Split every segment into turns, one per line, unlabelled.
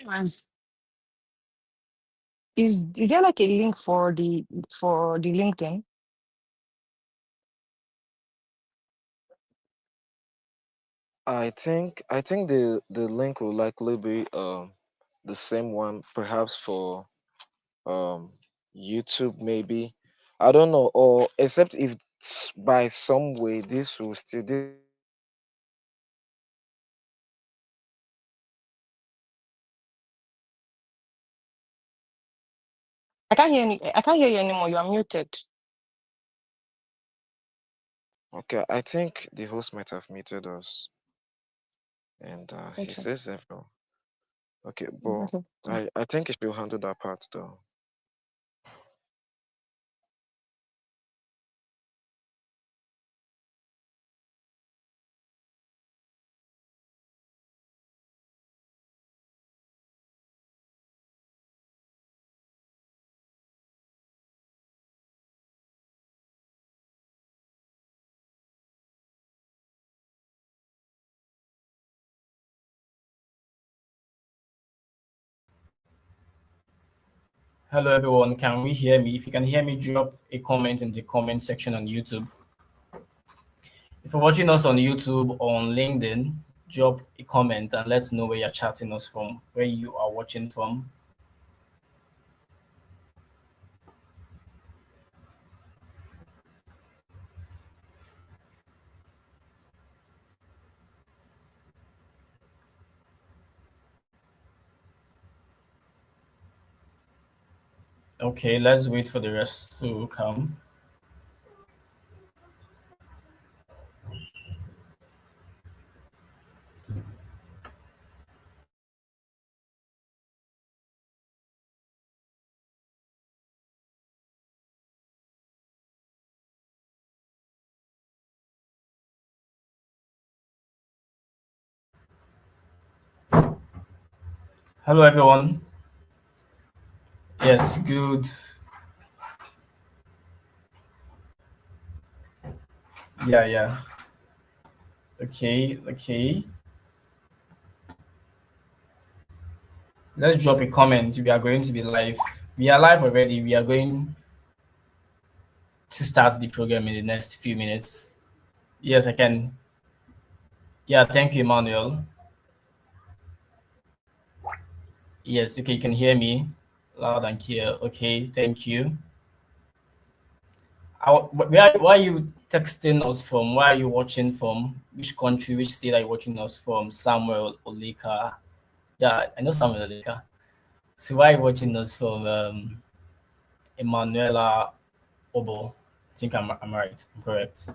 Nice. Is there like a link for the LinkedIn?
I think the link will likely be the same one, perhaps for um YouTube maybe. I don't know, or except if by some way this will still this link will still be available on
I can't hear you anymore. You are muted.
Okay, I think the host might have muted us, and he
Okay.
says several. Okay, but
Okay.
I think he should handle that part though.
Hello everyone, can we hear me? If you can hear me, drop a comment in the comment section on YouTube. If you're watching us on YouTube or on LinkedIn, drop a comment and let us know where you're chatting us from, where you are watching from. Okay, let's wait for the rest to come. Hello everyone. Yes, good. Yeah. Okay. Let's drop a comment. We are going to be live. We are live already. We are going to start the program in the next few minutes. Yes, I can. Yeah, thank you, Emmanuel. Yes, okay, you can hear me loud and clear. Okay, thank you. Where are you texting us from? Where are you watching from? Which country, which state are you watching us from? Samuel Olika. Yeah, I know Samuel Olika. So where are you watching us from? Emanuela Obo. I think I'm right. I'm correct.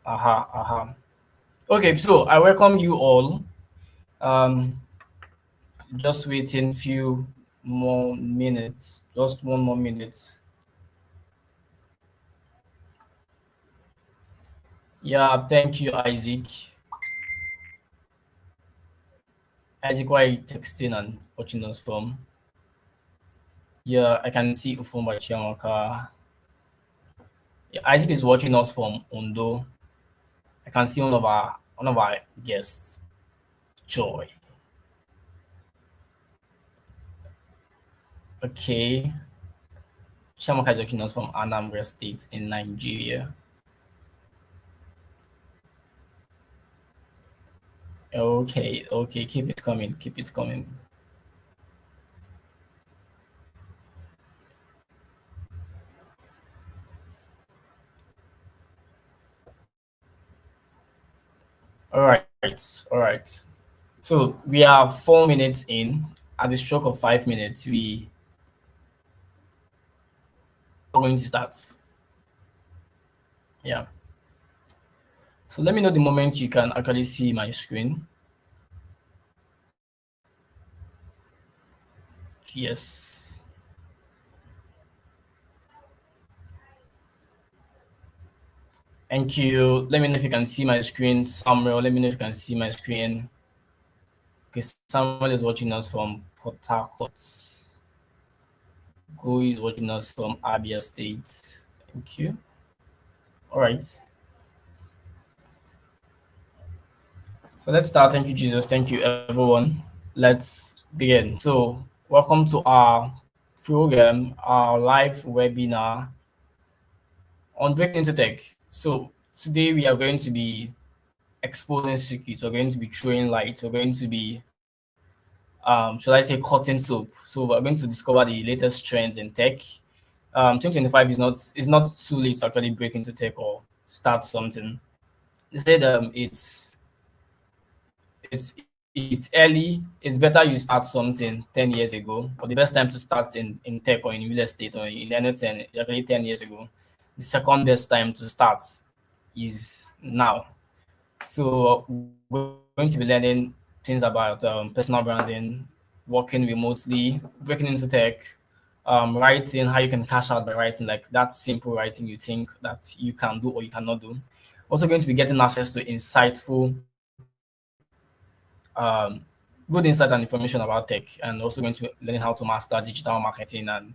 Aha. Okay, so I welcome you all. Um, just waiting few more minutes. Just one more minute. Yeah, thank you, Isaac. Isaac, why are you texting and watching us from? Yeah, I can see Ufumba Chiamaka. Yeah, Isaac is watching us from Ondo. I can see one of our guests, Joy. Okay. Chiamaka is watching us from Anambra State in Nigeria. Okay, keep it coming. All right. So we are 4 minutes in. At the stroke of 5 minutes, we are going to start. Yeah. So let me know the moment you can actually see my screen. Yes. Thank you. Let me know if you can see my screen. Samuel, let me know if you can see my screen. Okay, Samuel is watching us from Port Harcourt. who is watching us from Abia State. Thank you. All right. So let's start. Thank you, Jesus. Thank you, everyone. Let's begin. So, welcome to our program, our live webinar on breaking into tech. So, today we are going to be exposing secrets. We're going to be throwing light. We're going to be, should I say, cutting soap. So, we're going to discover the latest trends in tech. 2025 is not too late to actually break into tech or start something. They said it's early. It's better you start something 10 years ago, but the best time to start in tech or in real estate or in anything actually 10 years ago. The second best time to start is now. So we're going to be learning things about personal branding, working remotely, breaking into tech, writing, how you can cash out by writing, like that simple writing you think that you can do or you cannot do. Also going to be getting access to insightful um, good insight and information about tech, and also going to learn how to master digital marketing and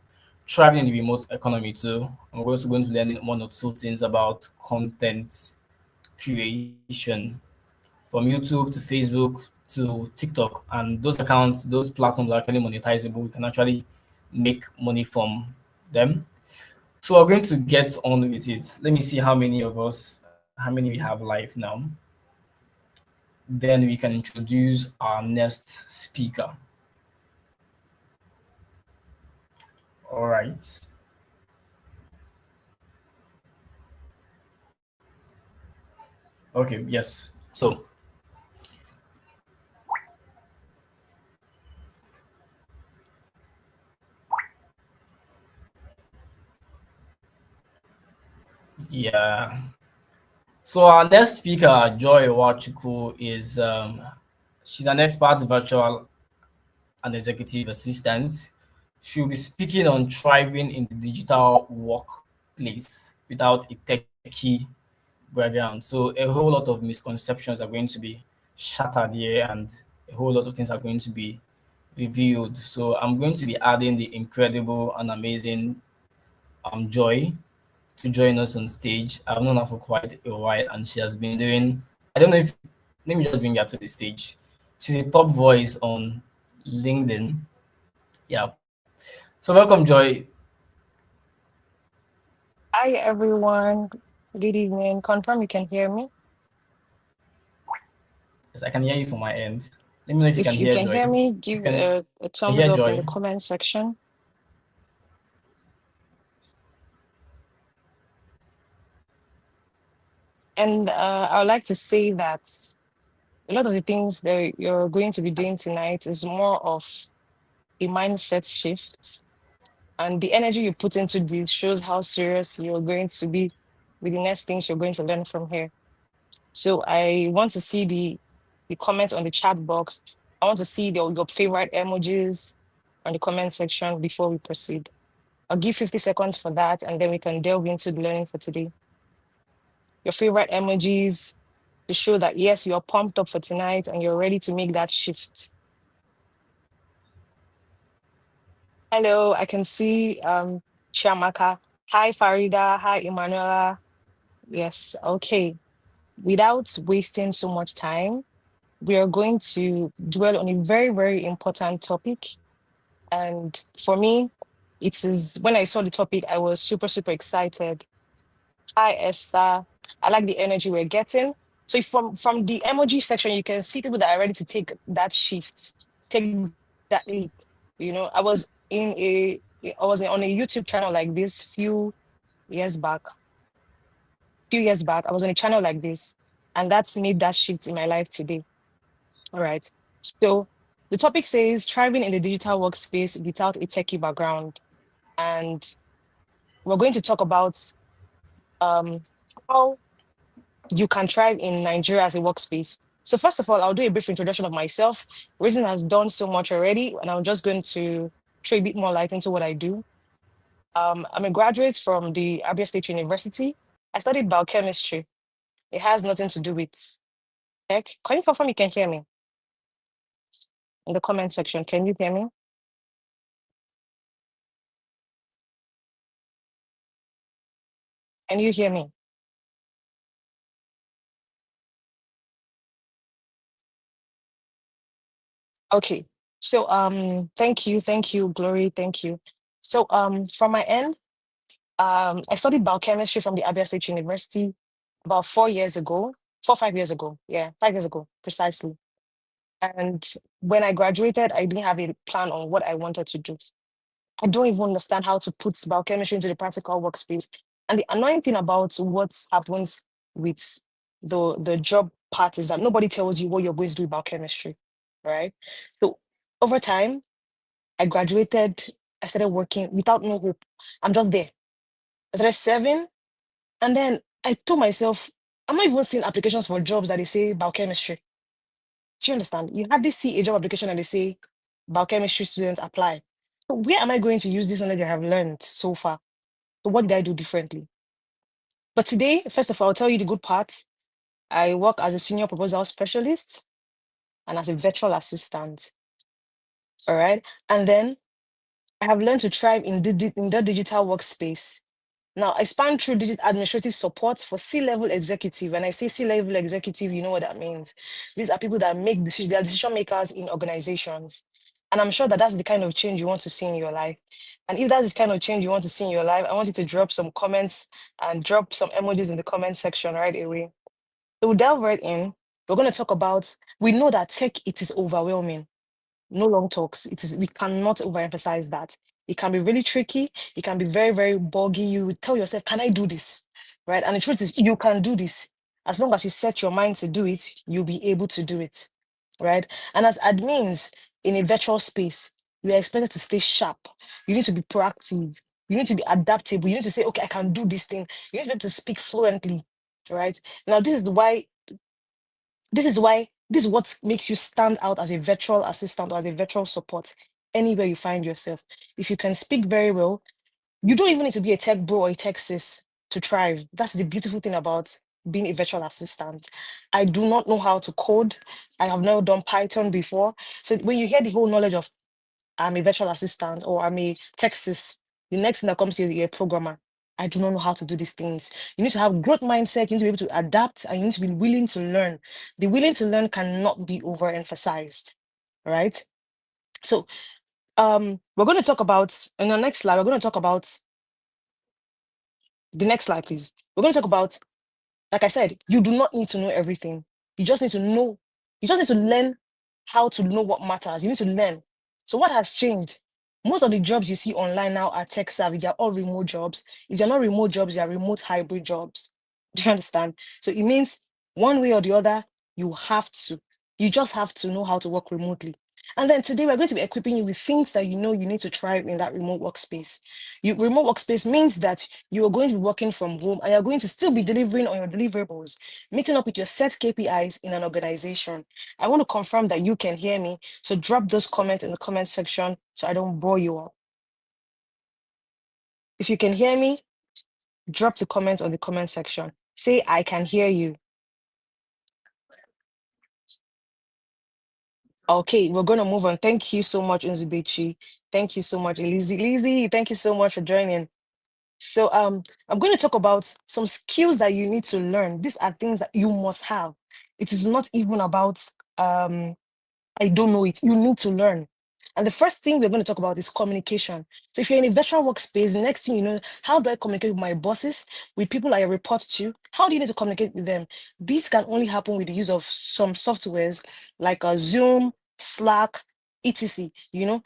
thriving in the remote economy too. And we're also going to learn one or two things about content creation from YouTube to Facebook to TikTok, and those accounts, those platforms are actually monetizable. We can actually make money from them. So we're going to get on with it. Let me see how many we have live now. Then we can introduce our next speaker. All right. Okay, yes. So, yeah. So our next speaker, Joy Nwachukwu, is she's an expert virtual and executive assistant. She'll be speaking on thriving in the digital workplace without a techie background. So a whole lot of misconceptions are going to be shattered here, and a whole lot of things are going to be revealed. So I'm going to be adding the incredible and amazing Joy to join us on stage. I've known her for quite a while, and she has been doing. I don't know if let me just bring her to the stage. She's a top voice on LinkedIn. Yeah. So welcome, Joy.
Hi everyone. Good evening. Confirm you can hear me.
Yes, I can hear you from my end. Let me know if you can
If you
hear
can
Joy.
hear me,
If you
give
can
a thumbs
hear
up in
Joy.
the comment section. And I would like to say that a lot of the things that you're going to be doing tonight is more of a mindset shift. And the energy you put into this shows how serious you're going to be with the next things you're going to learn from here. So I want to see the comments on the chat box. I want to see your favorite emojis on the comment section before we proceed. I'll give 50 seconds for that, and then we can delve into the learning for today. Your favorite emojis to show that, yes, you're pumped up for tonight and you're ready to make that shift. Hello, I can see Chiamaka. Hi, Farida. Hi, Emanuela. Yes, okay. Without wasting so much time, we are going to dwell on a very, very important topic. And for me, it is when I saw the topic, I was super, super excited. Hi, Esther. I like the energy we're getting. So from the emoji section, you can see people that are ready to take that shift, take that leap. I was on a YouTube channel like this years back. Few years back, I was on a channel like this, and that's made that shift in my life today. All right. So the topic says thriving in the digital workspace without a techie background. And we're going to talk about um, how you can thrive in Nigeria as a workspace. So first of all, I'll do a brief introduction of myself. Reason has done so much already, and I'm just going to throw a bit more light into what I do. I'm a graduate from the Abia State University. I studied biochemistry. It has nothing to do with tech. Can you confirm you can hear me in the comment section? Can you hear me? Can you hear me? Okay. So thank you, Glory, thank you. So from my end, I studied biochemistry from the Abia State University about 4 years ago, 5 years ago. Yeah, 5 years ago, precisely. And when I graduated, I didn't have a plan on what I wanted to do. I don't even understand how to put biochemistry into the practical workspace. And the annoying thing about what happens with the job part is that nobody tells you what you're going to do with biochemistry, right? So over time, I graduated, I started working without no hope. I'm just there. I started serving, and then I told myself, I'm not even seeing applications for jobs that they say biochemistry. Do you understand? You hardly see a job application and they say biochemistry students apply. So where am I going to use this knowledge I have learned so far? So what did I do differently? But today, first of all, I'll tell you the good part. I work as a senior proposal specialist and as a virtual assistant. All right. And then I have learned to thrive in the digital workspace. Now, I span through administrative support for C-level executive. When I say C-level executive, you know what that means. These are people that make decisions, they are decision makers in organizations. And I'm sure that that's the kind of change you want to see in your life. And if that's the kind of change you want to see in your life, I want you to drop some comments and drop some emojis in the comment section right away. So we'll delve right in. We're going to talk about, we know that tech, it is overwhelming. No long talks. It is, we cannot overemphasize that. It can be really tricky. It can be very, very buggy. You would tell yourself, can I do this? Right? And the truth is, you can do this. As long as you set your mind to do it, you'll be able to do it. Right? And as admins in a virtual space, you are expected to stay sharp. You need to be proactive. You need to be adaptable. You need to say, okay, I can do this thing. You need to be able to speak fluently. Right? Now, this is what makes you stand out as a virtual assistant or as a virtual support anywhere you find yourself. If you can speak very well, you don't even need to be a tech bro or a tech sis to thrive. That's the beautiful thing about being a virtual assistant. I do not know how to code. I have never done Python before. So when you hear the whole knowledge of I'm a virtual assistant or I'm a tech sis, the next thing that comes to you is you're a programmer. I do not know how to do these things. You need to have growth mindset. You need to be able to adapt and you need to be willing to learn. The willing to learn cannot be overemphasized, right? So we're going to talk about in the next slide, we're going to talk about the next slide, please. We're going to talk about, like I said, you do not need to know everything. You just need to know, you just need to learn how to know what matters. You need to learn. So what has changed? Most of the jobs you see online now are tech savvy. They're all remote jobs. If they're not remote jobs, they're remote hybrid jobs. Do you understand? So it means one way or the other, you just have to know how to work remotely. And then today we're going to be equipping you with things that you know you need to thrive in that remote workspace. Remote workspace means that you are going to be working from home and you're going to still be delivering on your deliverables, meeting up with your set KPIs in an organization. I want to confirm that you can hear me. So drop those comments in the comment section so I don't bore you up. If you can hear me, drop the comments on the comment section. Say, I can hear you. Okay, we're going to move on. Thank you so much, Nzubechi. Thank you so much, Lizzie. Lizzie, thank you so much for joining. So I'm going to talk about some skills that you need to learn. These are things that you must have. It is not even about I don't know it. You need to learn. And the first thing we're going to talk about is communication. So if you're in a virtual workspace, the next thing you know, how do I communicate with my bosses, with people I report to? How do you need to communicate with them? This can only happen with the use of some softwares like Zoom, Slack, etc.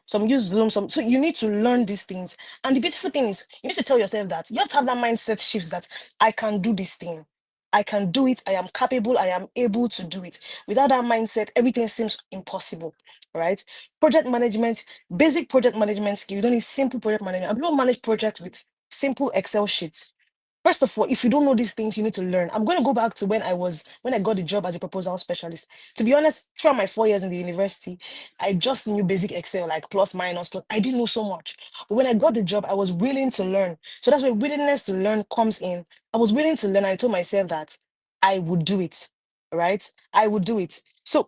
Some use Zoom, so you need to learn these things. And the beautiful thing is you need to tell yourself that you have to have that mindset shift that I can do this thing. I can do it. I am capable. I am able to do it. Without that mindset, everything seems impossible, right? Project management, basic project management skill. You don't need simple project management. And people manage projects with simple Excel sheets. First of all, if you don't know these things, you need to learn. I'm going to go back to when I got the job as a proposal specialist. To be honest, throughout my 4 years in the university, I just knew basic Excel, like plus, minus, plus. I didn't know so much. But when I got the job, I was willing to learn. So that's where willingness to learn comes in. I was willing to learn. I told myself that I would do it, right? I would do it. So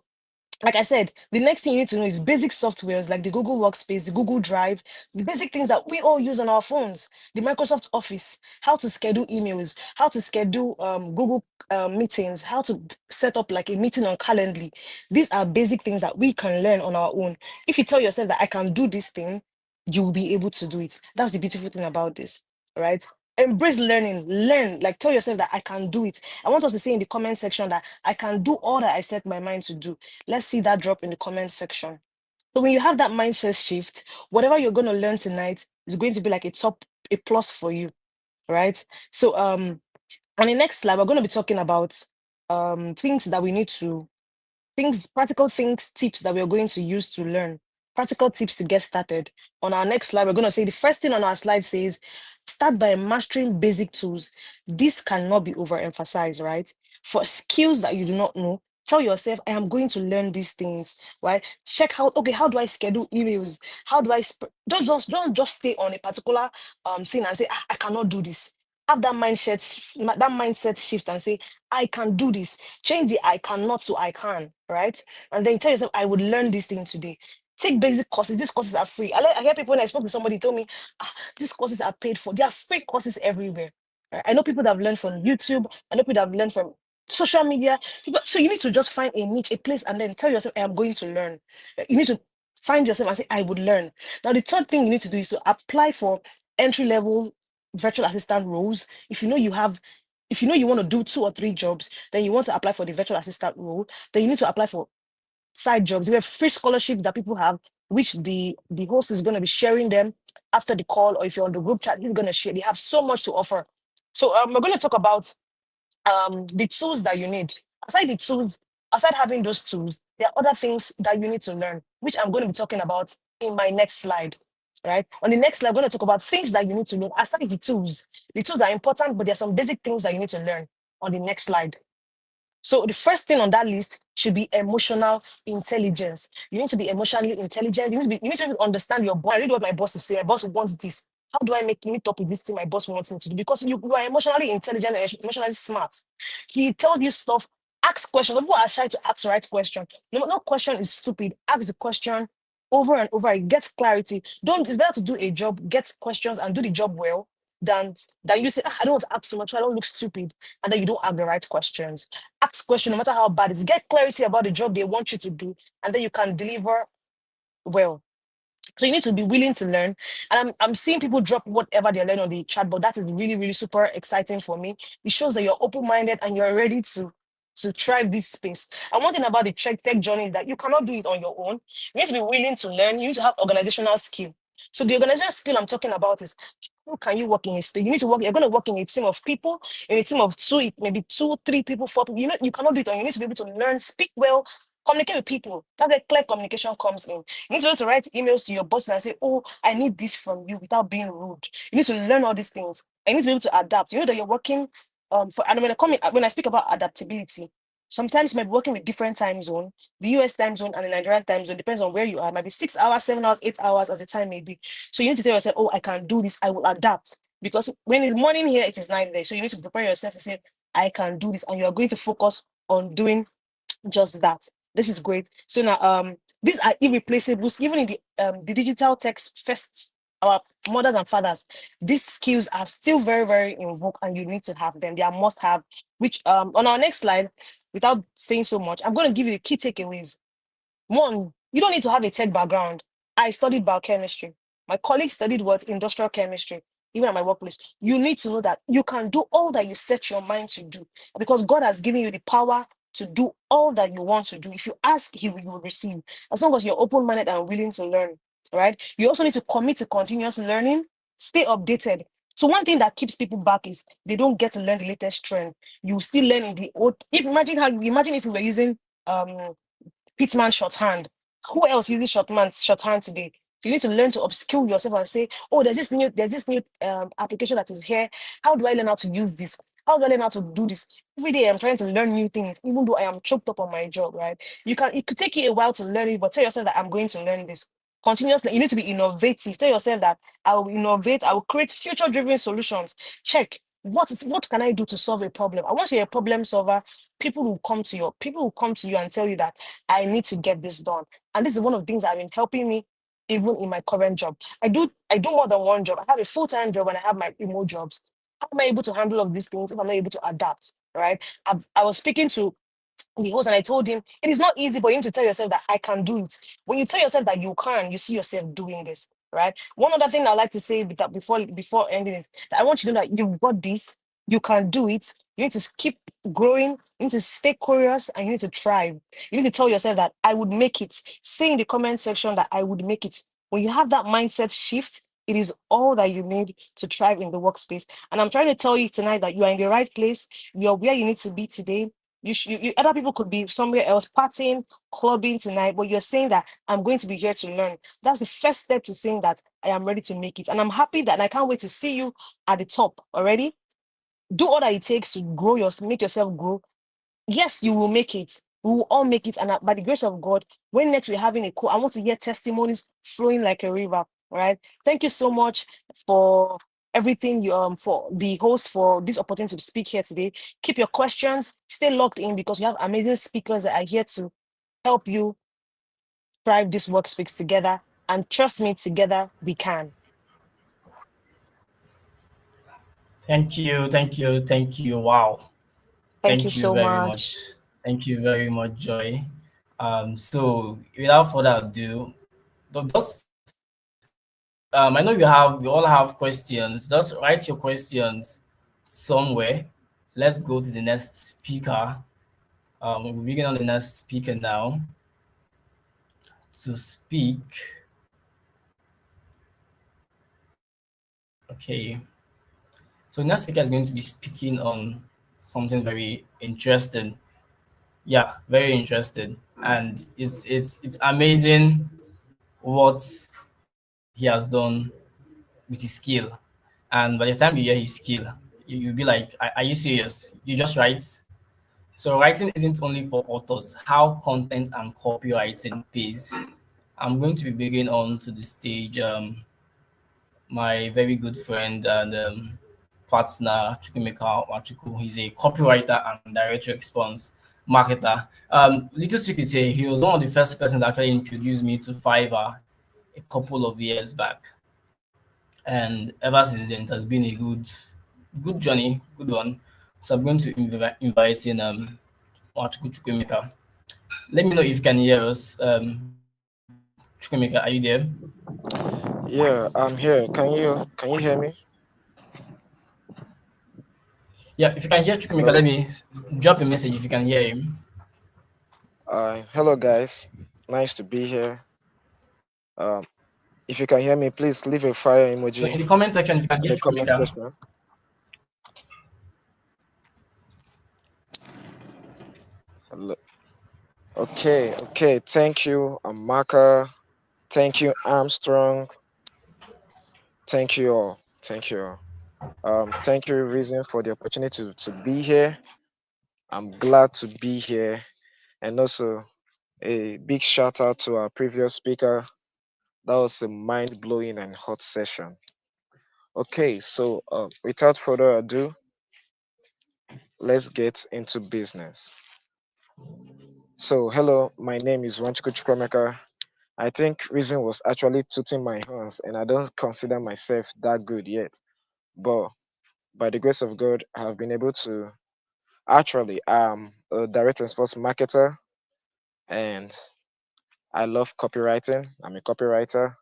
like I said, the next thing you need to know is basic softwares like the Google Workspace, the Google Drive, the basic things that we all use on our phones, the Microsoft Office, how to schedule emails, how to schedule Google meetings, how to set up like a meeting on Calendly. These are basic things that we can learn on our own. If you tell yourself that I can do this thing, you will be able to do it. That's the beautiful thing about this, right? Embrace learning, learn, like tell yourself that I can do it. I want us to say in the comment section that I can do all that I set my mind to do. Let's see that drop in the comment section. So when you have that mindset shift, whatever you're going to learn tonight is going to be like a plus for you, right? So on the next slide, we're going to be talking about things that we need to practical things, tips that we're going to use to learn, practical tips to get started. On our next slide, we're going to say the first thing on our slide says, start by mastering basic tools. This cannot be overemphasized, right? For skills that you do not know, tell yourself, I am going to learn these things, right? Check how, okay, how do I schedule emails? How do I, don't just stay on a particular thing and say, I cannot do this. Have that mindset shift and say, I can do this. Change the I cannot to I can, right? And then tell yourself, I would learn this thing today. Take basic courses. These courses are free. I hear people when I spoke to somebody tell me, these courses are paid for. There are free courses everywhere. Right? I know people that have learned from YouTube. I know people that have learned from social media. So you need to just find a niche, a place, and then tell yourself, I am going to learn. You need to find yourself and say, I would learn. Now, the third thing you need to do is to apply for entry level virtual assistant roles. If you know you want to do 2 or 3 jobs, then you want to apply for the virtual assistant role, then you need to apply for side jobs. We have free scholarships that people have, which the host is going to be sharing them after the call, or if you're on the group chat, he's going to share. They have so much to offer. So we're going to talk about the tools that you need. Aside having those tools, there are other things that you need to learn, which I'm going to be talking about in my next slide. Right. On the next slide, I'm going to talk about things that you need to learn aside the tools. The tools are important, but there are some basic things that you need to learn on the next slide. So the first thing on that list should be emotional intelligence. You need to be emotionally intelligent. You need to be able to understand your boss. I read what my boss is saying. My boss wants this. How do I meet up with this thing my boss wants me to do? Because you are emotionally intelligent and emotionally smart. He tells you stuff. Ask questions. People are shy to ask the right question. No question is stupid. Ask the question over and over. Get clarity. Don't. It's better to do a job, get questions, and do the job well than you say, I don't want to ask too much. So I don't look stupid, and then you don't have the right questions. Ask questions, no matter how bad it is. Get clarity about the job they want you to do, and then you can deliver well. So you need to be willing to learn. And I'm seeing people drop whatever they learn on the chat, but that is really, really super exciting for me. It shows that you're open-minded and you're ready to try this space. And one thing about the tech journey is that you cannot do it on your own. You need to be willing to learn. You need to have organizational skill. So the organizational skill I'm talking about is how can you work in a space? You need to work, you're going to work in a team of people, in a team of 2, maybe 2, 3 people, 4 people. You cannot do it on. You need to be able to learn, speak well, communicate with people. That's where clear communication comes in. You need to be able to write emails to your bosses and say, oh, I need this from you without being rude. You need to learn all these things. And you need to be able to adapt. You know that you're working and when I speak about adaptability, sometimes you might be working with different time zone, the US time zone and the Nigerian time zone, depends on where you are. It might be 6 hours, 7 hours, 8 hours as the time may be. So you need to tell yourself, oh, I can do this, I will adapt. Because when it's morning here, it is night there. So you need to prepare yourself to say, I can do this. And you are going to focus on doing just that. This is great. So now these are irreplaceable. Even in the digital text first, our mothers and fathers, these skills are still very, very in vogue, and you need to have them. They are must have, which on our next slide, without saying so much, I'm going to give you the key takeaways. One, you don't need to have a tech background. I studied biochemistry. My colleagues studied what? Industrial chemistry, even at my workplace. You need to know that you can do all that you set your mind to do, because God has given you the power to do all that you want to do. If you ask, you will receive, as long as you're open-minded and willing to learn, right? You also need to commit to continuous learning, stay updated. So one thing that keeps people back is they don't get to learn the latest trend. You still learn in the old. Imagine if we were using Pitman shorthand. Who else uses shorthand today? So you need to learn to upskill yourself and say, oh, there's this new application that is here. How do I learn how to use this? How do I learn how to do this? Every day I'm trying to learn new things, even though I am choked up on my job, right? It could take you a while to learn it, but tell yourself that I'm going to learn this. Continuously, you need to be innovative. Tell yourself that I will innovate, I will create future-driven solutions. Check. What can I do to solve a problem? And once you're a problem solver, people will come to you and tell you that I need to get this done. And this is one of the things that have been helping me even in my current job. I do more than one job. I have a full-time job and I have my remote jobs. How am I able to handle all of these things if I'm not able to adapt? Right? I was speaking to the host and I told him it is not easy for you to tell yourself that I can do it. When you tell yourself that you can, you see yourself doing this, right? One other thing I like to say before ending is that I want you to know that you've got this, you can do it. You need to keep growing, you need to stay curious, and you need to thrive. You need to tell yourself that I would make it. Say in the comment section that I would make it. When you have that mindset shift, it is all that you need to thrive in the workspace. And I'm trying to tell you tonight that you are in the right place. You're where you need to be today. Other people could be somewhere else partying, clubbing tonight, but you're saying that I'm going to be here to learn. That's the first step to saying that I am ready to make it. And I'm happy that I can't wait to see you at the top already. Do all that it takes to make yourself grow. Yes, you will make it. We will all make it. And by the grace of God, when next we're having a call, I want to hear testimonies flowing like a river. All right. Thank you so much for everything you for the host for this opportunity to speak here today. Keep your questions, stay locked in because we have amazing speakers that are here to help you thrive this workspace together. And trust me, together we can.
Thank you. Wow.
Thank you
Thank you
so
very much.
much.
Thank you very much, Joy. So without further ado, just I know we all have questions. Just write your questions somewhere. Let's go to the next speaker. We're bringing on the next speaker now to speak. Okay. So next speaker is going to be speaking on something very interesting. Yeah, very interesting. And it's amazing what he has done with his skill. And by the time you hear his skill, you'll be like, are you serious? You just write. So writing isn't only for authors. How content and copywriting pays. I'm going to be bringing on to the stage my very good friend and partner Chukwuemeka Nwachukwu. He's a copywriter and direct response marketer. Little secret here, he was one of the first persons that actually introduced me to Fiverr a couple of years back, and ever since then it has been a good journey, good one. So I'm going to invite in Nwachukwu Chukwuemeka. Let me know if you can hear us. Chukwuemeka, are you there?
Yeah, I'm here. Can you hear me?
Yeah, if you can hear Chukwuemeka, let
Hello.
me drop a message if you can hear him.
Hello guys. Nice to be here. Um, if you can hear me, please leave a fire
So in
emoji
the comment section, if you can
in
hear
the comment
Chukwuemeka,
section. Hello. Okay, okay. Thank you, Amaka. Thank you, Armstrong. Thank you all. Thank you all. Thank you, Reason, for the opportunity to be here. I'm glad to be here. And also a big shout out to our previous speaker. That was a mind blowing and hot session. Okay, so without further ado, let's get into business. So, hello, my name is Chukwuemeka. I think Reason was actually tooting my horns, and I don't consider myself that good yet. But by the grace of God, I have been able to actually, I'm a direct response marketer, and I love copywriting. I'm a copywriter,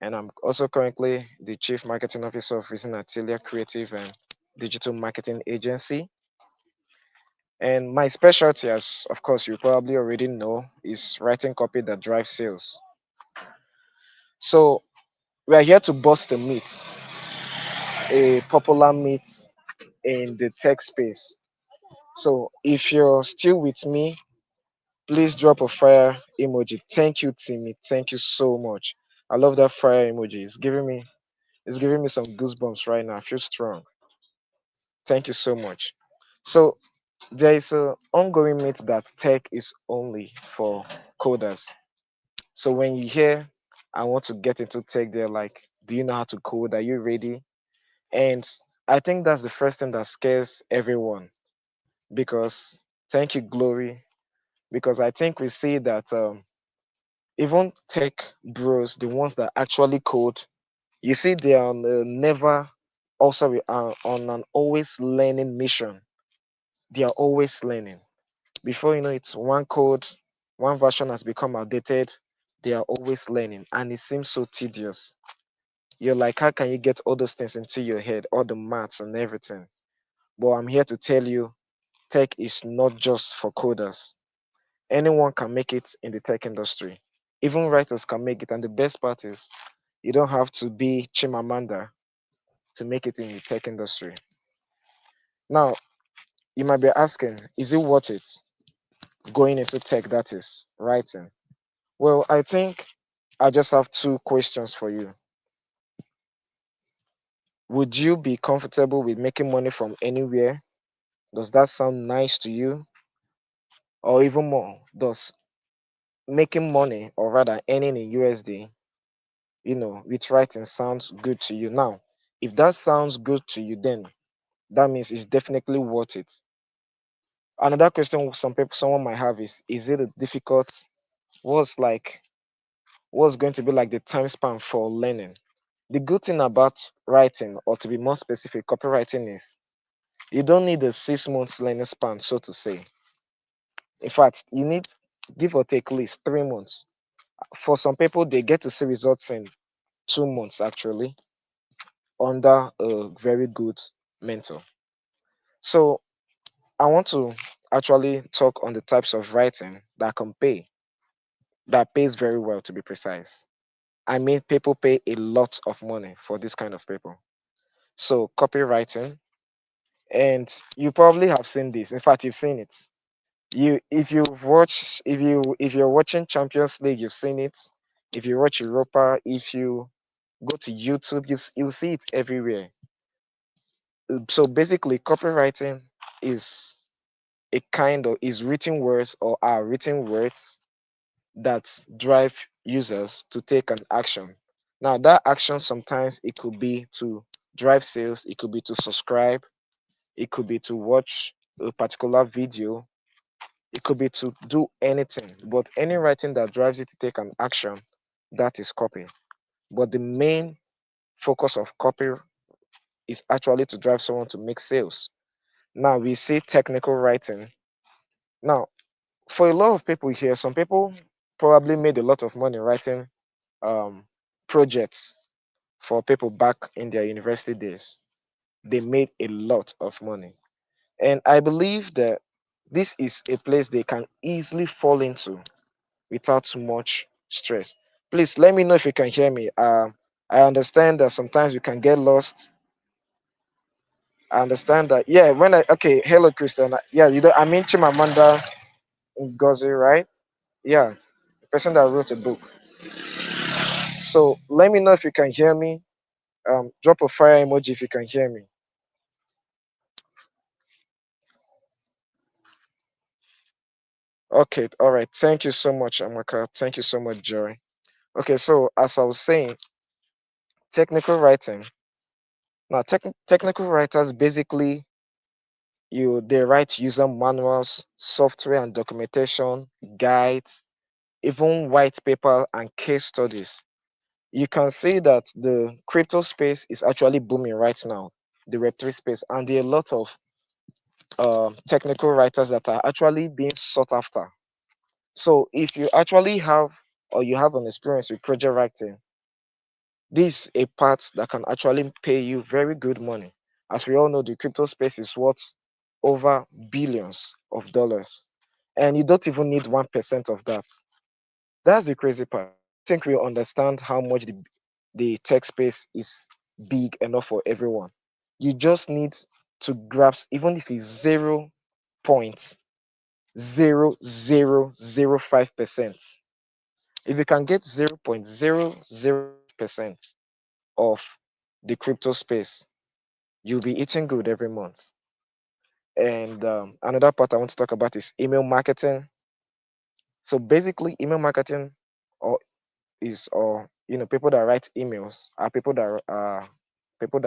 and I'm also currently the chief marketing officer of Reason Atelier Creative and Digital Marketing Agency. And my specialty, as of course you probably already know, is writing copy that drives sales. So we are here to bust the myth, a popular myth in the tech space. So if you're still with me, please drop a fire emoji. Thank you, Timmy. Thank you so much. I love that fire emoji. It's giving me some goosebumps right now. I feel strong. Thank you so much. So there is an ongoing myth that tech is only for coders. So when you hear I want to get into tech, they're like, do you know how to code? Are you ready? And I think that's the first thing that scares everyone because Thank you, Glory, because I think we see that even tech bros, the ones that actually code, you see, they are never also on an always learning mission. They are always learning. Before you know it, one code, one version has become outdated. They are always learning, and it seems so tedious. You're like, how can you get all those things into your head, all the maths and everything? But I'm here to tell you, tech is not just for coders. Anyone can make it in the tech industry. Even writers can make it. And the best part is, you don't have to be Chimamanda to make it in the tech industry. Now, you might be asking, is it worth it going into tech, that is, writing? Well, I think I just have two questions for you. Would you be comfortable with making money from anywhere? Does that sound nice to you? Or even more, does making money, or rather earning in USD, with writing sounds good to you? Now, if that sounds good to you, then that means it's definitely worth it. Another question someone might have is it a difficult, what's like what's going to be like the time span for learning? The good thing about writing, or to be more specific, copywriting, is you don't need a 6 months learning span, so to say. In fact, you need, give or take, at least 3 months. For some people, they get to see results in 2 months actually, under a very good mentor. So I want to actually talk on the types of writing that can pay, that pays very well, to be precise. I mean, people pay a lot of money for this kind of people. So copywriting, and you probably have seen this. In fact, you've seen it. If you're watching Champions League, you've seen it. If you watch Europa, if you go to YouTube, you'll see it everywhere. So basically, copywriting is a kind of is written words, or are written words that drive users to take an action. Now, that action, sometimes it could be to drive sales, it could be to subscribe, it could be to watch a particular video, it could be to do anything. But any writing that drives you to take an action, that is copy. But the main focus of copy is actually to drive someone to make sales. Now, we see technical writing. Now, for a lot of people here, some people probably made a lot of money writing um, projects for people back in their university days. They made a lot of money. And I believe that this is a place they can easily fall into without too much stress. Please let me know if you can hear me. I understand that sometimes you can get lost. I understand that. Yeah, okay, hello, Christian. Yeah, I mean Chimamanda Ngozi, right? Yeah, the person that wrote a book. So let me know if you can hear me. Drop a fire emoji if you can hear me. Okay, all right. Thank you so much, Amaka. Thank you so much, Joy. Okay, so as I was saying, technical writing. Now, technical writers basically, they write user manuals, software and documentation, guides, even white paper and case studies. You can see that the crypto space is actually booming right now, the Web3 space, and there are a lot of technical writers that are actually being sought after. So if you actually have, or you have an experience with project writing, this is a part that can actually pay you very good money. As we all know, the crypto space is worth over billions of dollars, and you don't even need 1% of that. That's the crazy part. I don't think we understand how much the tech space is big enough for everyone. You just need to grasp, even if it's 0.0005%. If you can get 0.005% of the crypto space, you'll be eating good every month. And another part I want to talk about is email marketing. So basically, email marketing, or people that write emails, are people that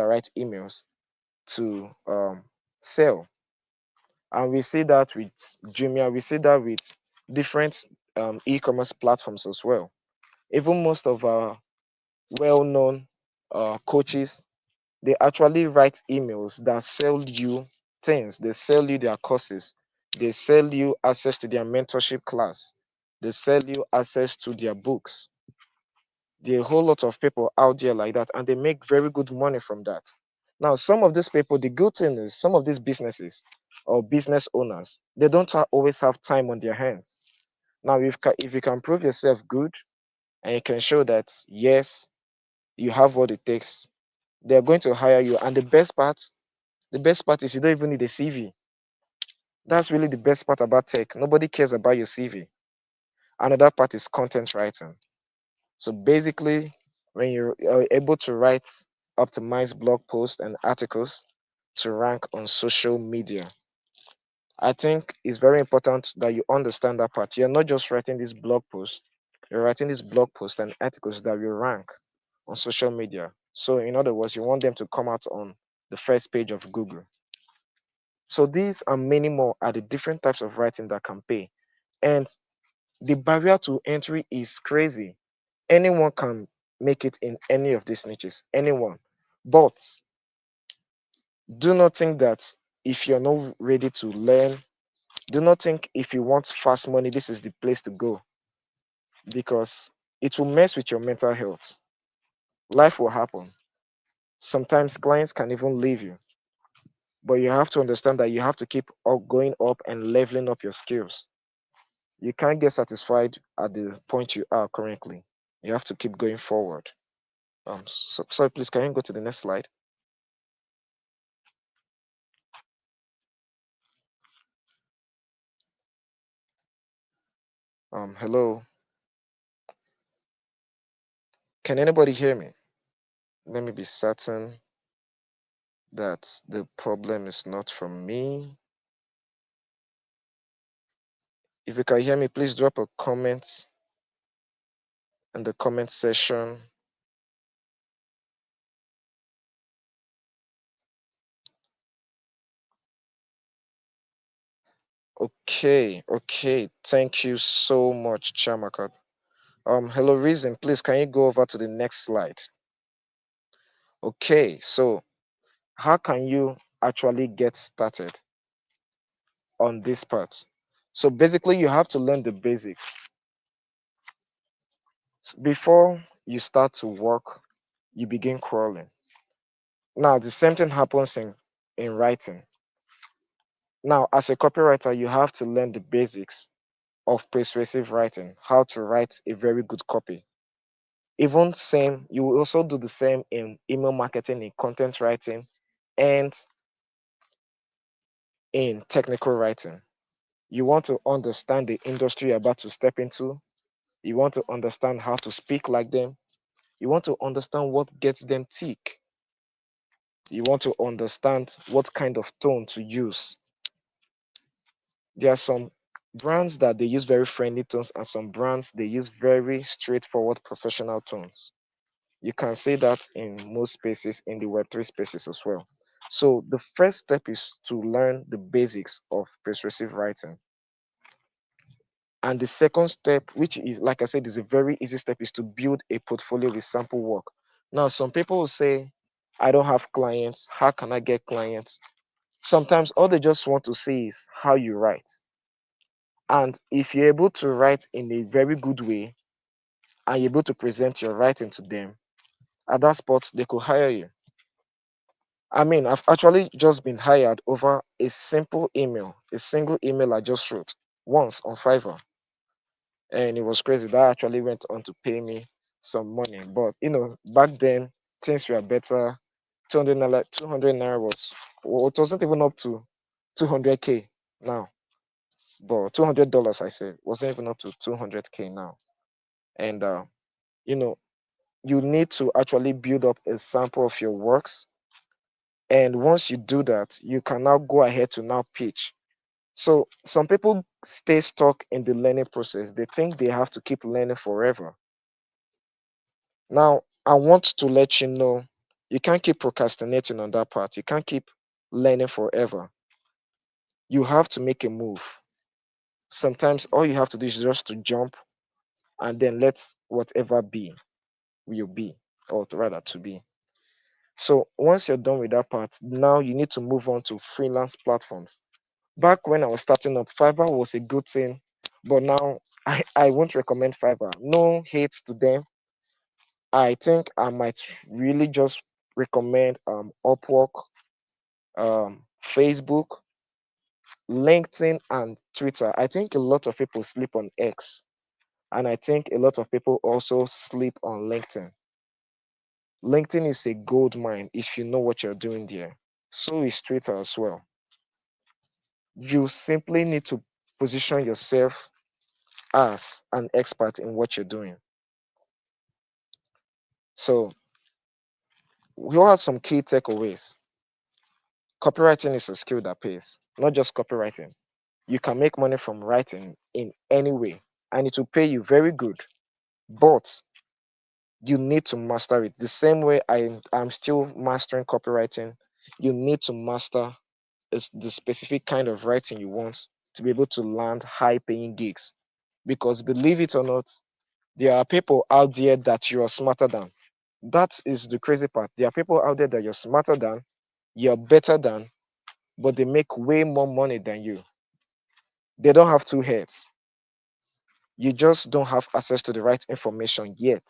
write emails to sell. And we see that with Jumia, we see that with different e-commerce platforms as well. Even most of our well-known coaches, they actually write emails that sell you things. They sell you their courses. They sell you access to their mentorship class. They sell you access to their books. There are a whole lot of people out there like that, and they make very good money from that. Now, some of these people, the good thing is, some of these businesses or business owners, they don't always have time on their hands. Now, if you can prove yourself good and you can show that, yes, you have what it takes, they're going to hire you. And the best part is you don't even need a CV. That's really the best part about tech. Nobody cares about your CV. Another part is content writing. So basically, when you're able to write optimized blog posts and articles to rank on social media, I think it's very important that you understand that part. You're not just writing this blog post, you're writing this blog post and articles that will rank on social media. So, in other words, you want them to come out on the first page of Google. So, these and many more are the different types of writing that can pay. And the barrier to entry is crazy. Anyone can make it in any of these niches, anyone. But do not think that if you're not ready to learn, do not think if you want fast money, this is the place to go, because it will mess with your mental health. Life will happen. Sometimes clients can even leave you, but you have to understand that you have to keep going up and leveling up your skills. You can't get satisfied at the point you are currently. You have to keep going forward. So please, can you go to the next slide? Hello. Can anybody hear me? Let me be certain that the problem is not from me. If you can hear me, please drop a comment in the comment section. Okay, okay. Thank you so much, Chamaka. Hello, Reason. Please, can you go over to the next slide? Okay, so how can you actually get started on this part? So basically, you have to learn the basics before you start to work. You begin crawling. Now, the same thing happens in writing. Now, as a copywriter, you have to learn the basics of persuasive writing, how to write a very good copy. Even same, you will also do the same in email marketing, in content writing, and in technical writing. You want to understand the industry you're about to step into. You want to understand how to speak like them. You want to understand what gets them tick. You want to understand what kind of tone to use. There are some brands that they use very friendly tones, and some brands they use very straightforward professional tones. You can see that in most spaces, in the Web3 spaces as well. So the first step is to learn the basics of persuasive writing. And the second step, which is, like I said, is a very easy step, is to build a portfolio with sample work. Now, some people will say, I don't have clients. How can I get clients? Sometimes all they just want to see is how you write. And if you're able to write in a very good way and you're able to present your writing to them, at that spot, they could hire you. I mean, I've actually just been hired over a simple email, a single email I just wrote once on Fiverr. And it was crazy. That actually went on to pay me some money. But, back then, things were better. 200 naira was, well, it wasn't even up to 200K now. But $200, I said, wasn't even up to 200K now. And, you know, you need to actually build up a sample of your works. And once you do that, you can now go ahead to now pitch. So some people stay stuck in the learning process. They think they have to keep learning forever. Now, I want to let you know you can't keep procrastinating on that part. You can't keep learning forever. You have to make a move. Sometimes all you have to do is just to jump and then let whatever be will be, or rather to be. So once you're done with that part, now you need to move on to freelance platforms. Back when I was starting up, Fiverr was a good thing, but now I won't recommend Fiverr. No hate to them. I think I might really just recommend Upwork, Facebook, LinkedIn, and Twitter. I think a lot of people sleep on X, and I think a lot of people also sleep on LinkedIn. LinkedIn is a gold mine if you know what you're doing there. So is Twitter as well. You simply need to position yourself as an expert in what you're doing. So, here are some key takeaways. Copywriting is a skill that pays, not just copywriting. You can make money from writing in any way, and it will pay you very good, but you need to master it. The same way I'm still mastering copywriting, you need to master is the specific kind of writing you want to be able to land high paying gigs. Because believe it or not, there are people out there that you are smarter than. That is the crazy part. There are people out there that you're smarter than, you're better than, but they make way more money than you. They don't have two heads. You just don't have access to the right information yet.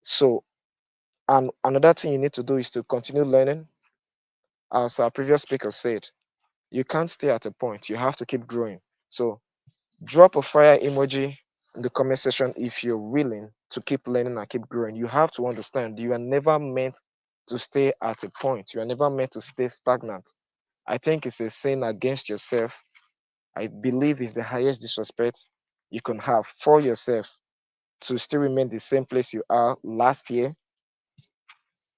So, and another thing you need to do is to continue learning. As our previous speaker said, you can't stay at a point. You have to keep growing. So, drop a fire emoji in the comment section if you're willing to keep learning and keep growing. You have to understand you are never meant to stay at a point. You are never meant to stay stagnant. I think it's a sin against yourself. I believe it's the highest disrespect you can have for yourself to still remain the same place you are last year,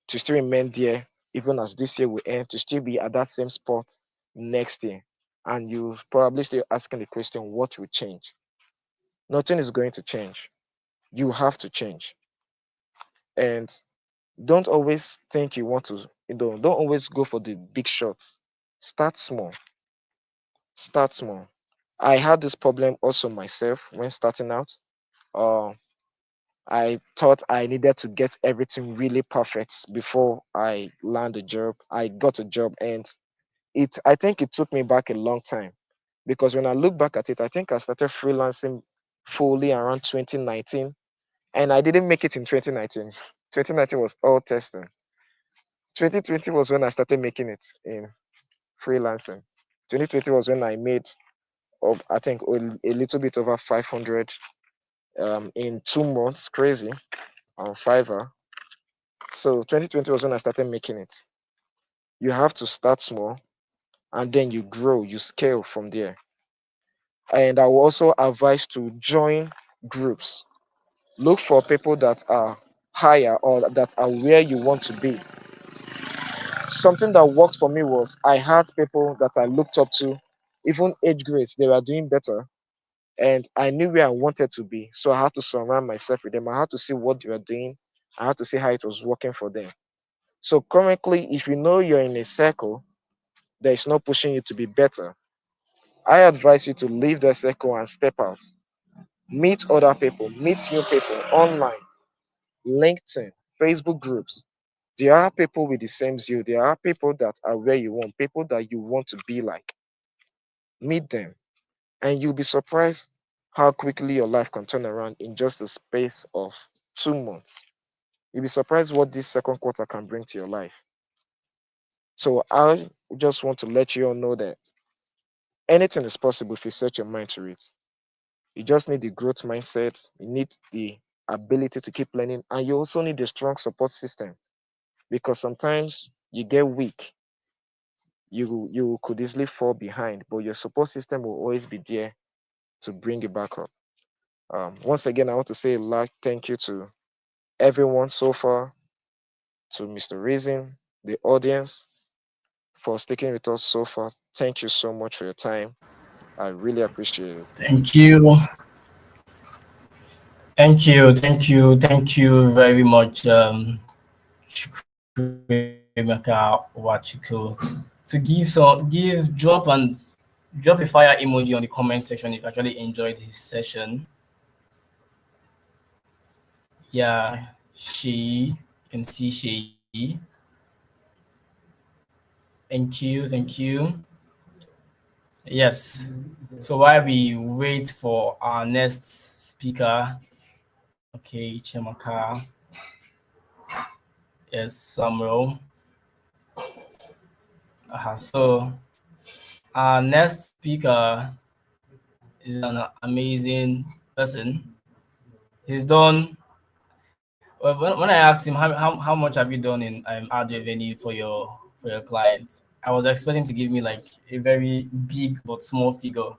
to still remain there even as this year will end, to still be at that same spot next year. And you probably still asking the question, what will change? Nothing is going to change. You have to change. And don't always think you want to, don't always go for the big shots. Start small. Start small. I had this problem also myself when starting out. Uh, I thought I needed to get everything really perfect before I land a job. I got a job, and I think it took me back a long time, because when I look back at it, I think I started freelancing fully around 2019, and I didn't make it in 2019. 2019 was all testing. 2020 was when I started making it in freelancing. 2020 was when I made I think a little bit over 500 in 2 months. Crazy on Fiverr. So 2020 was when I started making it. You have to start small and then you grow, you scale from there. And I will also advise to join groups. Look for people that are higher or that are where you want to be. Something that worked for me was I had people that I looked up to, even age grades, they were doing better. And I knew where I wanted to be. So I had to surround myself with them. I had to see what they were doing. I had to see how it was working for them. So currently, if you know you're in a circle that is not pushing you to be better, I advise you to leave the circle and step out. Meet other people, meet new people online, LinkedIn, Facebook groups. There are people with the same zeal. There are people that are where you want, people that you want to be like. Meet them, and you'll be surprised how quickly your life can turn around in just a space of 2 months. You'll be surprised what this second quarter can bring to your life. So I just want to let you all know that anything is possible if you set your mind to it. You just need the growth mindset, you need the ability to keep learning, and you also need a strong support system, because sometimes you get weak. You could easily fall behind, but your support system will always be there to bring you back up. Once again, I want to say a large thank you to everyone so far, to Mr. Reason, the audience, for sticking with us so far. Thank you so much for your time. I really appreciate it.
Thank you. Thank you very much, Chukwuemeka Nwachukwu. to give drop a fire emoji on the comment section if you actually enjoyed this session. Yeah, you can see she. Thank you. Yes. So while we wait for our next speaker, okay, Chemaka, yes, Samuel. So our next speaker is an amazing person. He's done. Well, when I asked him how much have you done in ad revenue for your clients, I was expecting to give me like a very big but small figure.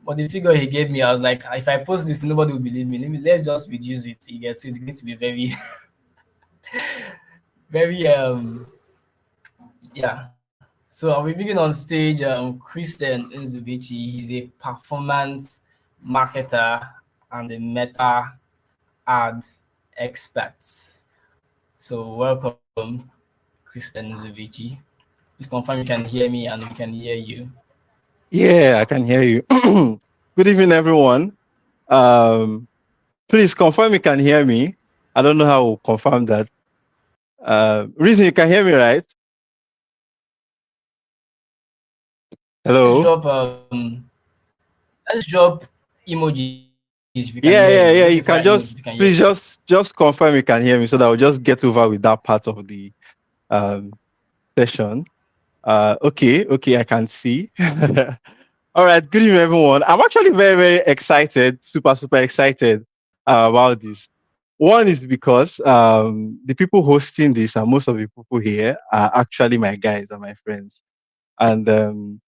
But the figure he gave me, I was like, if I post this, nobody will believe me. Let's just reduce it. It's going to be very, very yeah. So I'll be bringing on stage Christian Nzubechi. He's a performance marketer and a meta ad expert. So welcome, Christian Nzubechi. Please confirm you can hear me and we can hear you.
Yeah, I can hear you. Good evening, everyone. Please confirm you can hear me. I don't know how to confirm that. Reason you can hear me, right? Hello?
Let's drop emojis if you can hear me.
Yeah. You can please just confirm you can hear me so that I'll just get over with that part of the session. Okay, I can see. All right, good evening, everyone. I'm actually very excited, super excited about this. One is because the people hosting this and most of the people here are actually my guys and my friends. And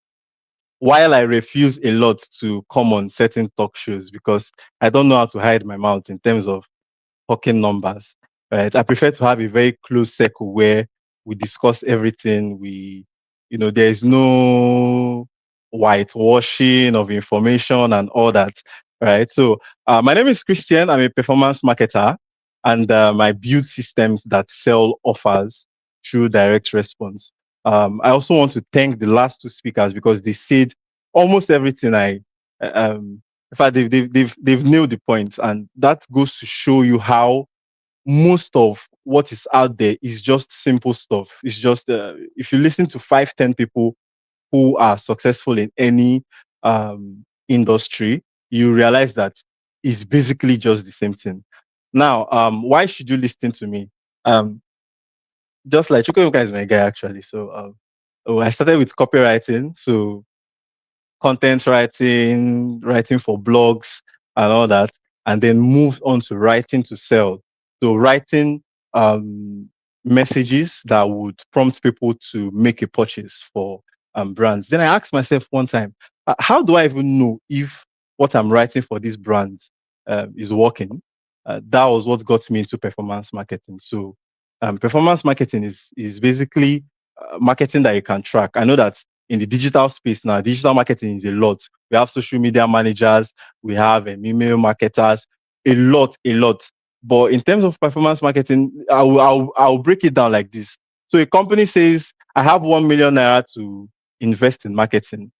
while I refuse a lot to come on certain talk shows because I don't know how to hide my mouth in terms of talking numbers, right? I prefer to have a very close circle where we discuss everything. There's no whitewashing of information and all that, right? So my name is Christian. I'm a performance marketer, and I build systems that sell offers through direct response. I also want to thank the last two speakers because they said almost everything in fact, they've nailed the point, and that goes to show you how most of what is out there is just simple stuff. It's just if you listen to 5, 10 people who are successful in any industry, you realize that it's basically just the same thing. Now, why should you listen to me? Just like Chukwuemeka is my guy actually. So I started with copywriting. So content writing for blogs and all that, and then moved on to writing to sell. So writing messages that would prompt people to make a purchase for brands. Then I asked myself one time, how do I even know if what I'm writing for these brands is working? That was what got me into performance marketing. So performance marketing is basically marketing that you can track. I know that in the digital space now, digital marketing is a lot. We have social media managers, we have email marketers, a lot. But in terms of performance marketing, I'll break it down like this. So a company says, I have 1 million naira to invest in marketing.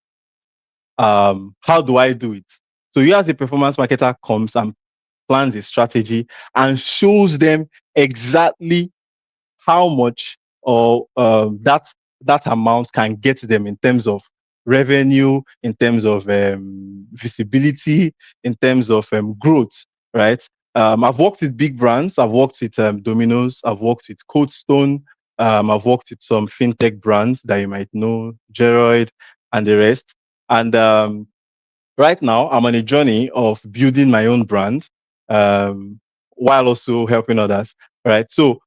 How do I do it? So you as a performance marketer comes and plans a strategy and shows them exactly how much or that amount can get them in terms of revenue, in terms of visibility, in terms of growth, right? I've worked with big brands. I've worked with Domino's. I've worked with Cold Stone. I've worked with some fintech brands that you might know, Geroid and the rest. And right now, I'm on a journey of building my own brand while also helping others, right? So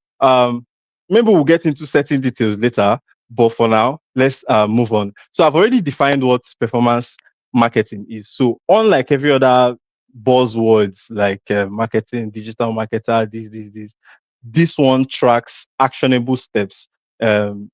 maybe we'll get into certain details later, but for now, let's move on. So I've already defined what performance marketing is. So unlike every other buzzwords like marketing, digital marketer, this one tracks actionable steps. It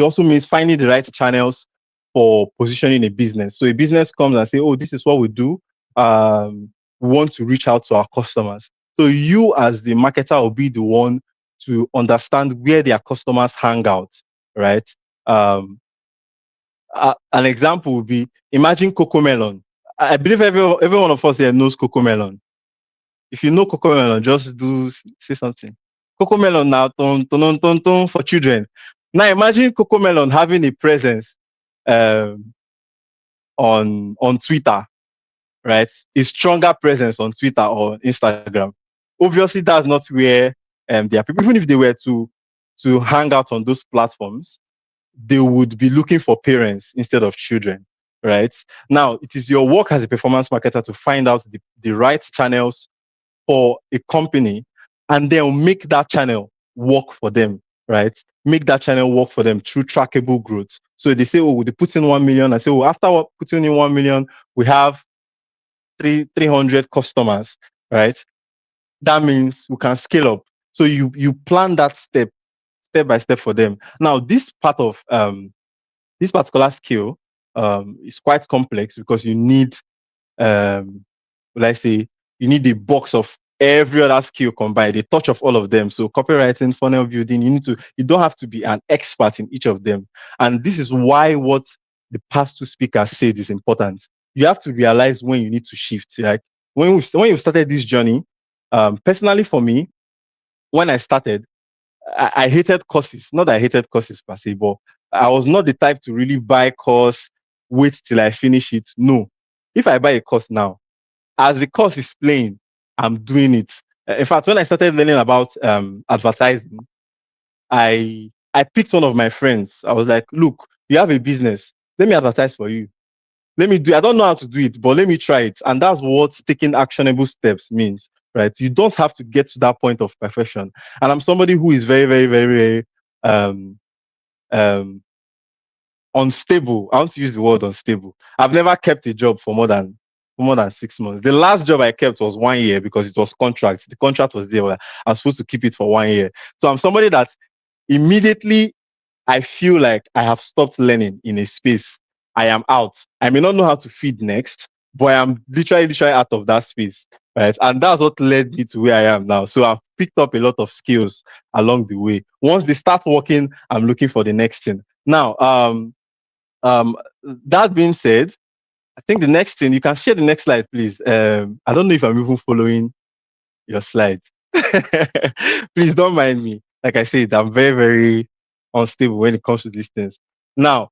also means finding the right channels for positioning a business. So a business comes and say, "Oh, this is what we do. We want to reach out to our customers." So you, as the marketer, will be the one to understand where their customers hang out, right? Um, an example would be, imagine cocoa melon. I believe every one of us here knows cocoa melon. If you know cocoa melon, just say something. Cocoa melon now, ton for children. Now imagine cocoa melon having a presence um, on Twitter, right? A stronger presence on Twitter or Instagram. Obviously, that's not where there are people. Even if they were to hang out on those platforms, they would be looking for parents instead of children, right? Now, it is your work as a performance marketer to find out the right channels for a company, and then make that channel work for them, right? Make that channel work for them through trackable growth. So they say, oh, they put in 1 million. I say, oh, after putting in 1 million, we have 300 customers, right? That means we can scale up. So you plan that step by step for them. Now, this particular skill is quite complex because you need let's say you need a box of every other skill combined, a touch of all of them. So copywriting, funnel building, you don't have to be an expert in each of them. And this is why what the past two speakers said is important. You have to realize when you need to shift. Like when you started this journey, personally for me, when I started, I hated courses. Not that I hated courses per se, but I was not the type to really buy course, wait till I finish it. No. If I buy a course now, as the course is playing, I'm doing it. In fact, when I started learning about advertising, I picked one of my friends. I was like, look, you have a business. Let me advertise for you. Let me do. I don't know how to do it, but let me try it. And that's what taking actionable steps means, right? You don't have to get to that point of perfection. And I'm somebody who is very, very, very, very um, um, unstable. I want to use the word unstable. I've never kept a job for more than 6 months. The last job I kept was 1 year because it was contract. The contract was there. I was supposed to keep it for 1 year. So I'm somebody that immediately I feel like I have stopped learning in a space, I am out. I may not know how to feed next, but I am literally out of that space. Right. And that's what led me to where I am now. So I've picked up a lot of skills along the way. Once they start working, I'm looking for the next thing. Now, um, that being said, I think the next thing, you can share the next slide, please. I don't know if I'm even following your slide. Please don't mind me. Like I said, I'm very, very unstable when it comes to these things. Now,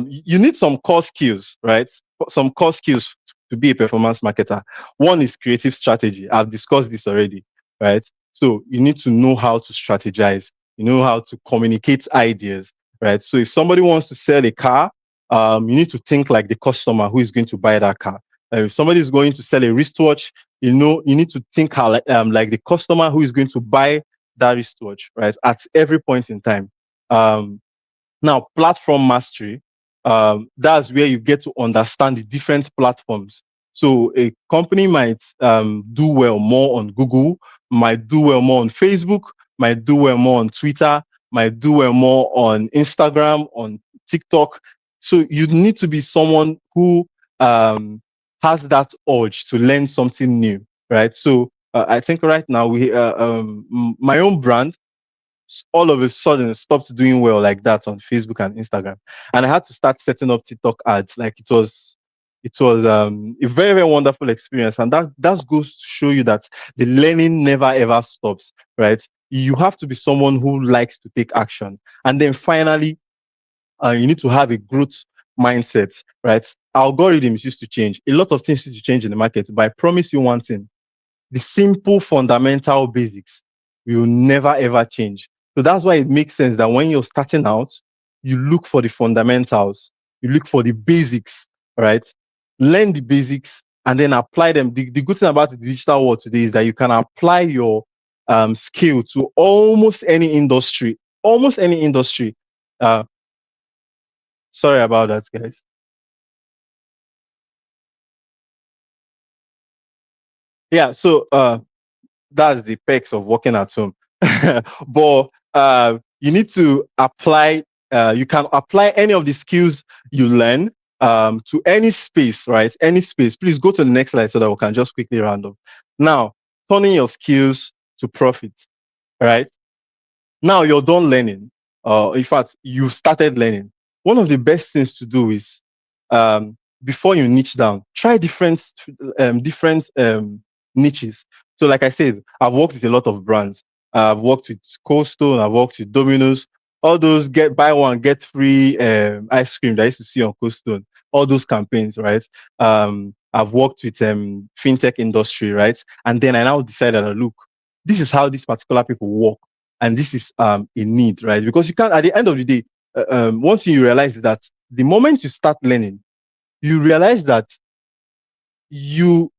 you need some core skills, right? Some core skills to be a performance marketer. One is creative strategy. I've discussed this already, right? So you need to know how to strategize. You know how to communicate ideas, right? So if somebody wants to sell a car, you need to think like the customer who is going to buy that car. If somebody is going to sell a wristwatch, you need to think how, like the customer who is going to buy that wristwatch, right? At every point in time. Um, Now, platform mastery, that's where you get to understand the different platforms. So a company might do well more on Google, might do well more on Facebook, might do well more on Twitter, might do well more on Instagram, on TikTok. So you need to be someone who has that urge to learn something new, right? So I think right now my own brand all of a sudden stopped doing well like that on Facebook and Instagram. And I had to start setting up TikTok ads. Like it was a very, very wonderful experience. And that goes to show you that the learning never ever stops, right? You have to be someone who likes to take action. And then finally, you need to have a growth mindset, right? Algorithms used to change. A lot of things used to change in the market, but I promise you one thing: the simple fundamental basics will never ever change. So that's why it makes sense that when you're starting out, you look for the fundamentals, you look for the basics, right? Learn the basics and then apply them. The good thing about the digital world today is that you can apply your skill to almost any industry, almost any industry. Uh, Sorry about that, guys. Yeah, so that's the perks of working at home. But you need to apply. You can apply any of the skills you learn to any space, right? Any space. Please go to the next slide so that we can just quickly round up. Now, turning your skills to profit, right? Now you're done learning. in fact, you started learning, one of the best things to do is, before you niche down, try different niches. So, like I said, I've worked with a lot of brands. I've worked with Cold Stone. I've worked with Domino's. All those get buy one get free ice cream that I used to see on Cold Stone. All those campaigns, right? I've worked with fintech industry, right? And then I now decided that look, this is how these particular people work, and this is a need, right? Because you can't. At the end of the day, one thing you realize is that the moment you start learning, you realize that you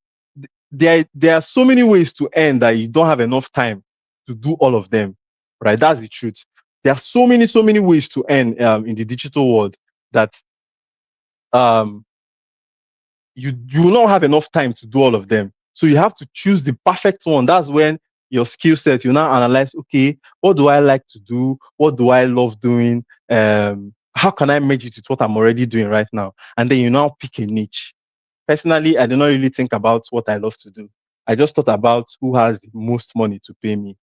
there are so many ways to earn that you don't have enough time to do all of them, right? That's the truth. There are so many ways to earn in the digital world that um you will not have enough time to do all of them. So you have to choose the perfect one. That's when your skill set, you now analyze, okay, what do I like to do? What do I love doing? How can I merge it with what I'm already doing right now? And then you now pick a niche. Personally, I do not really think about what I love to do. I just thought about who has the most money to pay me,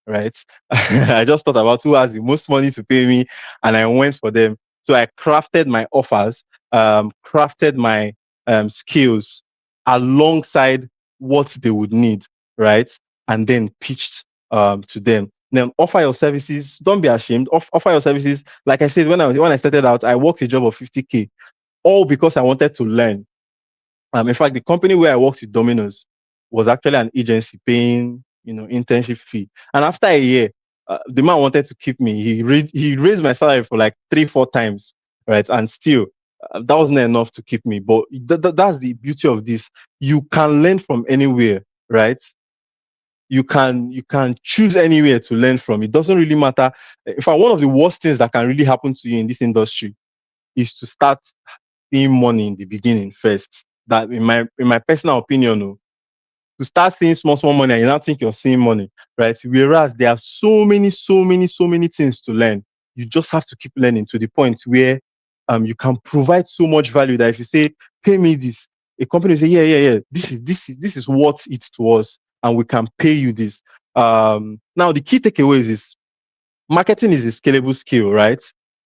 right? I just thought about who has the most money to pay me, and I went for them. So I crafted my offers, crafted my skills alongside what they would need, right? And then pitched to them. Then offer your services. Don't be ashamed. Offer your services. Like I said, when I started out, I worked a job of 50K, all because I wanted to learn. In fact, the company where I worked with Domino's was actually an agency paying, internship fee. And after a year, the man wanted to keep me. He raised my salary for like 3-4 times, right? And still, that wasn't enough to keep me. But that's the beauty of this. You can learn from anywhere, right? You can choose anywhere to learn from. It doesn't really matter. In fact, one of the worst things that can really happen to you in this industry is to start seeing money in the beginning first. That in my personal opinion, oh, to start seeing small money and you now think you're seeing money, right? Whereas there are so many things to learn. You just have to keep learning to the point where you can provide so much value that if you say, pay me this, a company will say, yeah, this is worth it to us, and we can pay you this. Now the key takeaways is marketing is a scalable skill, right?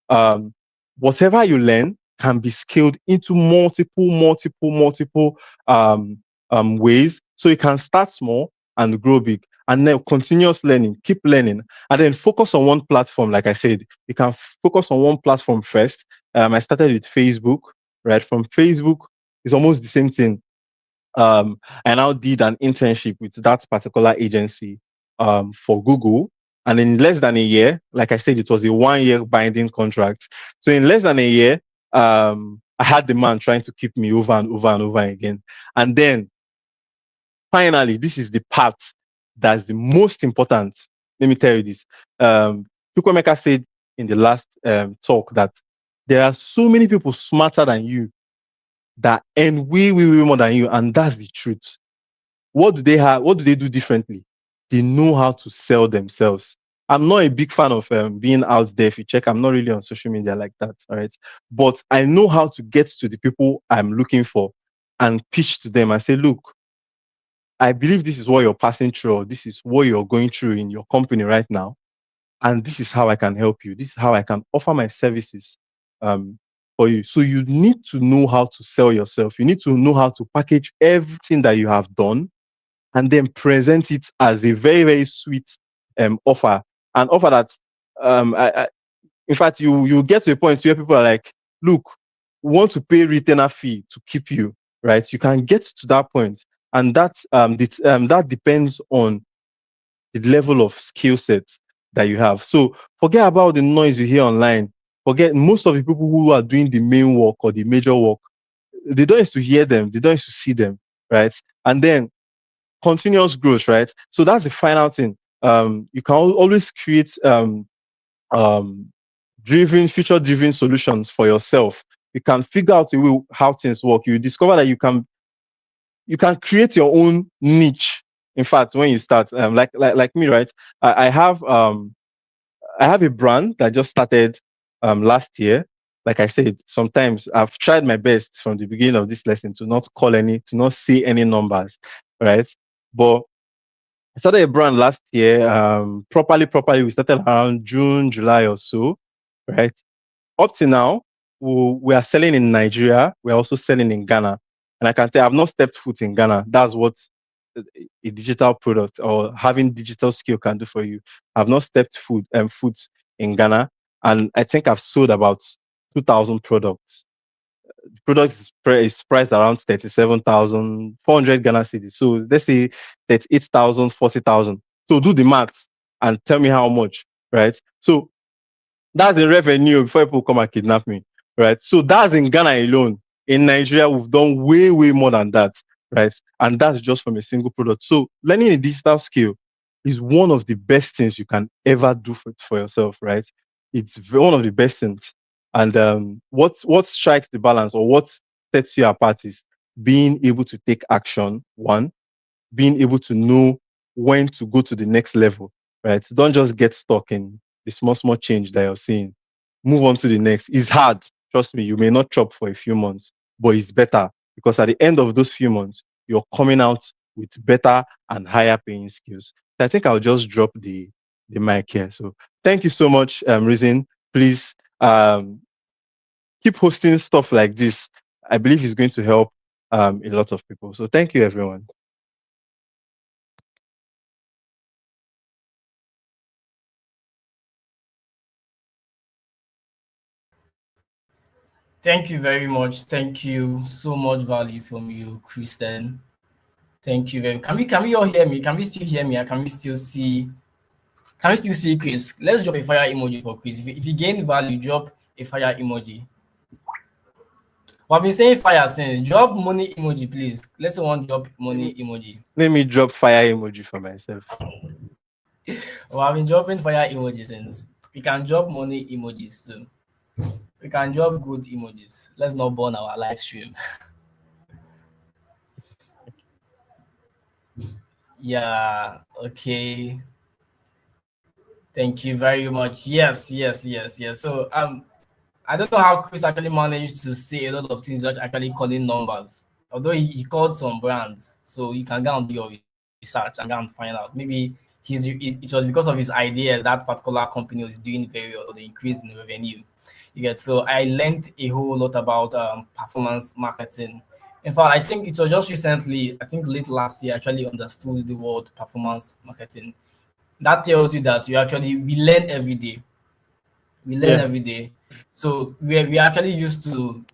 Um, Whatever you learn can be scaled into multiple um, ways. So you can start small and grow big, and then continuous learning, keep learning, and then focus on one platform. Like I said, you can focus on one platform first. I started with Facebook, right? From Facebook, it's almost the same thing. I now did an internship with that particular agency for Google. And in less than a year, like I said, it was a 1 year binding contract. So in less than a year, I had the man trying to keep me over and over and over again. And then finally, this is the part that's the most important. Let me tell you this. Chukwuemeka said in the last talk that there are so many people smarter than you that earn way more than you, and that's the truth. What do they have? What do they do differently? They know how to sell themselves. I'm not a big fan of being out there. If you check, I'm not really on social media like that. All right. But I know how to get to the people I'm looking for and pitch to them and say, look, I believe this is what you're passing through, or this is what you're going through in your company right now. And this is how I can help you. This is how I can offer my services for you. So you need to know how to sell yourself. You need to know how to package everything that you have done and then present it as a very sweet offer, an offer that in fact you get to a point where people are like, look, we want to pay retainer fee to keep you, right? You can get to that point, and that depends on the level of skill set that you have. So forget about the noise you hear online. Forget most of the people who are doing the main work or the major work. They don't used to hear them. They don't used to see them, right? And then continuous growth, right? So that's the final thing. You can always create um, future driven solutions for yourself. You can figure out a way how things work. You discover that you can create your own niche. In fact, when you start, like me, right? I have a brand that just started last year. Like I said, sometimes I've tried my best from the beginning of this lesson to not say any numbers, right? But I started a brand last year. Properly, we started around June, July or so. right? Up to now, we are selling in Nigeria. We're also selling in Ghana. And I can tell I've not stepped foot in Ghana. That's what a digital product or having digital skill can do for you. I've not stepped foot in Ghana. And I think I've sold about 2,000 products. The product is priced around 37,400 Ghana cedis. So let's say 38,000, 40,000. So do the maths and tell me how much, right? So that's the revenue before people come and kidnap me, right? So that's in Ghana alone. In Nigeria, we've done way, way more than that, right? And that's just from a single product. So learning a digital skill is one of the best things you can ever do for yourself, right? It's one of the best things. And what strikes the balance or what sets you apart is being able to take action, one, being able to know when to go to the next level, right? Don't just get stuck in the small, small change that you're seeing. Move on to the next. It's hard. Trust me, you may not chop for a few months, but it's better because at the end of those few months, you're coming out with better and higher paying skills. So I think I'll just drop the mic here. So thank you so much, Rizin. Please keep hosting stuff like this. I believe it's going to help a lot of people. So thank you, everyone.
Thank you very much. Thank you so much value from you, Kristen. Thank you very. Can we all hear me? Can we still hear me? And can we still see? Can we still see Chris? Let's drop a fire emoji for Chris. If you gain value, drop a fire emoji. Well, I've been saying fire since. Drop money emoji, please. Let's one drop money emoji.
Let me drop fire emoji for myself.
Well, I've been dropping fire emojis since. We can drop money emojis too. We can drop good emojis. Let's not burn our live stream. Yeah. Okay. Thank you very much. Yes. So I don't know how Chris actually managed to say a lot of things without actually calling numbers. Although he called some brands, so you can go and do your research and go and find out. Maybe it was because of his idea that particular company was doing very well, they increased in revenue. You get, so I learned a whole lot about performance marketing. In fact, I think it was just recently, I think late last year, I actually understood the word performance marketing. That tells you that we learn every day. We learn
Yeah.
every day. So we actually used to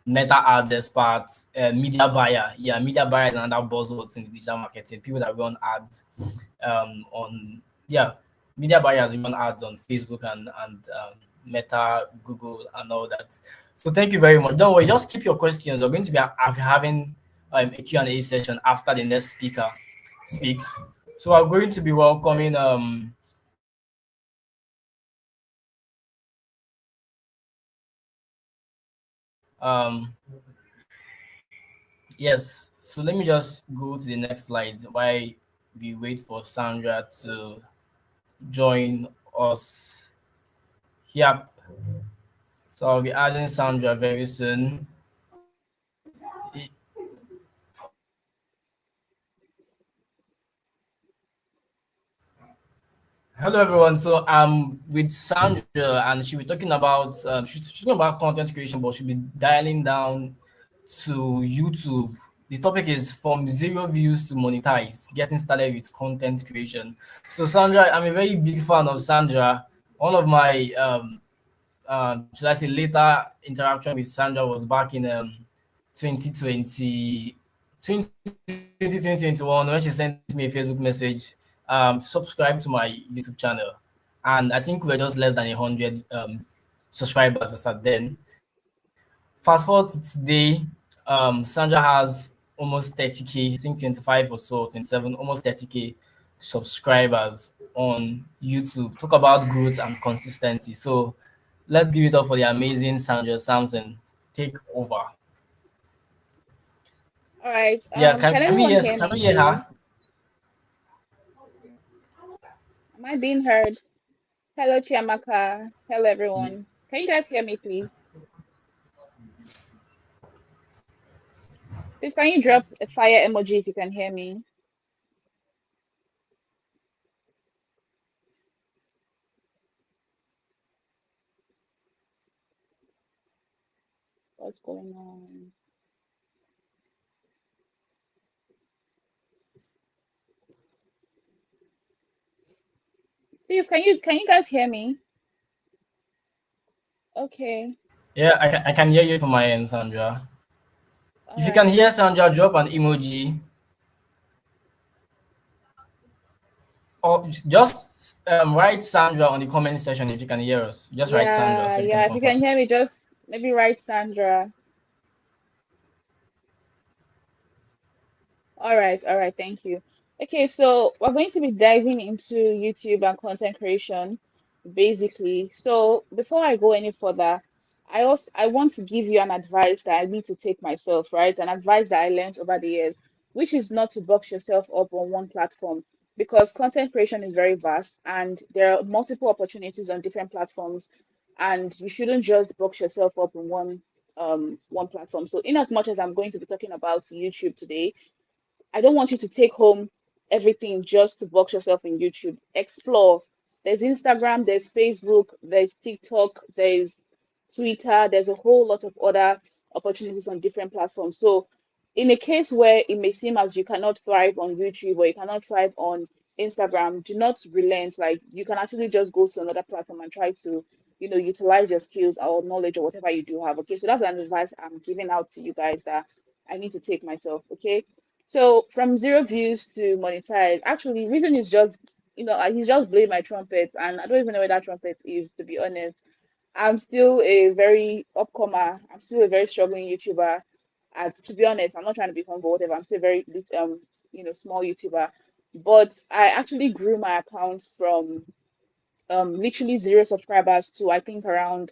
meta ads experts, media buyer. Yeah, media buyer is another buzzword in digital marketing. People that run ads on media buyers run ads on Facebook and Meta, Google, and all that. So thank you very much. Don't worry, just keep your questions. We're going to be having a Q&A session after the next speaker speaks. So I'm going to be welcoming um yes, so let me just go to the next slide while we wait for Sandra to join us. Yep. So I'll be adding Sandra very soon. Hello everyone. So I'm with Sandra and she'll be talking about content creation, but she'll be dialing down to YouTube. The topic is from 0 views to monetize, getting started with content creation. So Sandra, I'm a very big fan of Sandra. One of my should I say later interaction with Sandra was back in 2020, 2021 when she sent me a Facebook message. Subscribe to my YouTube channel, and I think we're just less than 100 subscribers as at then. Fast forward to today, Sandra has almost 30k, I think 25 or so, 27, almost 30k subscribers on YouTube. Talk about growth and consistency. So let's give it up for the amazing Sandra Sampson. Take over.
All right.
Yeah,
Can
can we
everyone
hear
hear
can
me,
we hear
please?
her?
Am I being heard? Hello, Chiamaka. Hello, everyone. Can you guys hear me, please? Please, can you drop a fire emoji if you can hear me? What's going on? Please, can you guys hear me? Okay.
Yeah, I can hear you from my end, Sandra.
All
If you can
right.
hear Sandra, drop an emoji or just write Sandra on the comment section if you can hear us. Just write Sandra
Yeah,
so we
yeah.
can
If you can
confirm.
hear me, just maybe write Sandra. All right, thank you. Okay, so we're going to be diving into YouTube and content creation, basically. So before I go any further, I want to give you an advice that I need to take myself, right? An advice that I learned over the years, which is not to box yourself up on one platform because content creation is very vast and there are multiple opportunities on different platforms, and you shouldn't just box yourself up on one platform. So in as much as I'm going to be talking about YouTube today, I don't want you to take home everything just to box yourself in YouTube. Explore. There's Instagram, there's Facebook, there's TikTok, there's Twitter, there's a whole lot of other opportunities on different platforms. So, in a case where it may seem as you cannot thrive on YouTube or you cannot thrive on Instagram, do not relent. Like, you can actually just go to another platform and try to, utilize your skills or knowledge or whatever you do have. Okay, so that's an advice I'm giving out to you guys that I need to take myself. Okay, so from zero views to monetize, actually, reason is just, he's just blowing my trumpet, and I don't even know where that trumpet is, to be honest. I'm still a very upcomer. I'm still a very struggling YouTuber. As to be honest, I'm not trying to be humble, whatever. I'm still very, small YouTuber. But I actually grew my account from literally zero subscribers to I think around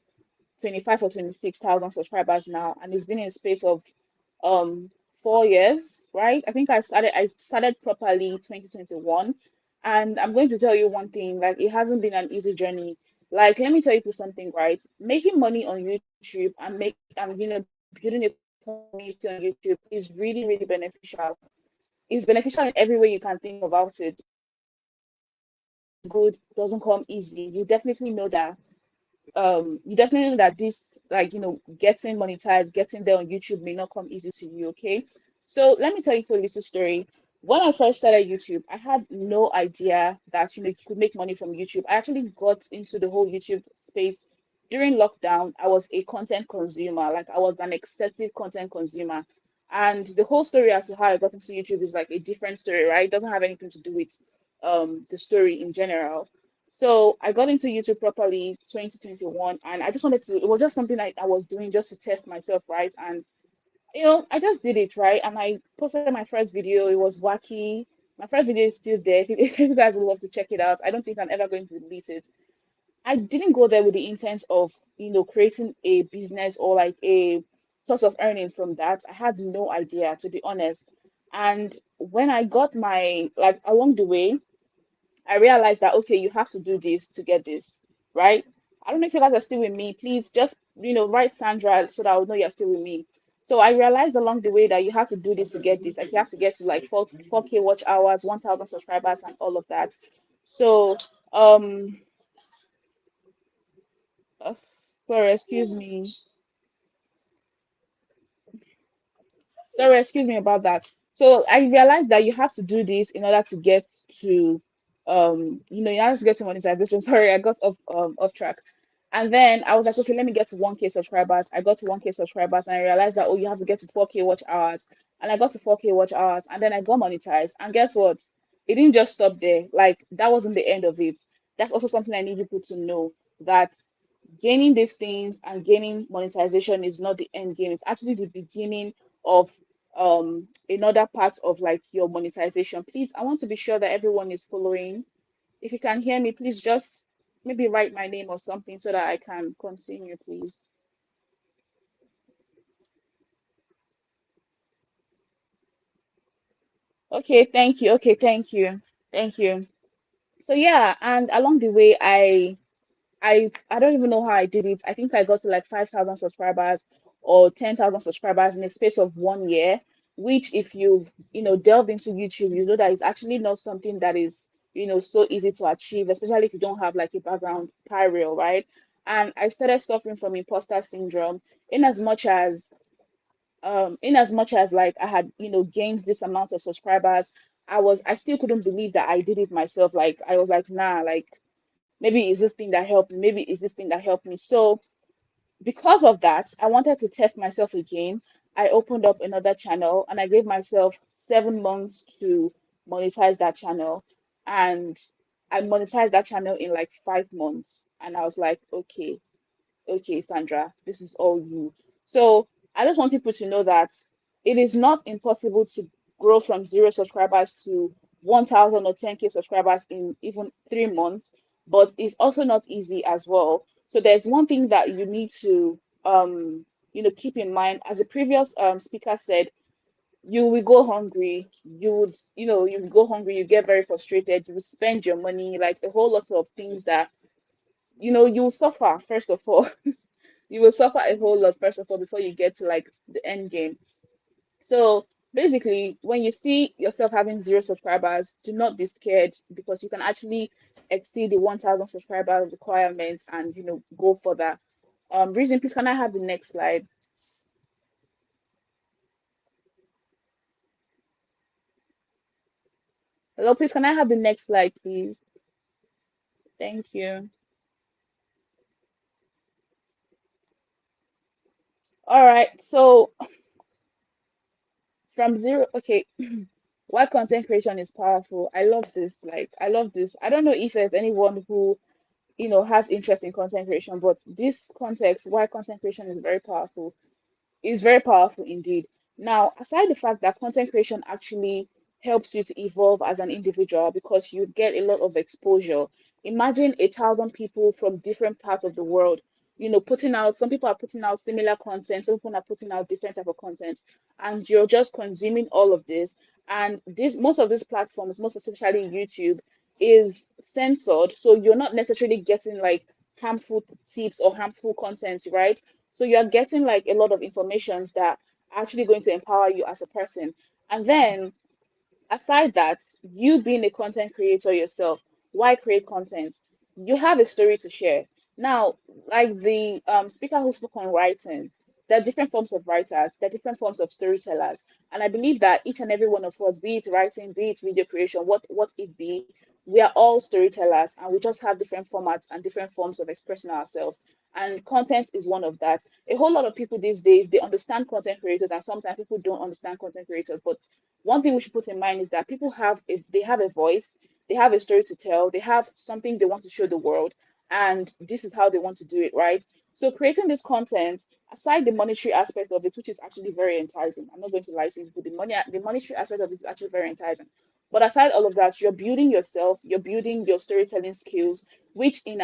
25 or 26,000 subscribers now, and it's been in a space of um 4 years, right? I think I started properly 2021, and I'm going to tell you one thing, like it hasn't been an easy journey. Like let me tell you something, right? Making money on YouTube and building a community on YouTube is really really beneficial. It's beneficial in every way you can think about it. Good doesn't come easy. You definitely know that this, like, getting monetized, getting there on YouTube may not come easy to you, okay? So let me tell you a little story. When I first started YouTube, I had no idea that, you could make money from YouTube. I actually got into the whole YouTube space during lockdown. I was a content consumer, like I was an excessive content consumer. And the whole story as to how I got into YouTube is like a different story, right? It doesn't have anything to do with the story in general. So I got into YouTube properly 2021, and I just wanted to, it was just something I was doing just to test myself, right? And I just did it, right? And I posted my first video. It was wacky. My first video is still there. If you guys would love to check it out, I don't think I'm ever going to delete it. I didn't go there with the intent of, creating a business or like a source of earning from that. I had no idea, to be honest. And when I got like along the way, I realized that okay, you have to do this to get this, right? I don't know if you guys are still with me. Please just, write Sandra so that I will know you're still with me. So I realized along the way that you have to do this to get this. Like you have to get to like 4K watch hours, 1,000 subscribers, and all of that. So, um, uh, sorry, excuse me. Sorry, excuse me about that. So I realized that you have to do this in order to get to, you have to get to monetization. Sorry, I got off track. And then I was like, okay, let me get to 1K subscribers. I got to 1K subscribers and I realized that, oh, you have to get to 4K watch hours. And I got to 4K watch hours and then I got monetized. And guess what? It didn't just stop there. Like, that wasn't the end of it. That's also something I need people to know, that gaining these things and gaining monetization is not the end game. It's actually the beginning of another part of like your monetization. Please, I want to be sure that everyone is following. If you can hear me, please just maybe write my name or something so that I can continue, please. Okay, thank you. Okay, thank you. Thank you. So yeah, and along the way, I don't even know how I did it. I think I got to like 5,000 subscribers or 10,000 subscribers in a space of 1 year, which if you've, delved into YouTube, you know that it's actually not something that is, so easy to achieve, especially if you don't have like a background prior, right? and I started suffering from imposter syndrome. In as much as in as much as like I had, gained this amount of subscribers, I still couldn't believe that I did it myself. Like I was like, nah, like maybe it's this thing that helped me, maybe it's this thing that helped me. So because of that, I wanted to test myself again. I opened up another channel and I gave myself 7 months to monetize that channel. And I monetized that channel in like 5 months. And I was like, okay, Sandra, this is all you. So I just want people to know that it is not impossible to grow from zero subscribers to 1,000 or 10K subscribers in even 3 months, but it's also not easy as well. So there's one thing that you need to keep in mind. As the previous speaker said, you will go hungry, you would go hungry, you get very frustrated, you will spend your money, like a whole lot of things that you'll suffer first of all. You will suffer a whole lot first of all before you get to like the end game. So basically, when you see yourself having zero subscribers, do not be scared because you can actually exceed the 1,000 subscriber requirement and go for that. Reason, please, can I have the next slide? Hello, please, can I have the next slide, please? Thank you. All right, so from zero, okay, why content creation is powerful. I love this. Like, I love this. I don't know if there's anyone who has interest in content creation, but this context, why content creation is very powerful indeed. Now, aside the fact that content creation actually helps you to evolve as an individual because you get a lot of exposure. Imagine 1,000 people from different parts of the world, putting out, some people are putting out similar content, some people are putting out different type of content, and you're just consuming all of this. And this, most of these platforms, most especially YouTube, is censored. So you're not necessarily getting like harmful tips or harmful content, right? So you're getting like a lot of informations that are actually going to empower you as a person. And then aside that, you being a content creator yourself, why create content? You have a story to share. Now, like the speaker who spoke on writing, there are different forms of writers, there are different forms of storytellers. And I believe that each and every one of us, be it writing, be it video creation, what it be, we are all storytellers and we just have different formats and different forms of expressing ourselves. And content is one of that. A whole lot of people these days, they understand content creators, and sometimes people don't understand content creators. But one thing we should put in mind is that people have, if they have a voice, they have a story to tell, they have something they want to show the world, and this is how they want to do it, right? So creating this content, aside the monetary aspect of it, which is actually very enticing, I'm not going to lie to you, but the monetary aspect of it is actually very enticing. But aside all of that, you're building yourself, you're building your storytelling skills, which in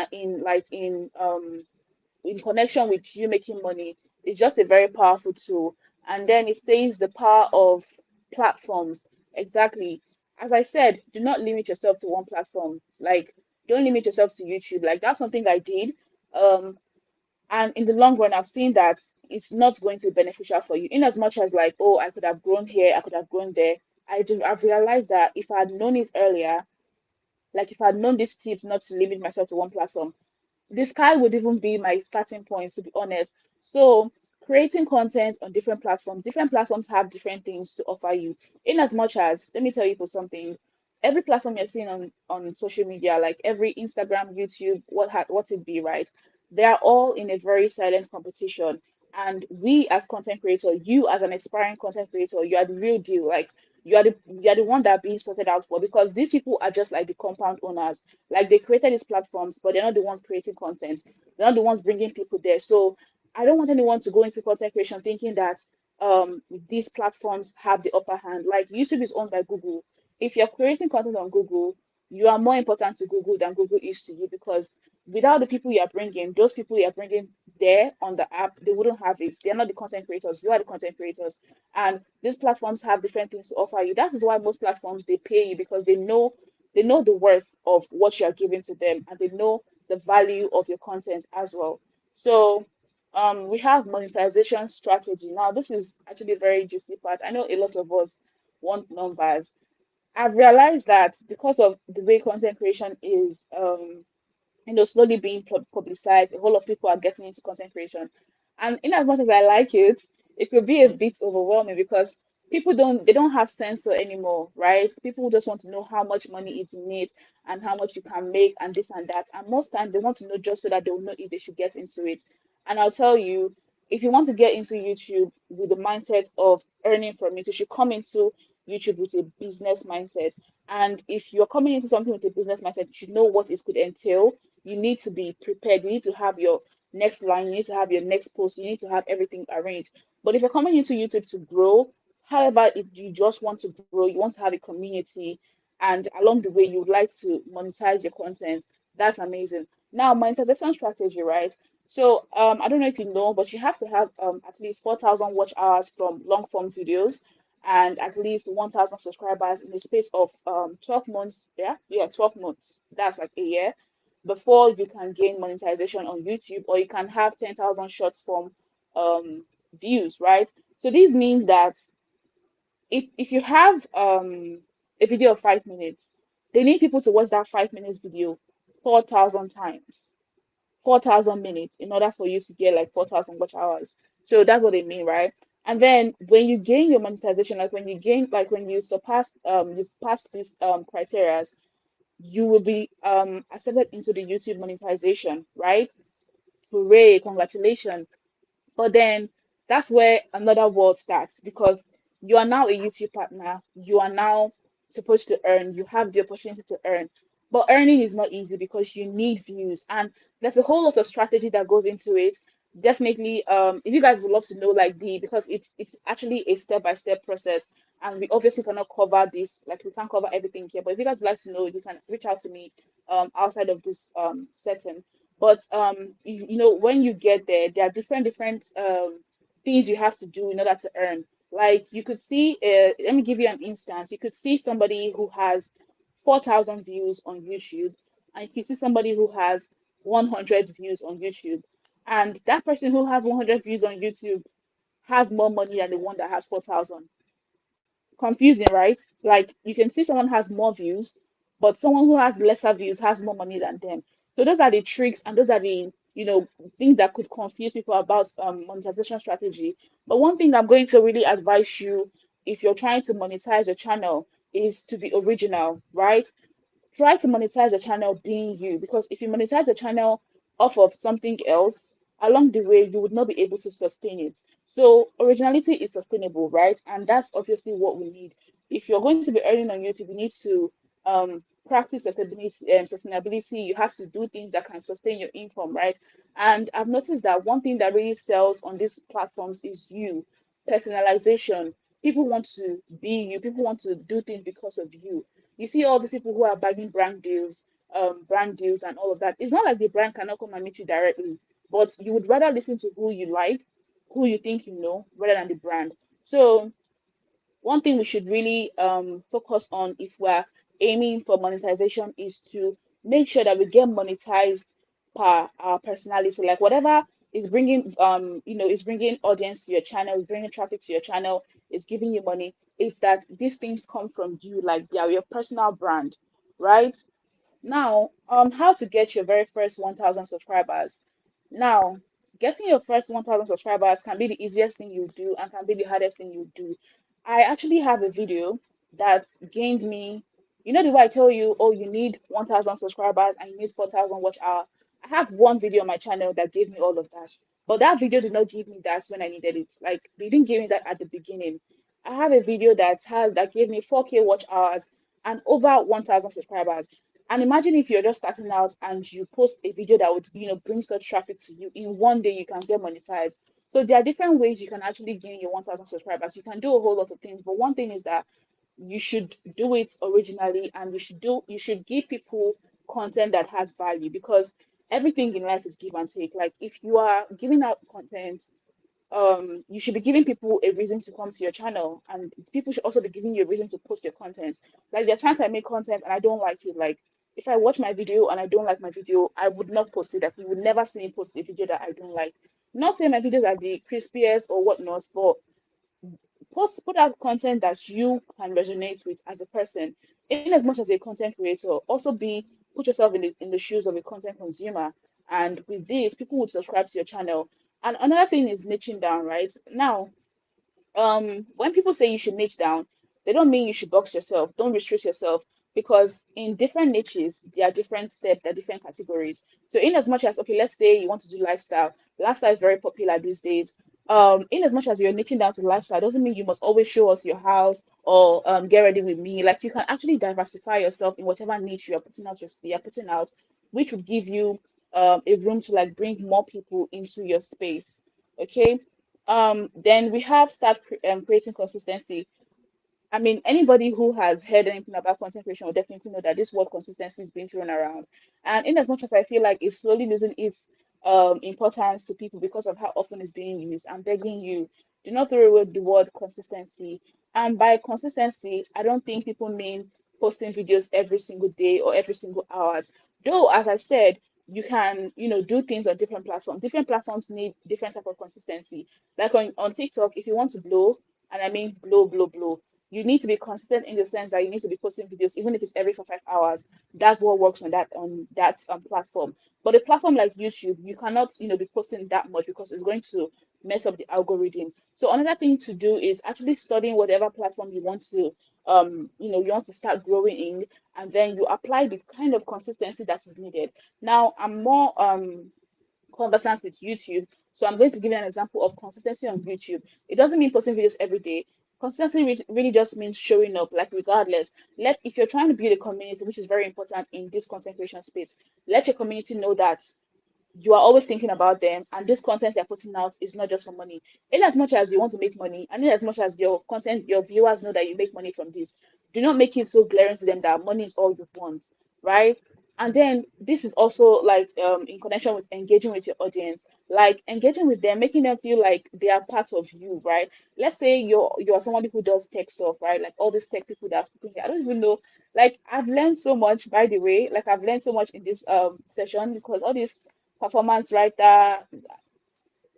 connection with you making money is just a very powerful tool. And then it says the power of platforms. Exactly. As I said, do not limit yourself to one platform. Like, don't limit yourself to YouTube. Like, that's something I did. Um, and in the long run, I've seen that it's not going to be beneficial for you. In as much as like, oh, I could have grown here, I could have grown there. I've realized that if I had known it earlier, like if I had known these tips not to limit myself to one platform, the sky would even be my starting point, to be honest. So creating content on different platforms have different things to offer you. In as much as, let me tell you for something, every platform you're seeing on social media, like every Instagram, YouTube, what it be, right? They are all in a very silent competition. And we as content creator, you as an aspiring content creator, you are the real deal. Like you are the one that being sorted out for, because these people are just like the compound owners. Like they created these platforms, but they're not the ones creating content. They're not the ones bringing people there. So I don't want anyone to go into content creation thinking that these platforms have the upper hand. Like YouTube is owned by Google. If you're creating content on Google, you are more important to Google than Google is to you, because without the people you are bringing, those people you are bringing there on the app, they wouldn't have it. They're not the content creators. You are the content creators. And these platforms have different things to offer you. That is why most platforms, they pay you because they know the worth of what you are giving to them, and they know the value of your content as well. So we have monetization strategy. Now, this is actually a very juicy part. I know a lot of us want numbers. I've realized that because of the way content creation is slowly being publicized. A whole lot of people are getting into content creation, and in as much as I like it, it could be a bit overwhelming because people don't have sensor anymore, right? People just want to know how much money is in it and how much you can make and this and that, and most times they want to know just so that they will know if they should get into it. And I'll tell you, if you want to get into YouTube with the mindset of earning from it, you should come into YouTube with a business mindset. And if you're coming into something with a business mindset, you should know what it could entail. You need to be prepared. You need to have your next line, you need to have your next post, you need to have everything arranged. But if you're coming into YouTube to grow, however, if you just want to grow, you want to have a community, and along the way you would like to monetize your content, that's amazing. Now, monetization strategy, right? So I don't know if you know, but you have to have at least 4,000 watch hours from long form videos and at least 1,000 subscribers in the space of 12 months. Yeah, 12 months. That's like a year before you can gain monetization on YouTube, or you can have 10,000 short form um, views, right? So this means that if you have a video of 5 minutes, they need people to watch that 5 minutes video 4,000 times, 4,000 minutes in order for you to get like 4,000 watch hours. So that's what they mean, right? And then when you gain your monetization, like when you surpass you've passed these criteria, you will be accepted into the YouTube monetization, right? Hooray, congratulations. But then that's where another world starts because you are now a YouTube partner. You are now supposed to earn. You have the opportunity to earn. But earning is not easy because you need views. And there's a whole lot of strategy that goes into it. Definitely, if you guys would love to know like because it's actually a step-by-step process. And we obviously cannot cover this, like we can't cover everything here. But if you guys would like to know, you can reach out to me outside of this setting. But when you get there, there are different things you have to do in order to earn. Like you could see, let me give you an instance. You could see somebody who has 4,000 views on YouTube, and you can see somebody who has 100 views on YouTube, and that person who has 100 views on YouTube has more money than the one that has 4,000. Confusing, right? Like you can see someone has more views, but someone who has lesser views has more money than them. So those are the tricks and those are the things that could confuse people about monetization strategy. But one thing I'm going to really advise you if you're trying to monetize your channel is to be original, right? Try to monetize the channel being you, because if you monetize the channel off of something else along the way, you would not be able to sustain it. So originality is sustainable, right? And that's obviously what we need. If you're going to be earning on YouTube, you need to practice sustainability. You have to do things that can sustain your income, right? And I've noticed that one thing that really sells on these platforms is you, personalization. People want to be you, people want to do things because of you. You see all the people who are bagging brand deals and all of that. It's not like the brand cannot come and meet you directly, but you would rather listen to who you like, who you think you know, rather than the brand. So one thing we should really focus on if we're aiming for monetization is to make sure that we get monetized per our personality. Like whatever is bringing is bringing audience to your channel, is bringing traffic to your channel, is giving you money. It's that these things come from you, like they are your personal brand, right? Now, how to get your very first 1,000 subscribers. Now, getting your first 1,000 subscribers can be the easiest thing you do and can be the hardest thing you do. I actually have a video that gained me, the way I tell you, oh, you need 1,000 subscribers and you need 4,000 watch hour. I have one video on my channel that gave me all of that. But that video did not give me that when I needed it. Like, they didn't give me that at the beginning. I have a video that gave me 4K watch hours and over 1,000 subscribers. And imagine if you're just starting out and you post a video that would, bring such traffic to you. In one day, you can get monetized. So there are different ways you can actually gain your 1,000 subscribers. You can do a whole lot of things, but one thing is that you should do it originally, and you should give people content that has value, because everything in life is give and take. Like if you are giving out content, you should be giving people a reason to come to your channel, and people should also be giving you a reason to post your content. Like there are times I make content and I don't like it. Like if I watch my video and I don't like my video, I would not post it. Like you would never see me post a video that I don't like. Not saying my videos are the crispiest or whatnot, but put out content that you can resonate with as a person. In as much as a content creator, also be put yourself in the shoes of a content consumer. And with this, people would subscribe to your channel. And another thing is niching down, right? Now, when people say you should niche down, they don't mean you should box yourself. Don't restrict yourself, because in different niches there are different steps, there are different categories. So in as much as, okay, let's say you want to do lifestyle. Lifestyle is very popular these days. In as much as you're niching down to lifestyle, doesn't mean you must always show us your house or get ready with me. Like, you can actually diversify yourself in whatever niche you're putting out, which would give you a room to like bring more people into your space. Okay. Then we have creating consistency. I mean, anybody who has heard anything about content creation will definitely know that this word consistency is being thrown around. And in as much as I feel like it's slowly losing its importance to people because of how often it's being used, I'm begging you, do not throw away the word consistency. And by consistency, I don't think people mean posting videos every single day or every single hours. Though, as I said, you can, do things on different platforms. Different platforms need different type of consistency. Like on TikTok, if you want to blow, and I mean blow, blow, blow, you need to be consistent in the sense that you need to be posting videos, even if it's every 4 5 hours. That's what works on that platform. But a platform like YouTube, you cannot, be posting that much because it's going to mess up the algorithm. So another thing to do is actually studying whatever platform you want to, you want to start growing in, and then you apply the kind of consistency that is needed. Now, I'm more conversant with YouTube. So I'm going to give you an example of consistency on YouTube. It doesn't mean posting videos every day. Consistency really just means showing up, like regardless. If you're trying to build a community, which is very important in this content creation space, let your community know that you are always thinking about them, and this content you're putting out is not just for money. In as much as you want to make money, and in as much as your viewers know that you make money from this, do not make it so glaring to them that money is all you want, right? And then this is also like in connection with engaging with your audience, like engaging with them, making them feel like they are part of you, right? Let's say you're somebody who does tech stuff, right? Like all these tech people that are speaking here, I don't even know. Like, I've learned so much, by the way. Like, I've learned so much in this session, because all these performance writer,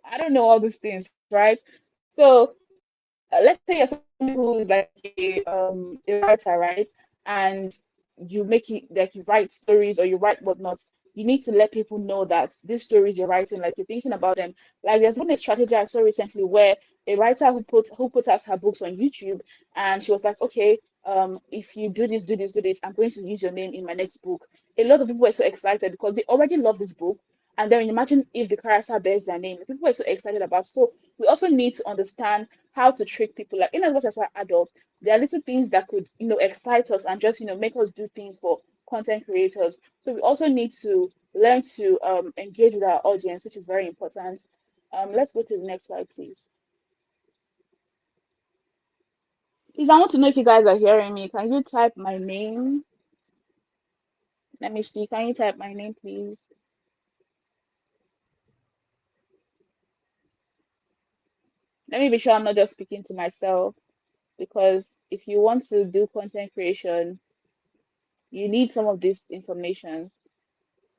I don't know all these things, right? So let's say you're somebody who is like a writer, right? And you make it like you write stories or you write whatnot. You need to let people know that these stories you're writing, like you're thinking about them. Like, there's been a strategy I saw recently where a writer who put out her books on YouTube, and she was like, okay, if you do this, do this, do this, I'm going to use your name in my next book. A lot of people were so excited because they already love this book. And then imagine if the character bears their name. People were so excited about. So we also need to understand how to trick people. Like, in as much as we're adults, there are little things that could, excite us and just, make us do things for content creators. So we also need to learn to engage with our audience, which is very important. Let's go to the next slide, please. Please, I want to know if you guys are hearing me. Can you type my name? Let me see. Can you type my name, please? Let me be sure I'm not just speaking to myself, because if you want to do content creation, you need some of these informations.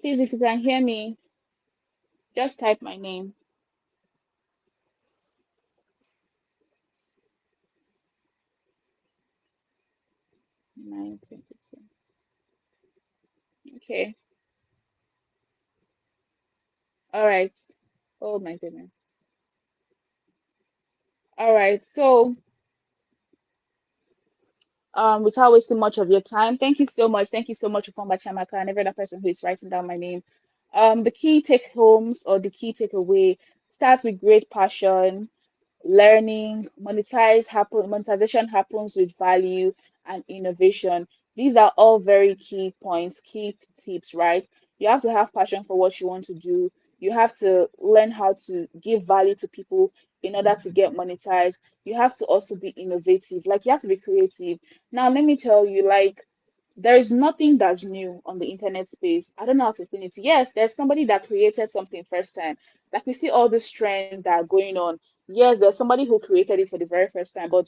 Please, if you can hear me, just type my name. 922. Okay. All right. Oh my goodness. All right. So, without wasting much of your time, thank you so much. Thank you so much, Ufomba Chamaka, and every other person who is writing down my name. The key take homes or the key takeaway starts with great passion, learning, monetization happens with value and innovation. These are all very key points, key tips, right? You have to have passion for what you want to do. You have to learn how to give value to people in order to get monetized. You have to also be innovative, like you have to be creative. Now, let me tell you, like, there is nothing that's new on the internet space. I don't know how to explain it. Yes, there's somebody that created something first time. Like, we see all these trends that are going on. Yes, there's somebody who created it for the very first time, but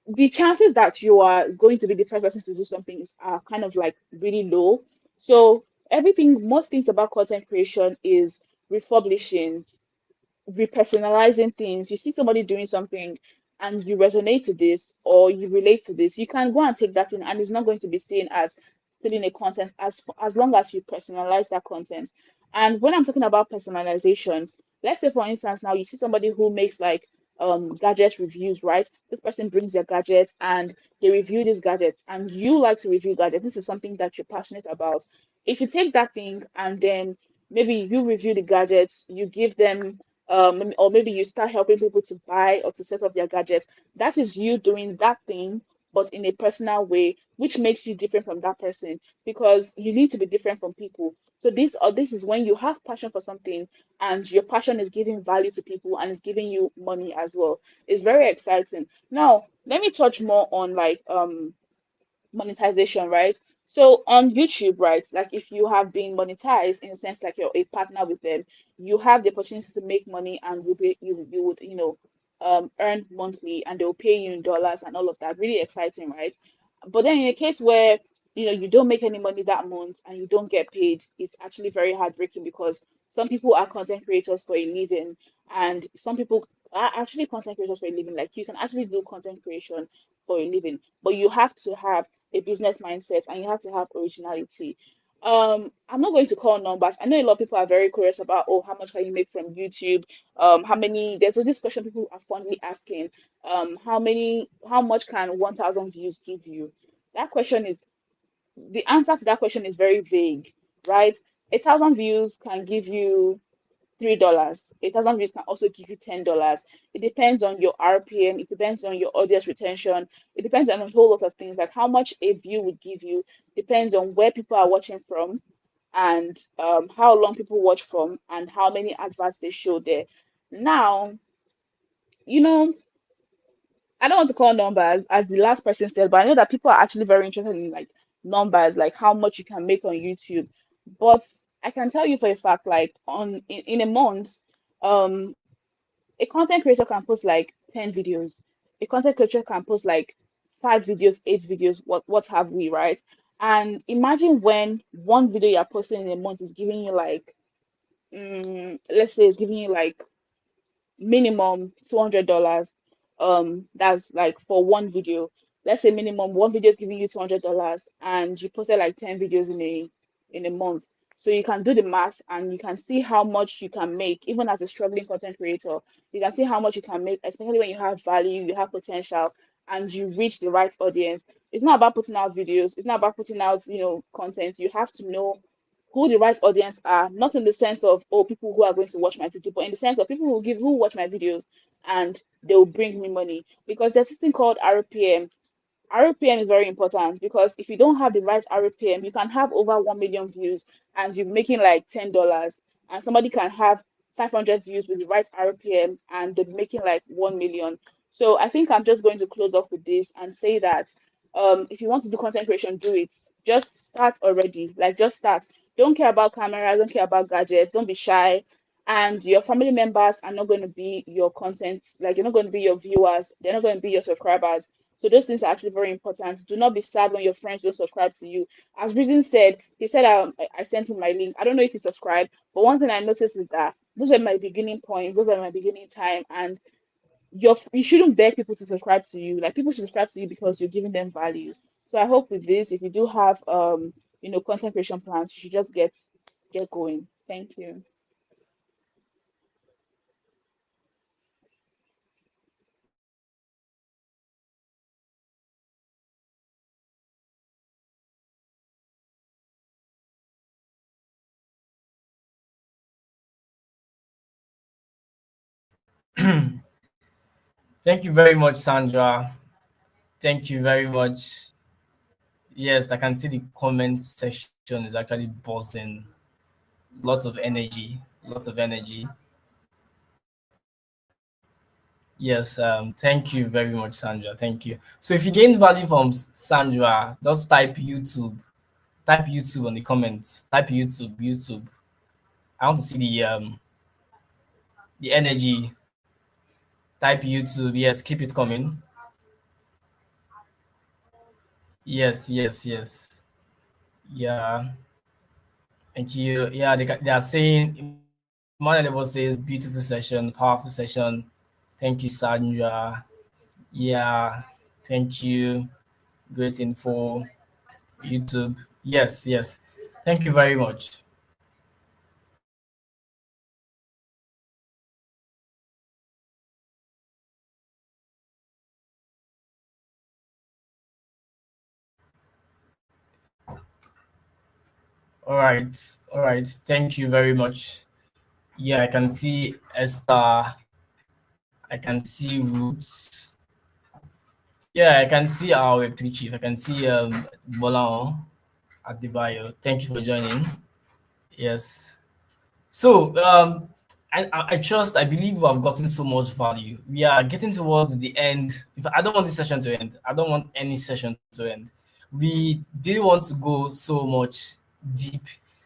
the chances that you are going to be the first person to do something are kind of like really low. So most things about content creation is republishing, repersonalizing things. You see somebody doing something and you resonate to this or you relate to this, you can go and take that in, and it's not going to be seen as stealing a content as long as you personalize that content. And when I'm talking about personalization, let's say for instance now you see somebody who makes like gadget reviews, right? This person brings their gadgets and they review these gadgets, and you like to review gadgets. This is something that you're passionate about. If you take that thing and then maybe you review the gadgets, you give them or maybe you start helping people to buy or to set up their gadgets. That is you doing that thing, but in a personal way, which makes you different from that person, because you need to be different from people. So this is when you have passion for something and your passion is giving value to people and is giving you money as well. It's very exciting. Now, let me touch more on like monetization, right? So on YouTube, right, like if you have been monetized in a sense like you're a partner with them, you have the opportunity to make money, and you would earn monthly, and they'll pay you in dollars and all of that. Really exciting, right? But then in a case where you don't make any money that month and you don't get paid, it's actually very heartbreaking, because some people are content creators for a living, and some people are actually content creators for a living. Like you can actually do content creation for a living, but you have to have a business mindset and you have to have originality. I'm not going to call numbers. I know a lot of people are very curious about, oh, how much can you make from YouTube? How many? There's this question people are fondly asking. How much can 1,000 views give you? That question is the answer to that question is very vague, right? 1,000 views can give you $3. 1,000 views can also give you $10. It depends on your RPM. It depends on your audience retention. It depends on a whole lot of things, like how much a view would give you. Depends on where people are watching from, and how long people watch from, and how many adverts they show there. Now, you know, I don't want to call numbers as the last person said, but I know that people are actually very interested in like numbers, like how much you can make on YouTube. But I can tell you for a fact, like in a month, um a content creator can post like 10 videos. A content creator can post like 5 videos, 8 videos, what have we, right? And imagine when one video you're posting in a month is giving you like let's say it's giving you like minimum $200. That's like for one video. Let's say minimum one video is giving you $200, and you posted like 10 videos in a month. So you can do the math and you can see how much you can make, even as a struggling content creator. You can see how much you can make, especially when you have value, you have potential, and you reach the right audience. It's not about putting out videos, it's not about putting out, content. You have to know who the right audience are, not in the sense of, oh, people who are going to watch my video, but in the sense of people who watch my videos and they will bring me money. Because there's this thing called RPM. RPM is very important, because if you don't have the right RPM, you can have over 1 million views and you're making like $10, and somebody can have 500 views with the right RPM and they're making like 1 million. So I think I'm just going to close off with this and say that if you want to do content creation, do it. Just start already. Like just start. Don't care about cameras, don't care about gadgets, don't be shy. And your family members are not going to be your content, like you're not going to be your viewers, they're not going to be your subscribers. So those things are actually very important. Do not be sad when your friends don't subscribe to you. As Reason said, he said I sent him my link. I don't know if he subscribed, but one thing I noticed is that those were my beginning points, those are my beginning time, and you shouldn't beg people to subscribe to you. Like people should subscribe to you because you're giving them value. So I hope with this, if you do have content creation plans, you should just get going. Thank you.
Thank you very much, Sandra. Thank you very much. Yes, I can see the comment section is actually buzzing. Lots of energy. Lots of energy. Yes, thank you very much, Sandra. Thank you. So if you gain value from Sandra, just type YouTube. Type YouTube on the comments. Type YouTube, YouTube. I want to see the energy. Type YouTube. Yes, keep it coming. Yes, yes, yes. Yeah. Thank you. Yeah, they are saying Emmanuel Level says beautiful session, powerful session. Thank you, Sandra. Yeah, thank you. Great info. YouTube. Yes, yes. Thank you very much. All right, all right. Thank you very much. Yeah, I can see Esther. I can see Roots. Yeah, I can see our Web3 chief. I can see Bolan at the bio. Thank you for joining. Yes. So, I trust, I believe we have gotten so much value. We are getting towards the end. I don't want this session to end. I don't want any session to end. We did want to go so much deep.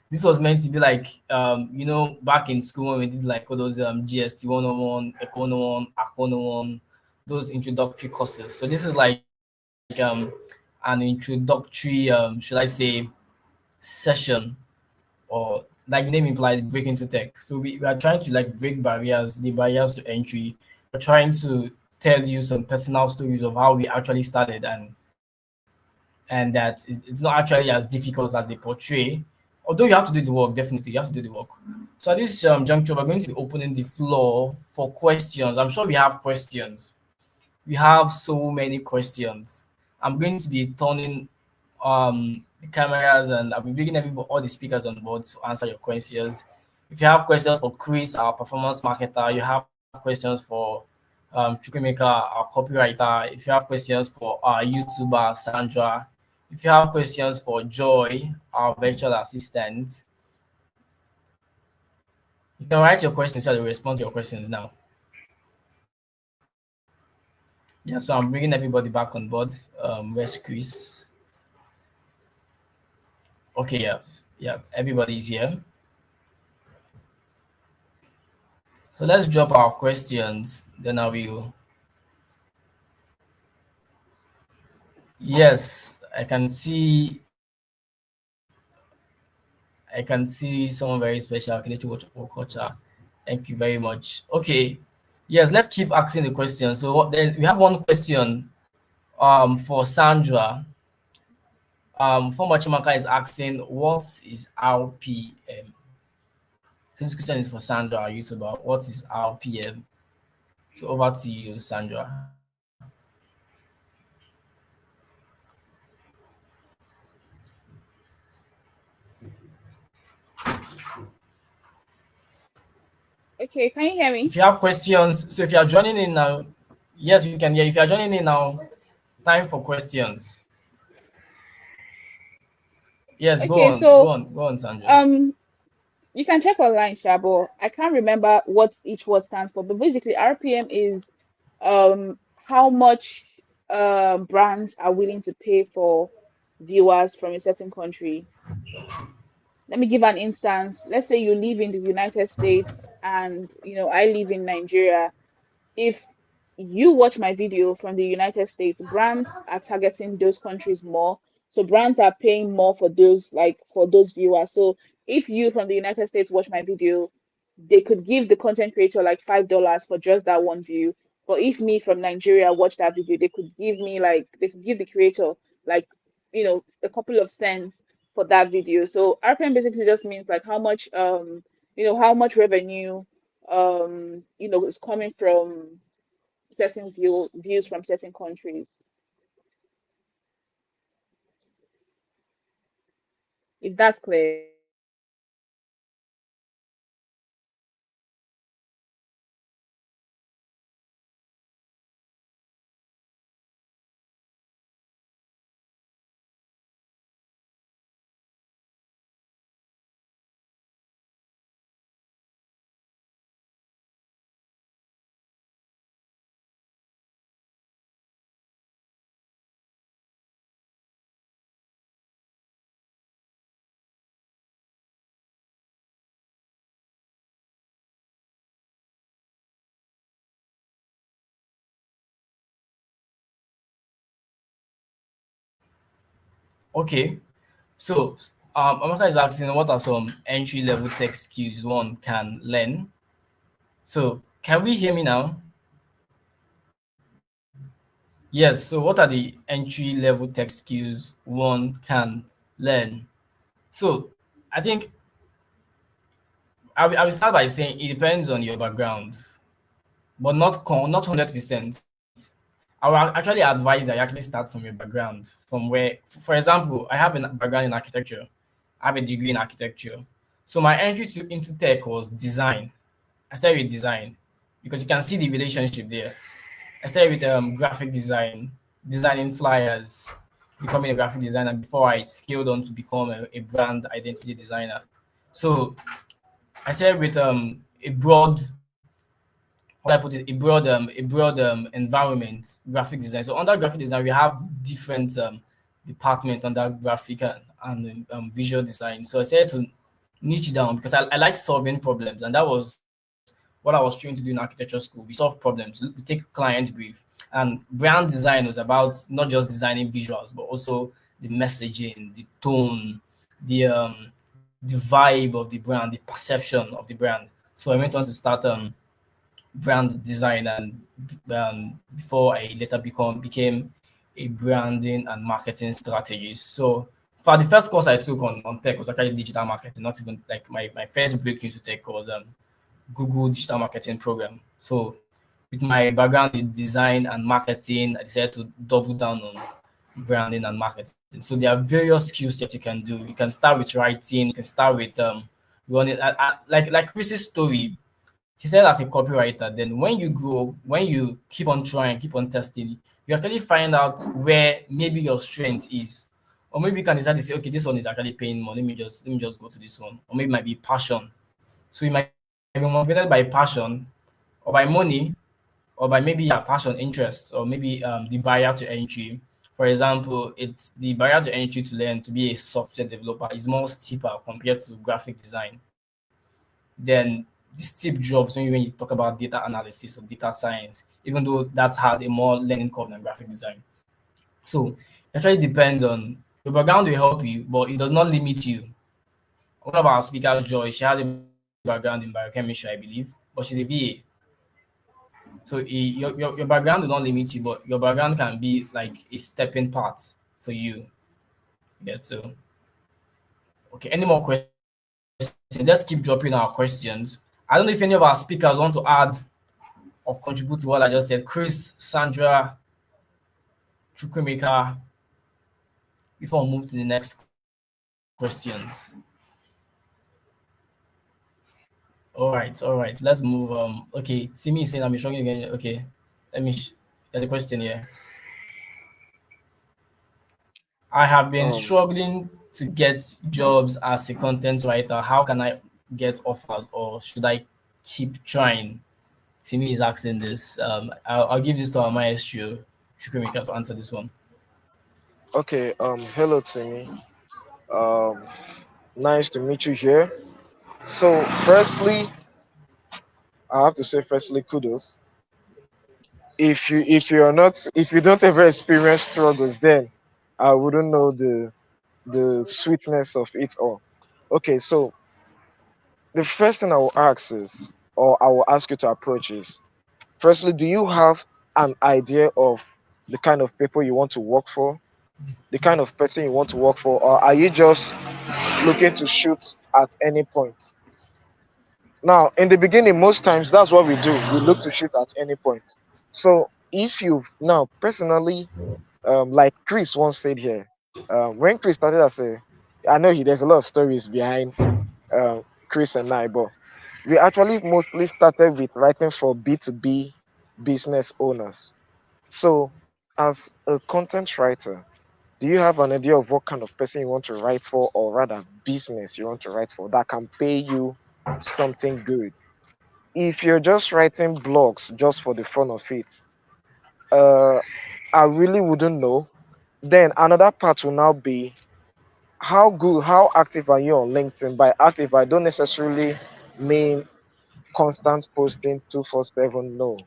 This was meant to be like, back in school when we did like all those GST 101, Eco 101, Ac 101, those introductory courses. So this is like an introductory, should I say, session, or like the name implies, break into tech. So we are trying to like break barriers, the barriers to entry. We're trying to tell you some personal stories of how we actually started, and that it's not actually as difficult as they portray. Although you have to do the work, definitely you have to do the work. So at this juncture, we're going to be opening the floor for questions. I'm sure we have questions. We have so many questions. I'm going to be turning the cameras, and I'll be bringing everybody, all the speakers on board to answer your questions. If you have questions for Chris, our performance marketer, you have questions for Chukwuemeka, our copywriter, if you have questions for our YouTuber Sandra, if you have questions for Joy, our virtual assistant, you can write your questions so I will respond to your questions now. Yeah, so I'm bringing everybody back on board. Where's Chris? Okay, yeah, yeah, everybody's here. So let's drop our questions. Then I will. Yes, I can see someone very special. Thank you very much. Okay. Yes, let's keep asking the questions. So we have one question for Sandra. Former Chimaka is asking, what is RPM? So this question is for Sandra, our YouTuber. What is RPM? So over to you, Sandra.
Okay, can you hear me?
If you have questions, so if you are joining in now, yes, we can hear. If you are joining in now, time for questions. Yes,
Okay, so
go on, Sandra.
um you can check online, Shabo. I can't remember what each word stands for, but basically RPM is how much brands are willing to pay for viewers from a certain country. Let me give an instance. Let's say you live in the United States and I live in Nigeria. If you watch my video from the United States, brands are targeting those countries more. So brands are paying more for those viewers. So if you from the United States watch my video, they could give the content creator like $5 for just that one view. But if me from Nigeria watch that video, they could give the creator like a couple of cents for that video. So RPM basically just means like how much revenue is coming from certain views from certain countries. If that's clear.
Okay. So Amaka is asking, what are some entry level tech skills one can learn? So can we hear me now? Yes. So, what are the entry level tech skills one can learn? So, I think I will start by saying it depends on your background, but not 100%. I will actually advise that you actually start from your background, from where, for example, I have a background in architecture. I have a degree in architecture. So my entry into tech was design. I started with design because you can see the relationship there. I started with graphic design, designing flyers, becoming a graphic designer before I scaled on to become a brand identity designer. So I started with a broad, how do I put it, a broad environment, graphic design. So under graphic design, we have different department under graphic and visual design. So I started to niche down because I like solving problems, and that was what I was trained to do in architecture school. We solve problems, we take client brief, and brand design was about not just designing visuals, but also the messaging, the tone, the vibe of the brand, the perception of the brand. So I went on to start brand design, and before I later became a branding and marketing strategist. So for the first course I took on tech was actually digital marketing. Not even like my first break into tech was Google digital marketing program. So with my background in design and marketing, I decided to double down on branding and marketing. So there are various skill sets you can do. You can start with writing. You can start with running. Like Chris's story, he started as a copywriter. Then when you grow, when you keep on trying, keep on testing, you actually find out where maybe your strength is. Or maybe you can decide to say, okay, this one is actually paying more. Let me just go to this one. Or maybe it might be passion. So you might be motivated by passion or by money or by maybe passion interests, or maybe the barrier to entry. For example, it's the barrier to entry to learn to be a software developer is more steeper compared to graphic design than the steep jobs when you talk about data analysis or data science, even though that has a more learning curve than graphic design. So it actually depends on your background will help you, but it does not limit you. One of our speakers, Joy, she has a background in biochemistry, I believe, but she's a VA. So your background will not limit you, but your background can be like a stepping path for you. Yeah. So okay, any more questions? Let's keep dropping our questions. I don't know if any of our speakers want to add or contribute to what I just said. Chris, Sandra, Chukwuemeka, before we move to the next questions. All right. Let's move. Okay, Simi is saying I'm struggling again. Okay, there's a question here. I have been
Um,
struggling to get jobs as a content writer. How can I get offers, or should I keep trying? Timmy is asking this. I'll give this to our maestro, Chukwuemeka, to answer this one.
okay. Hello, Timmy. Um, nice to meet you here. So, firstly, I have to say, firstly, kudos. If you don't ever experience struggles, then I wouldn't know the sweetness of it all. Okay, so the first thing I will ask is, or I will ask you to approach is, firstly, do you have an idea of the kind of people you want to work for, the kind of person you want to work for, or are you just looking to shoot at any point? Now, in the beginning, most times that's what we do. We look to shoot at any point. So if you've now personally, like Chris once said here, when Chris started as a, I know there's a lot of stories behind Chris and I, but we actually mostly started with writing for B2B business owners. So, as a content writer, do you have an idea of what kind of person you want to write for, or rather, business you want to write for that can pay you something good? If you're just writing blogs just for the fun of it, uh, I really wouldn't know. Then another part will now be how good, how active are you on LinkedIn? By active, I don't necessarily mean constant posting 247. No,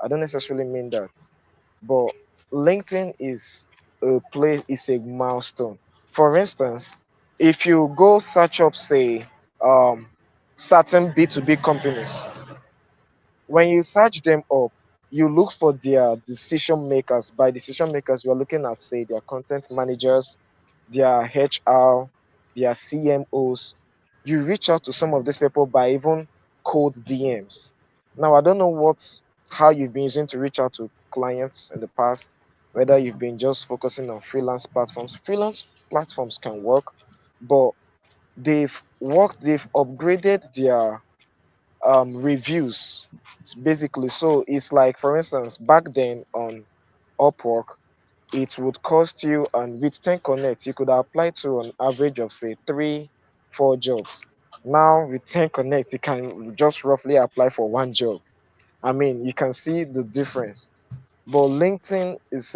I don't necessarily mean that. But LinkedIn is a milestone. For instance, if you go search up, say, certain B2B companies, when you search them up, you look for their decision makers. By decision makers, we are looking at, say, their content managers, their HR, their CMOs. You reach out to some of these people by even cold DMs. Now, I don't know how you've been using to reach out to clients in the past, whether you've been just focusing on freelance platforms. Freelance platforms can work, but they've upgraded their reviews basically. So it's like, for instance, back then on Upwork, it would cost you, and with 10 connects you could apply to an average of, say, 3 4 jobs. Now with 10 connects you can just roughly apply for 1 job. I mean, you can see the difference. But LinkedIn is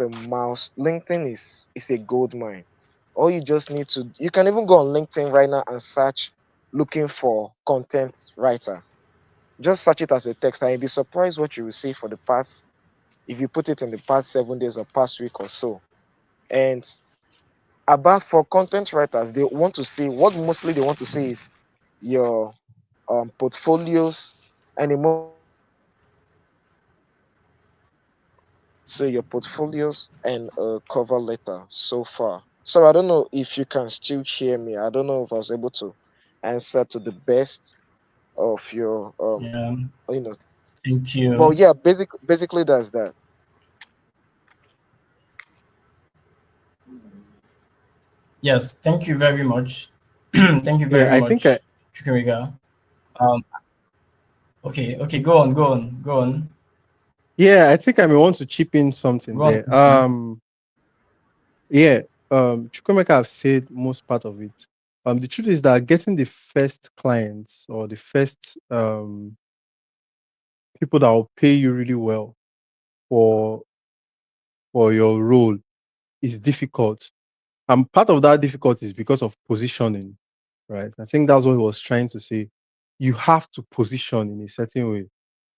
a gold mine. All you just need to, you can even go on LinkedIn right now and search, looking for content writer. Just search it as a text, and you'll be surprised what you will see for the past, if you put it in the past 7 days or past week or so. And about, for content writers, they want to see, what mostly they want to see is your portfolios, and mostly your portfolios and so your portfolios and a cover letter so far. So I don't know if you can still hear me. I don't know if I was able to answer to the best of your
Yeah,
you know
thank
but
you.
yeah, basically that's that.
Yes, thank you very much. Thank you
Yeah,
very
I think I
much, Chukwuemeka. Um, okay, okay, go on, go on, go on,
yeah, I think I may want to chip in something
go on,
there.
Christian.
Yeah, Chukwuemeka have said most part of it. The truth is that getting the first clients or the first people that will pay you really well for your role is difficult. And part of that difficulty is because of positioning, right? I think that's what he was trying to say. You have to position in a certain way.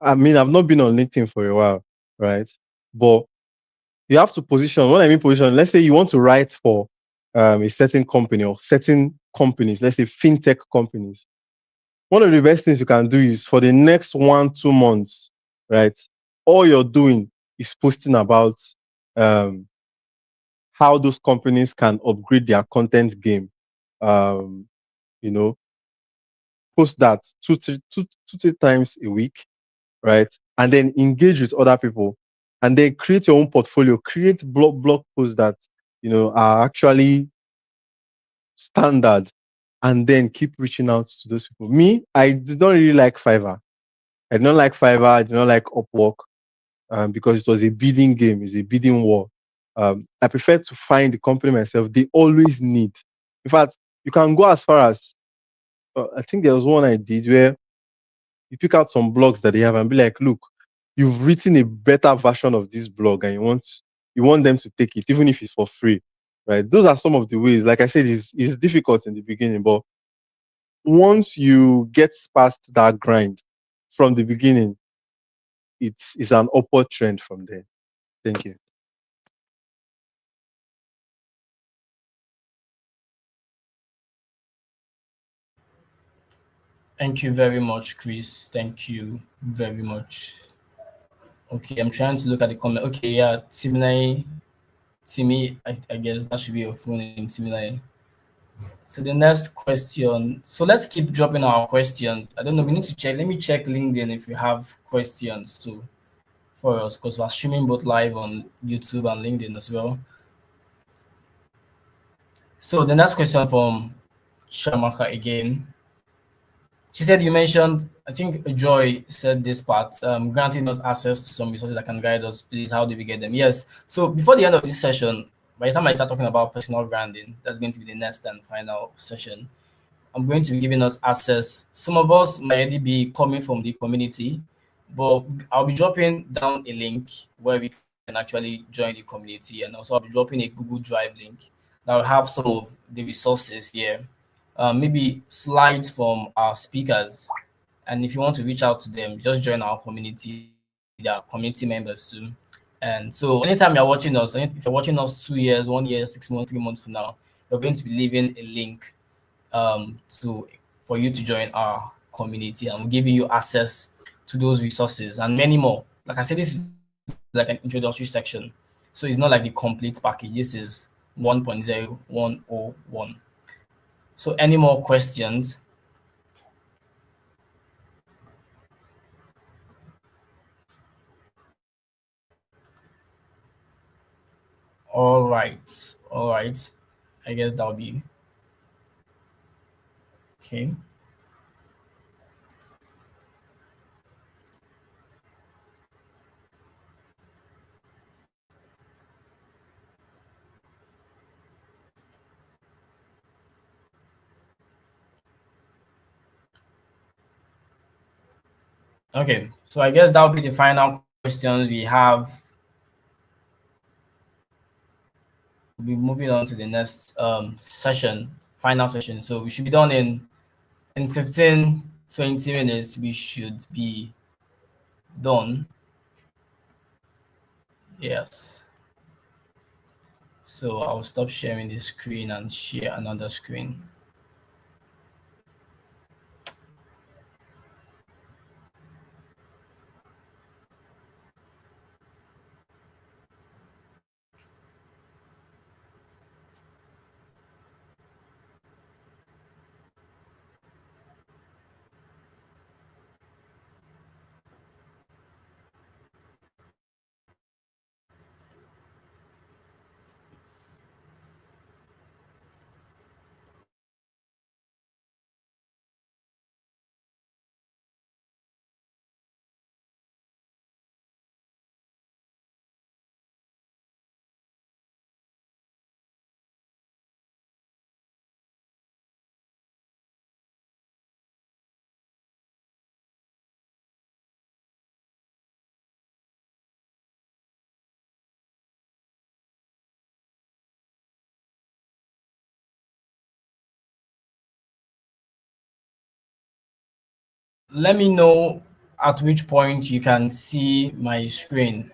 I mean, I've not been on LinkedIn for a while, right? But you have to position. When I mean position, let's say you want to write for a certain company or certain companies, let's say fintech companies. One of the best things you can do is for the next 1 2 months, right? All you're doing is posting about um, how those companies can upgrade their content game. Um, you know, post that 2 3 times a week, right? And then engage with other people, and then create your own portfolio. Create blog posts that are actually standard, and then keep reaching out to those people. Me, I don't really like Fiverr. I don't like Fiverr. I do not like Upwork, because it was a bidding game. It's a bidding war. I prefer to find the company myself. They always need. In fact, you can go as far as I think there was one I did where you pick out some blogs that they have and be like, look, you've written a better version of this blog, and you want them to take it, even if it's for free, right? Those are some of the ways. Like I said, it's difficult in the beginning, but once you get past that grind from the beginning, it's an upward trend from there. Thank you.
Thank you very much, Chris. Thank you very much. Okay, I'm trying to look at the comment. Okay, yeah, Timmy, I guess that should be your full name, Timmy. So the next question. So let's keep dropping our questions. I don't know. We need to check. Let me check LinkedIn if we have questions too for us, because we're streaming both live on YouTube and LinkedIn as well. So the next question from Shamaka again. She said you mentioned, I think Joy said this part, granting us access to some resources that can guide us. Please, how do we get them? Yes. So before the end of this session, by the time I start talking about personal branding, that's going to be the next and final session. I'm going to be giving us access. Some of us might already be coming from the community, but I'll be dropping down a link where we can actually join the community, and also I'll be dropping a Google Drive link that will have some of the resources here, maybe slides from our speakers. And if you want to reach out to them, just join our community. They are community members too. And so anytime you're watching us, and if you're watching us 2 years, 1 year, 6 months, 3 months from now, we're going to be leaving a link to for you to join our community, and we're giving you access to those resources and many more. Like I said, this is only like an introductory section. So it's not like the complete package. This is 1.0101. So any more questions? All right. All right. I guess that'll be okay. Okay. So I guess that'll be the final questions we have. We'll be moving on to the next session, final session. So we should be done in 15, 20 minutes. We should be done. Yes. So I'll stop sharing the screen and share another screen. Let me know at which point you can see my screen.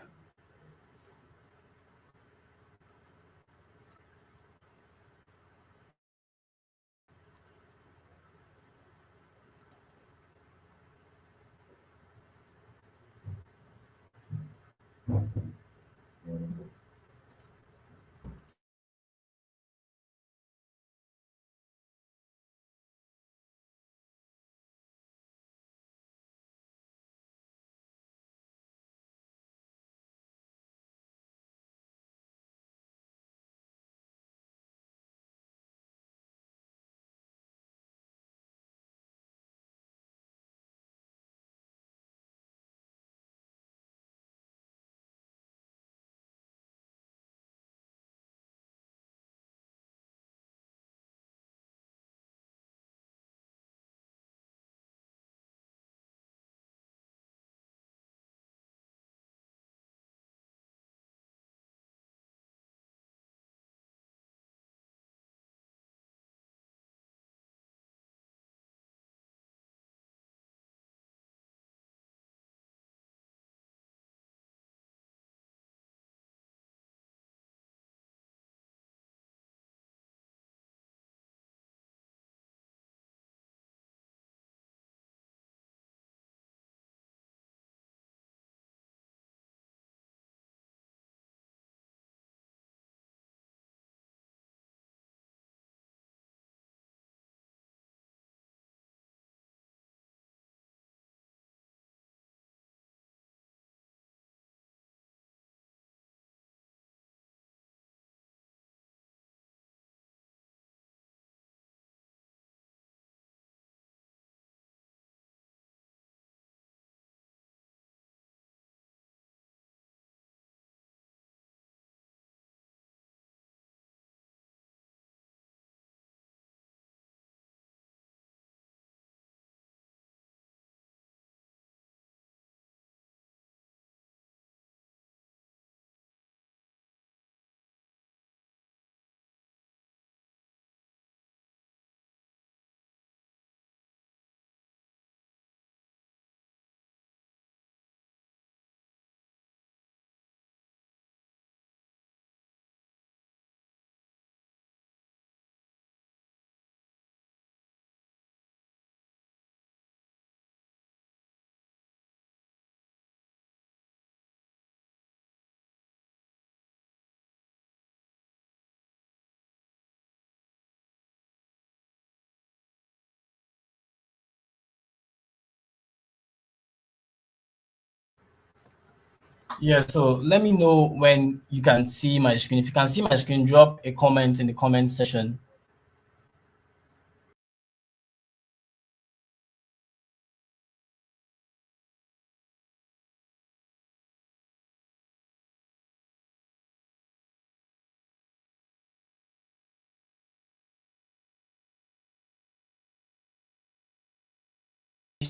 Yeah, so let me know when you can see my screen. If you can see my screen, drop a comment in the comment section.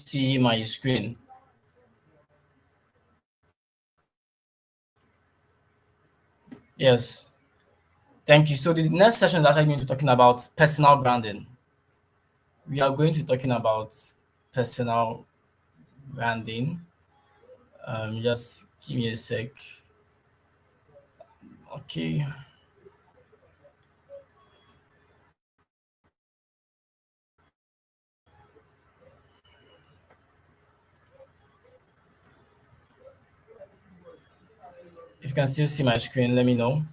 See my screen. Yes, thank you. So the next session is actually going to be talking about personal branding. We are going to be talking about personal branding. Just give me a sec. Okay. If you can still see my screen, let me know.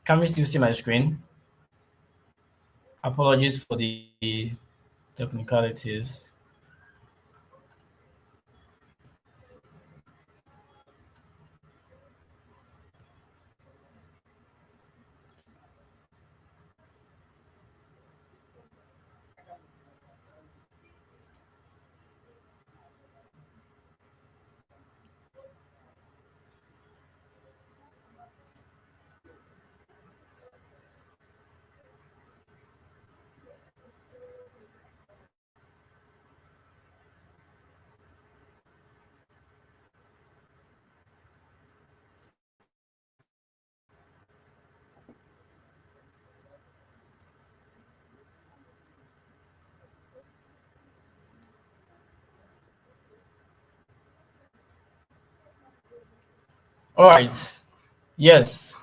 Can we still see my screen? Apologies for the technicalities. All right. Yes.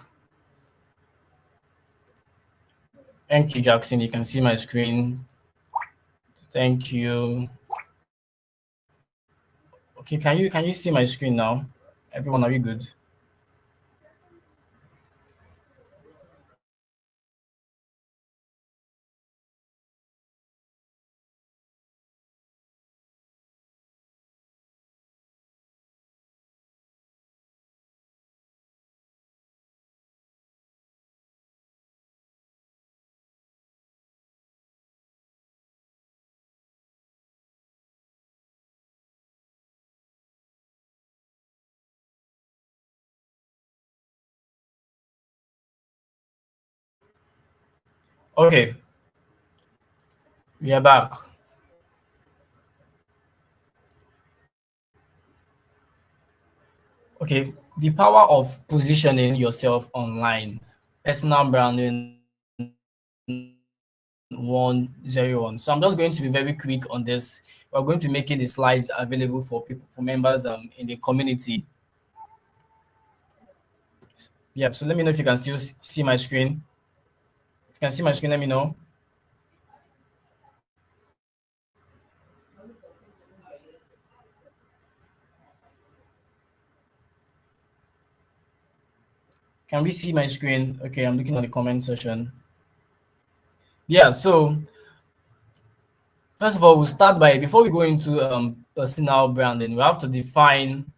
Thank you, Jackson. You can see my screen. Thank you. Okay, can you see my screen now? Everyone, are you good? Okay, we are back. Okay, the power of positioning yourself online. Personal branding 101. So I'm just going to be very quick on this. We're going to be making the slides available for people, for members in the community. Yeah, so let me know if you can still see my screen. If you can see my screen, let me know. Can we see my screen? Okay, I'm looking at the comment section. Yeah, so first of all, we'll start by, before we go into personal branding, we have to define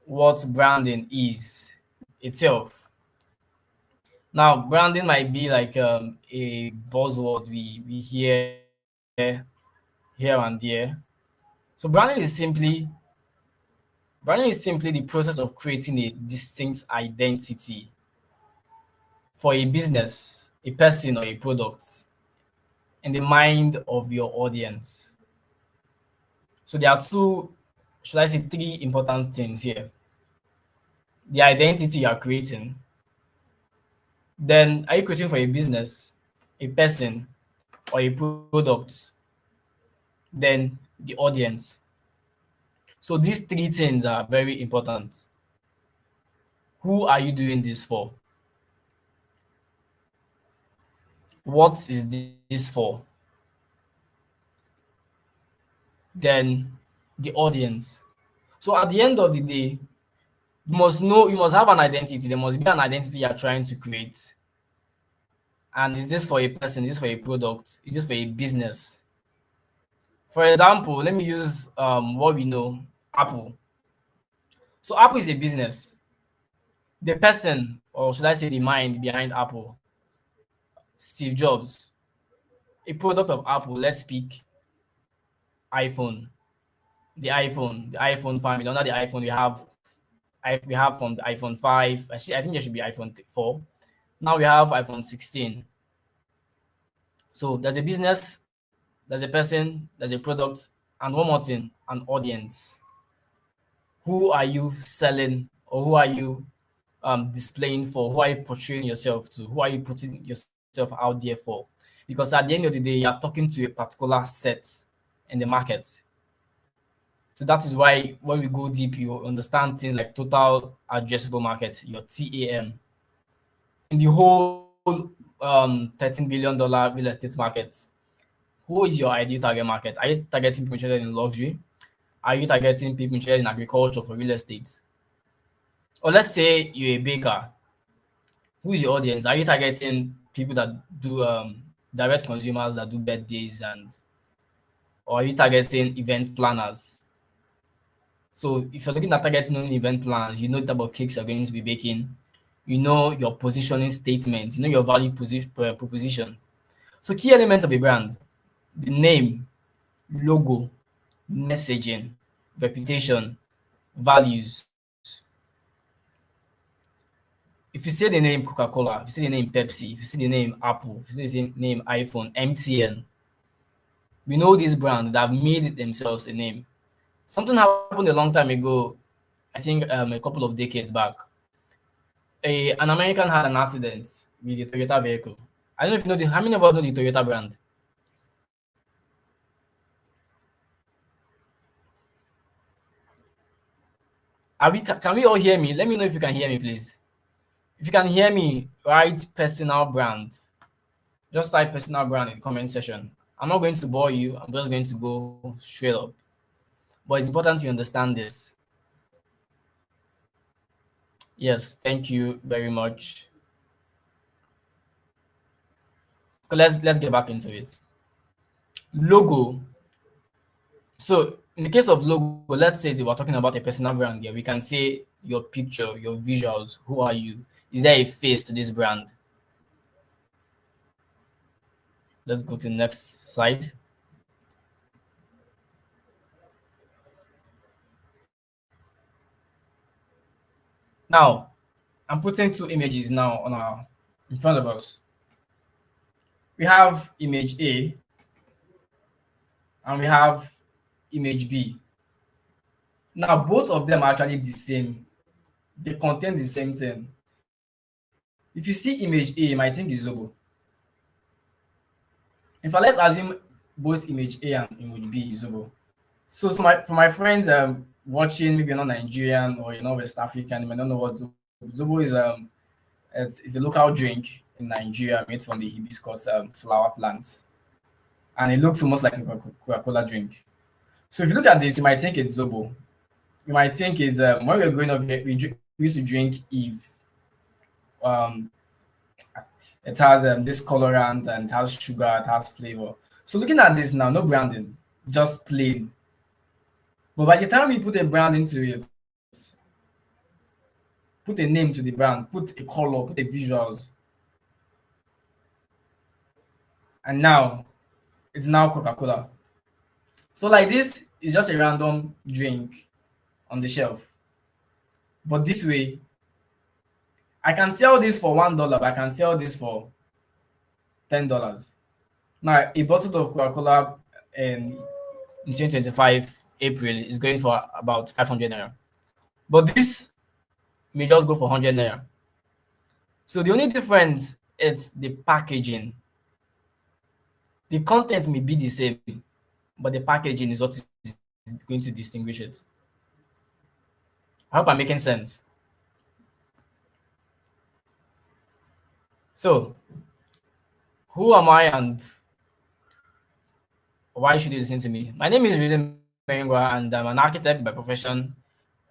what branding is itself. Now, branding might be like a buzzword we hear here and there. So branding is simply Branding is simply the process of creating a distinct identity for a business, a person, or a product in the mind of your audience. So there are two, should I say, three important things here. The identity you are creating. Then, are you creating for a business, a person, or a product? Then, the audience. So these three things are very important. Who are you doing this for? What is this for? Then the audience. So at the end of the day, you must know, you must have an identity. There must be an identity you are trying to create. And is this for a person? Is this for a product? Is this for a business? For example, let me use what we know, Apple. So Apple is a business. The person, or should I say the mind behind Apple, Steve Jobs. A product of Apple, let's speak iPhone. The iPhone family. Under the iPhone, we have from the iPhone 5. Actually, I think there should be iPhone 4. Now we have iPhone 16. So there's a business, there's a person, there's a product, and one more thing, an audience. Who are you selling, or who are you displaying for? Who are you portraying yourself to? Who are you putting yourself out there for? Because at the end of the day, you are talking to a particular set in the market. So that is why when we go deep, you understand things like total addressable market, your TAM. In the whole $13 billion real estate market, who is your ideal target market? Are you targeting people interested in luxury? Are you targeting people interested in agriculture for real estate? Or let's say you're a baker. Who is your audience? Are you targeting people that do direct consumers that do birthdays, or are you targeting event planners? So if you're looking at targeting only event plans, you know the type of cakes you're going to be baking. You know your positioning statement. You know your value proposition. So key elements of a brand: the name, logo, messaging, reputation, values. If you say the name Coca-Cola, if you say the name Pepsi, if you say the name Apple, if you say the name iPhone, MTN, we know these brands that have made themselves a name. Something happened a long time ago, I think a couple of decades back. An American had an accident with a Toyota vehicle. I don't know if you know how many of us know the Toyota brand? Can we all hear me? Let me know if you can hear me, please. If you can hear me, write personal brand. Just type personal brand in the comment section. I'm not going to bore you. I'm just going to go straight up. But it's important you understand this. Yes, thank you very much. Let's get back into it. Logo. So in the case of logo, let's say they were talking about a personal brand here. We can say your picture, your visuals. Who are you? Is there a face to this brand? Let's go to the next slide. Now, I'm putting two images now in front of us. We have image A and we have image B. Now, both of them are actually the same. They contain the same thing. If you see image A, you might think it's Zobo. In fact, let's assume both image A and image B is Zobo. So for my friends watching, maybe you're not Nigerian or you're not West African, you might not know what Zobo. Zobo is it's a local drink in Nigeria made from the hibiscus flower plant, and it looks almost like a Coca-Cola drink. So if you look at this, you might think it's Zobo. You might think it's when we were growing up, we used to drink Eve. It has this colorant and it has sugar, it has flavor. So looking at this now, no branding, just plain. But by the time we put a brand into it, put a name to the brand, put a color, put the visuals, and now it's now Coca-Cola. So like this is just a random drink on the shelf. But this way, I can sell this for $1, but I can sell this for $10. Now, a bottle of Coca-Cola in 2025 April is going for about 500 naira. But this may just go for 100 naira. So the only difference is the packaging. The content may be the same, but the packaging is what is going to distinguish it. I hope I'm making sense. So, who am I and why should you listen to me? My name is Rizin Mengwa, and I'm an architect by profession.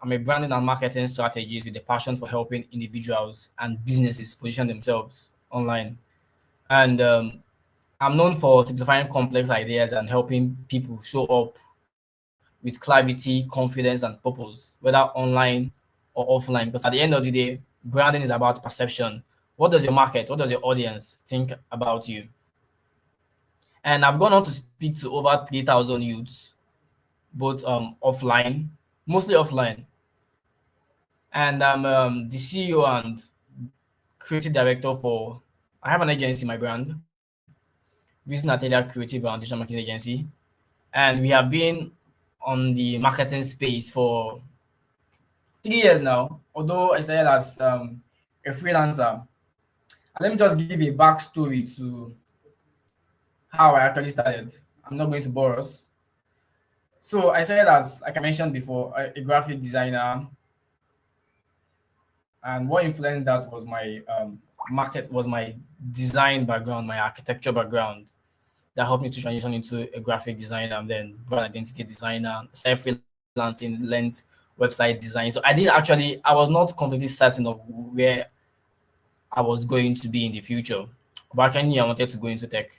I'm a branding and marketing strategist with a passion for helping individuals and businesses position themselves online. And I'm known for simplifying complex ideas and helping people show up with clarity, confidence, and purpose, whether online or offline. Because at the end of the day, branding is about perception. What does your market, what does your audience think about you? And I've gone on to speak to over 3,000 youths, both offline, mostly offline. And I'm the CEO and creative director for, I have an agency, my brand, Vision Atelier Creative and Digital Marketing Agency. And we have been on the marketing space for 3 years now, although I started as a freelancer. And let me just give a backstory to how I actually started. I'm not going to bore us. So I started as, like I mentioned before, a graphic designer. And what influenced that was my my design background, my architecture background, that helped me to transition into a graphic designer and then brand identity designer, started freelancing, learned website design. So I was not completely certain of where I was going to be in the future. But I knew I wanted to go into tech.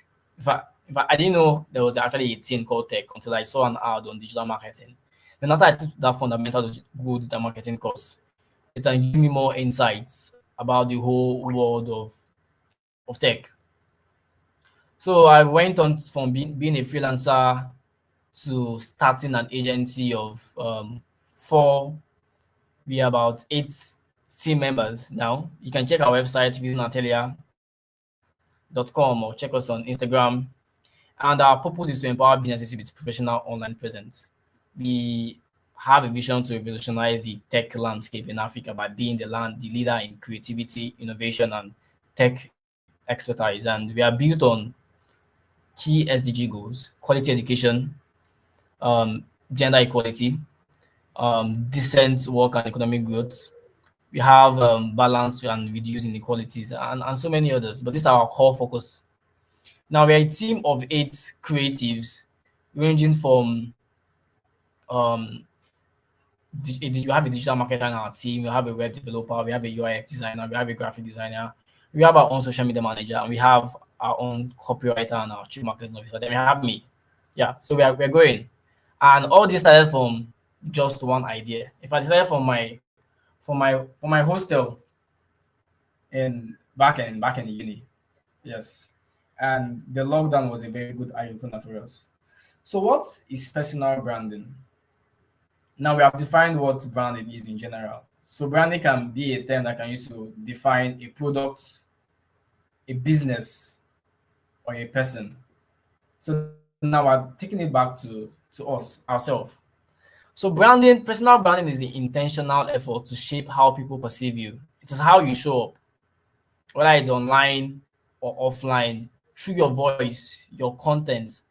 I didn't know there was actually a thing called tech until I saw an ad on digital marketing. Then after I took that fundamental good digital marketing course, it can give me more insights about the whole world of tech. So I went on from being a freelancer to starting an agency of four, we are about 8 team members now. You can check our website, visitatelia.com, or check us on Instagram. And our purpose is to empower businesses with professional online presence. We have a vision to revolutionize the tech landscape in Africa by being the leader in creativity, innovation, and tech expertise. And we are built on key SDG goals: quality education, gender equality, decent work and economic growth. We have balance and reduce inequalities, and so many others. But these are our core focus. Now, we're a team of 8 creatives, ranging from you have a digital marketer on our team, we have a web developer, we have a UX designer, we have a graphic designer, we have our own social media manager, and we have our own copywriter and our chief marketing officer. Then we have me. Yeah, so we're going. And all this started from just one idea. If I decided for my hostel back in uni. Yes. And the lockdown was a very good eye opener for us. So what is personal branding? Now we have defined what branding is in general. So branding can be a term that can use to define a product, a business, or a person. So now we're taking it back to us, ourselves. So personal branding is the intentional effort to shape how people perceive you. It is how you show up, whether it's online or offline, through your voice, your content,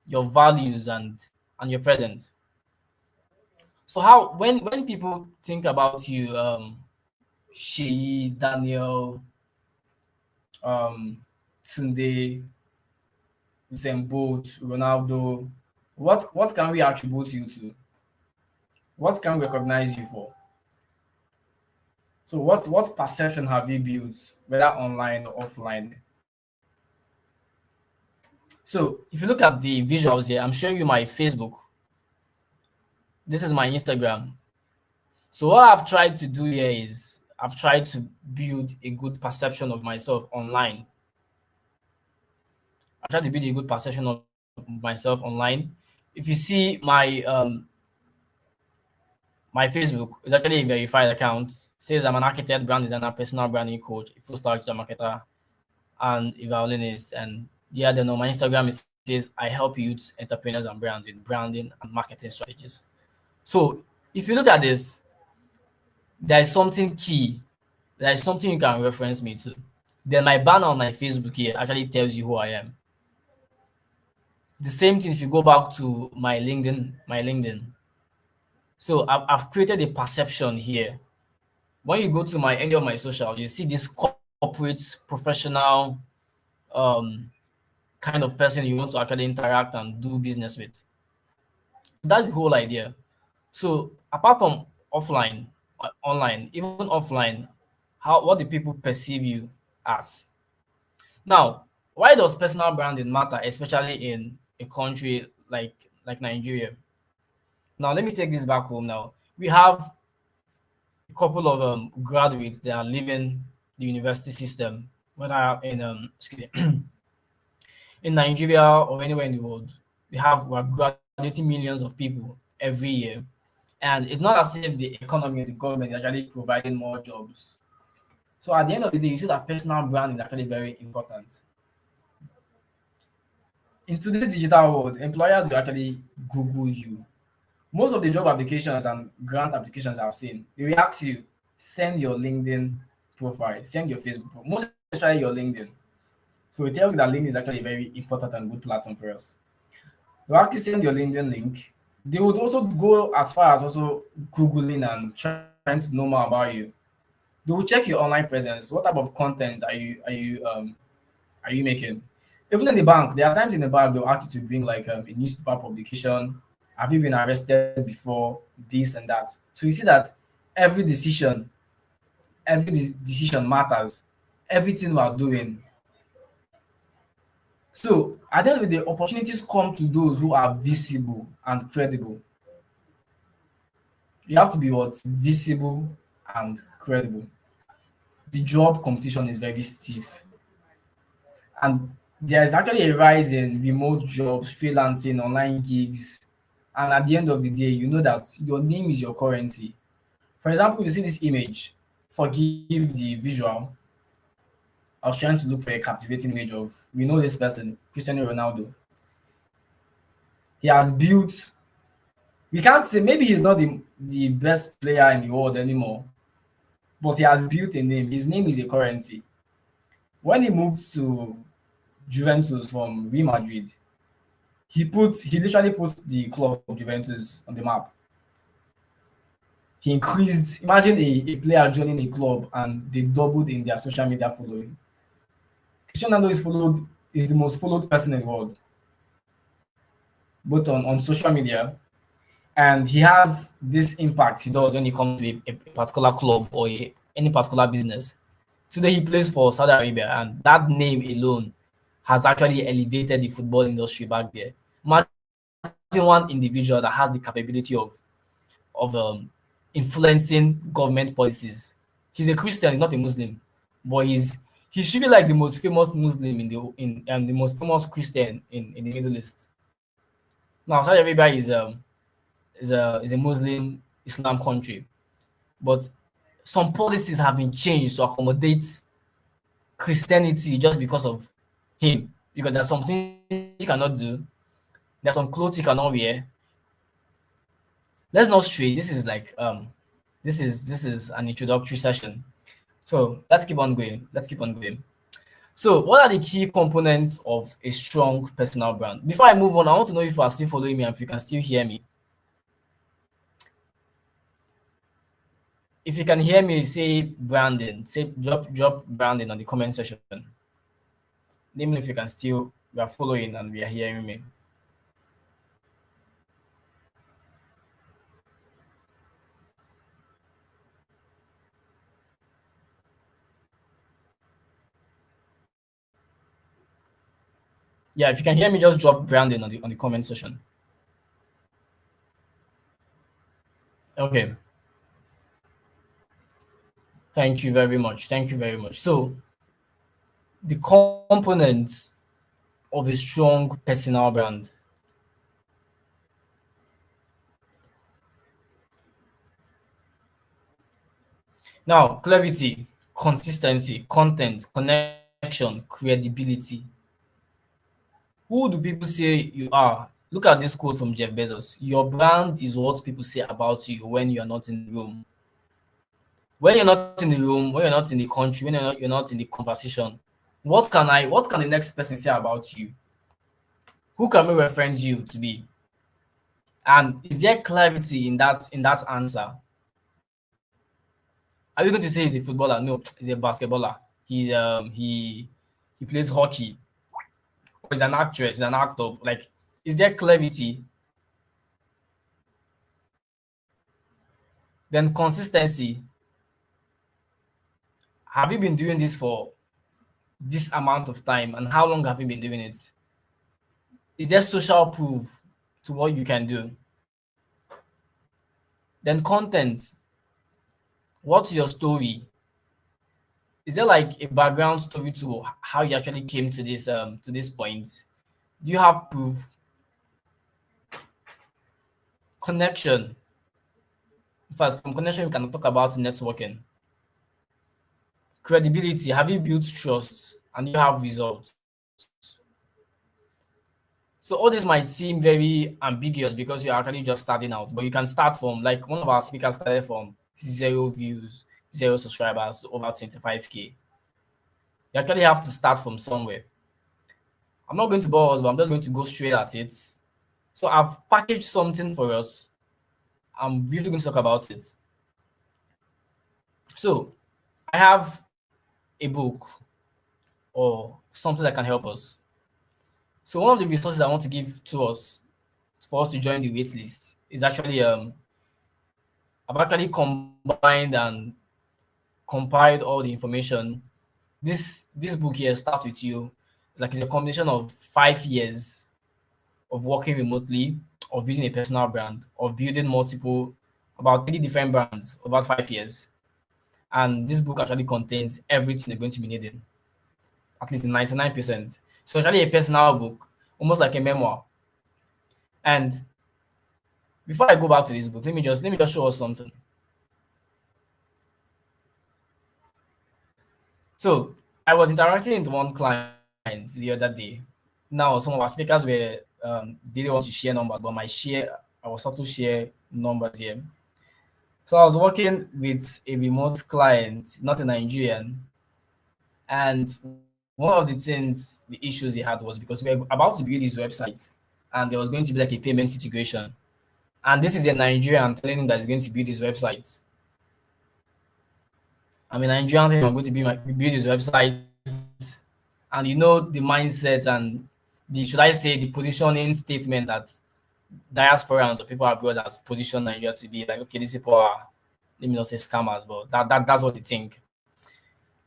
your values, and your presence. So how when people think about you, Sheyi, Daniel, Tunde, Usain Bolt, Ronaldo, what can we attribute you to? What can we recognize you for? So what perception have you built, whether online or offline? So if you look at the visuals here, I'm showing you my Facebook. This is my Instagram. So what I've tried to do here is I've tried to build a good perception of myself online. I tried to build a good perception of myself online. If you see my My Facebook is actually a verified account. Says I'm an architect, brand designer, personal branding coach, a full stack digital marketer, and a violinist. And yeah, then on my Instagram it says I help youths, entrepreneurs, and brands with branding and marketing strategies. So if you look at this, there is something key. There is something you can reference me to. Then my banner on my Facebook here actually tells you who I am. The same thing if you go back to my LinkedIn. So I've created a perception here. When you go to my any of my social, you see this corporate, professional, um, kind of person you want to actually interact and do business with. That's the whole idea. So apart from offline, online, even offline, how what do people perceive you as? Now, why does personal branding matter, especially in a country like Nigeria? Now, let me take this back home. Now, we have a couple of graduates that are leaving the university system, whether in excuse me, in Nigeria or anywhere in the world. We're graduating millions of people every year, and it's not as if the economy or the government is actually providing more jobs. So at the end of the day, you see that personal brand is actually very important. In today's digital world, employers will actually Google you. Most of the job applications and grant applications I've seen, they will ask you, send your LinkedIn profile, send your Facebook, most especially your LinkedIn. So it tells you that LinkedIn is actually a very important and good platform for us. They'll actually send your LinkedIn link. They would also go as far as also Googling and trying to know more about you. They will check your online presence. What type of content are you making? Even in the bank, there are times in the bank they'll ask you to bring like a newspaper publication. Have you been arrested before? This and that. So you see that every decision, every decision matters. Everything we are doing. So at the end of the day, opportunities come to those who are visible and credible. You have to be what? Visible and credible. The job competition is very stiff. And there's actually a rise in remote jobs, freelancing, online gigs. And at the end of the day, you know that your name is your currency. For example, you see this image, forgive the visual. I was trying to look for a captivating image of, we know this person, Cristiano Ronaldo. He has built, we can't say, maybe he's not the best player in the world anymore, but he has built a name. His name is a currency. When he moved to Juventus from Real Madrid, he literally put the club Juventus on the map. He increased, imagine a player joining a club and they doubled in their social media following. Cristiano Ronaldo is the most followed person in the world, both on social media, and he has this impact he does when it comes to a particular club or any particular business. Today he plays for Saudi Arabia, and that name alone has actually elevated the football industry back there. Imagine one individual that has the capability of influencing government policies. He's a Christian, he's not a Muslim, but he should be like the most famous Muslim in the most famous Christian in the Middle East. Now Saudi Arabia is a Muslim Islam country, but some policies have been changed to accommodate Christianity just because of him. Because there's some things you cannot do, there's some clothes you cannot wear. Let's not stray. This is an introductory session. So let's keep on going. Let's keep on going. So what are the key components of a strong personal brand? Before I move on, I want to know if you are still following me and if you can still hear me. If you can hear me, say branding. Say drop branding on the comment section. Let me know if you can still we are following and we are hearing me. Yeah, if you can hear me, just drop branding on the comment section. Okay. Thank you very much. Thank you very much. So the components of a strong personal brand. Now, clarity, consistency, content, connection, credibility. Who do people say you are? Look at this quote from Jeff Bezos. Your brand is what people say about you when you're not in the room. When you're not in the room, when you're not in the country, when you're not in the conversation, what can the next person say about you? Who can we reference you to be? And is there clarity in that answer? Are we going to say he's a footballer? No, he's a basketballer. He plays hockey. Or he's an actress, he's an actor. Like, is there clarity? Then consistency. Have you been doing this for this amount of time, and how long have you been doing it? Is there social proof to what you can do? Then content. What's your story? Is there like a background story to how you actually came to this point? Do you have proof? Connection. In fact, from connection, we can talk about networking. Credibility. Have you built trust and you have results? So all this might seem very ambiguous because you're actually just starting out, but you can start from, like one of our speakers started from 0 views, 0 subscribers to over 25K. You actually have to start from somewhere. I'm not going to bore us, but I'm just going to go straight at it. So I've packaged something for us. I'm really going to talk about it. So I have a book or something that can help us. So one of the resources I want to give to us for us to join the wait list is actually I've actually combined and compiled all the information. This book here, Start With You, like, it's a combination of 5 years of working remotely, of building a personal brand, of building about 3 different brands over 5 years. And this book actually contains everything you're going to be needing, at least 99%. So it's actually a personal book, almost like a memoir. And before I go back to this book, let me just show us something. So I was interacting with one client the other day. Now some of our speakers were didn't want to share numbers, but I was also share numbers here. So I was working with a remote client, not a Nigerian, and one of the issues he had was because we were about to build his website, and there was going to be like a payment integration. And this is a Nigerian telling him that he's going to build his website. I'm a Nigerian telling him I'm going to build his website, and you know the mindset and the positioning statement that diaspora and the people abroad has positioned Nigeria to be like, okay, these people are, let me not say scammers, but that's what they think.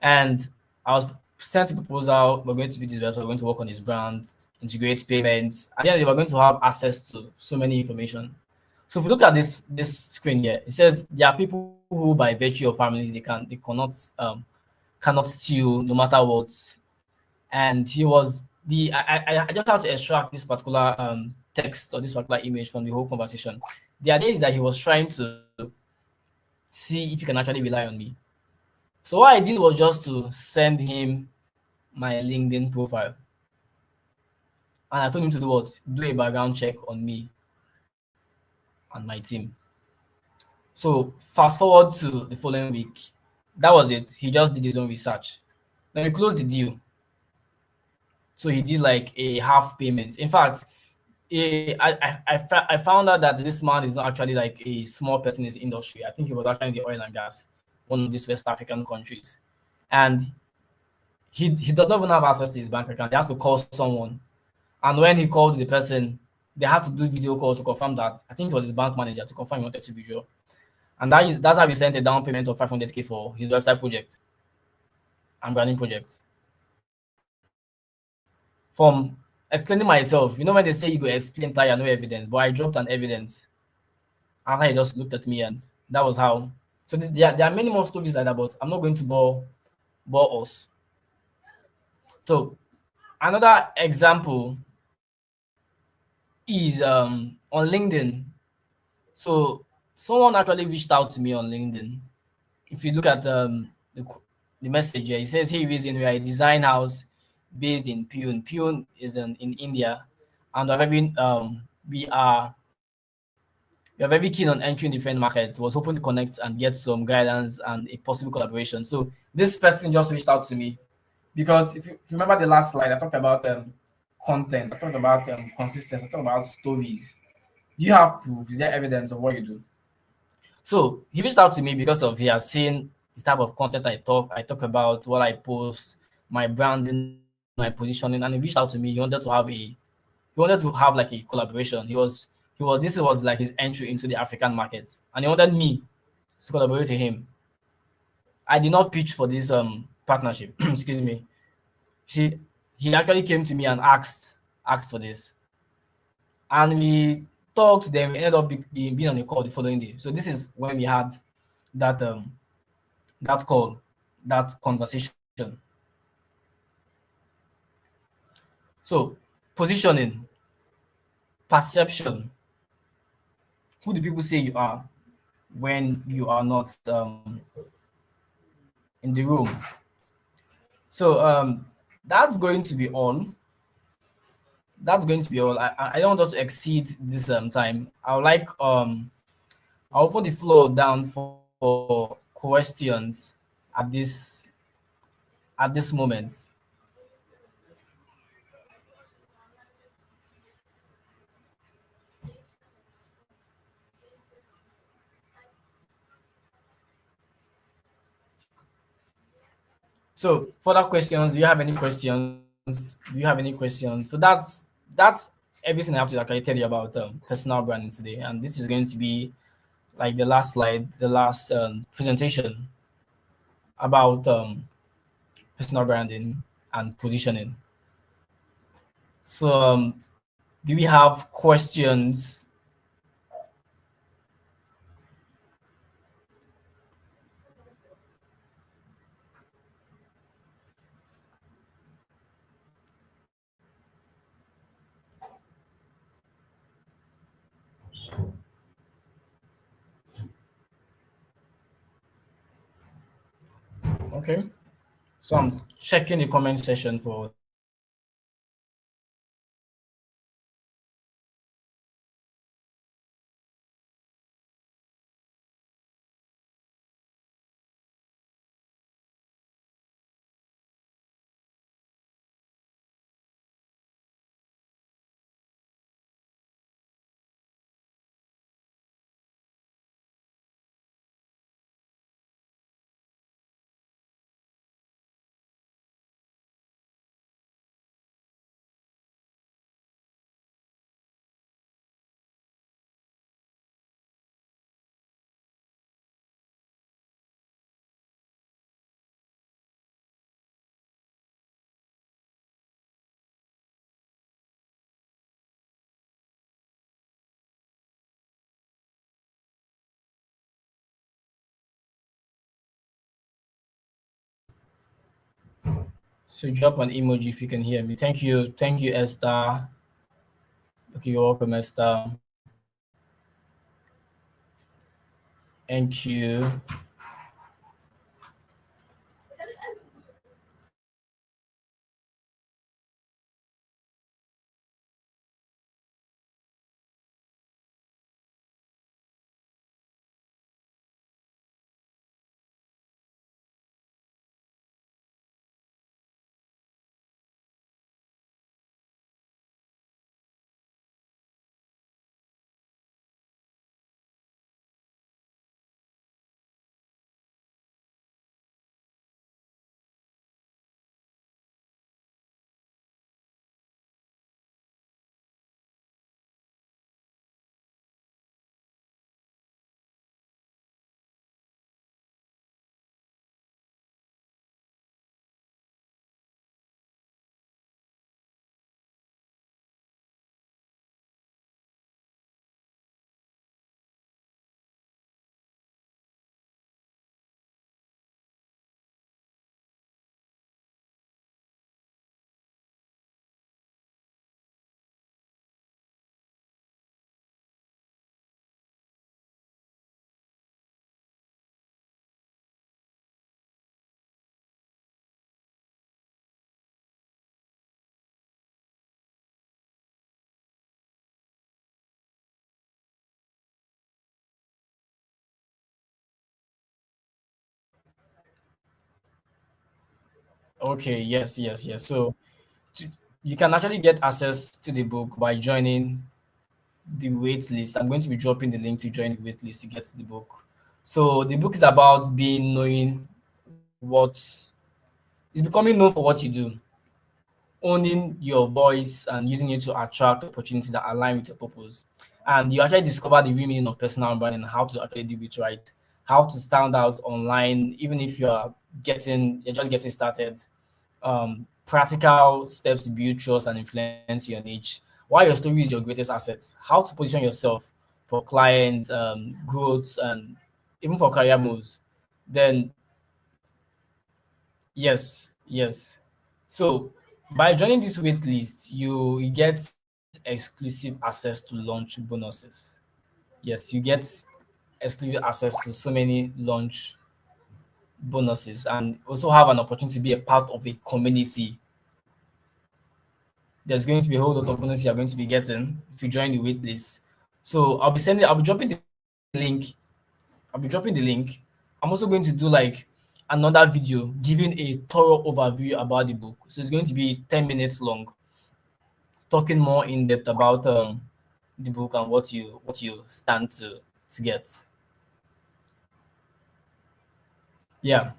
And I was sent a proposal. We're going to be this website, we're going to work on his brand, integrate payments. At the end of the day, we're going to have access to so many information. So if you look at this screen here, it says there are people who, by virtue of families, they cannot steal no matter what. And he was I just have to extract this particular text or this particular image from the whole conversation. The idea is that he was trying to see if he can actually rely on me. So what I did was just to send him my LinkedIn profile. And I told him to do what? Do a background check on me and my team. So fast forward to the following week. That was it. He just did his own research. Then we closed the deal. So he did like a half payment. In fact, I found out that this man is not actually like a small person in his industry. I think he was actually in the oil and gas, one of these West African countries. And he does not even have access to his bank account. He has to call someone. And when he called the person, they had to do video call to confirm that. I think it was his bank manager to confirm he wanted to withdraw. And that's how he sent a down payment of 500K for his website project and branding project. From explaining myself, you know when they say you go explain that you no evidence, but I dropped an evidence. After he just looked at me, and that was how. So there are many more stories like that, but I'm not going to bore us. So another example is on LinkedIn. So someone actually reached out to me on LinkedIn if you look at the message here, it says, "Hey, reason we are a design house based in Pune. Pune is in India, and we are very keen on entering different markets. Was hoping to connect and get some guidance and a possible collaboration." So this person just reached out to me because if you remember the last slide, I talked about content, I talked about consistency, I talked about stories. Do you have proof? Is there evidence of what you do? So he reached out to me because of he has seen the type of content I talk about, what I post, my branding, my positioning, and he reached out to me. He wanted to have like a collaboration. This was like his entry into the African market, and he wanted me to collaborate with him. I did not pitch for this partnership. Excuse me. See, he actually came to me and asked for this, and we talked. Then we ended up being on a call the following day. So this is when we had that that call, that conversation. So positioning, perception. Who do people say you are when you are not in the room? So that's going to be all. That's going to be all. I don't want us to exceed this time. I would like I'll open the floor down for questions at this moment. So further questions. Do you have any questions? Do you have any questions? So that's everything I have to actually tell you about personal branding today. And this is going to be like the last slide, the last presentation about personal branding and positioning. So do we have questions? Okay. So I'm checking the comment section for the questions. So drop an emoji if you can hear me. Thank you, Esther. Okay, you're welcome, Esther. Thank you. Okay, yes. So to, you can actually get access to the book by joining the wait list. I'm going to be dropping the link to join the wait list to get the book. So the book is about being knowing what is becoming known for what you do, owning your voice and using it to attract opportunities that align with your purpose. And you actually discover the real meaning of personal branding and how to actually do it right, how to stand out online, even if you're just getting started. Practical steps to build trust and influence your niche. Why your story is your greatest asset. How to position yourself for client growth and even for career moves. Then yes. So by joining this wait list, you get exclusive access to launch bonuses. Yes, you get exclusive access to so many launch bonuses and also have an opportunity to be a part of a community. There's going to be a whole lot of bonuses you're going to be getting if you join the wait list. So I'll be dropping the link. I'll be dropping the link. I'm also going to do like another video giving a thorough overview about the book. So it's going to be 10 minutes long, talking more in depth about the book and what you stand to get. Yeah.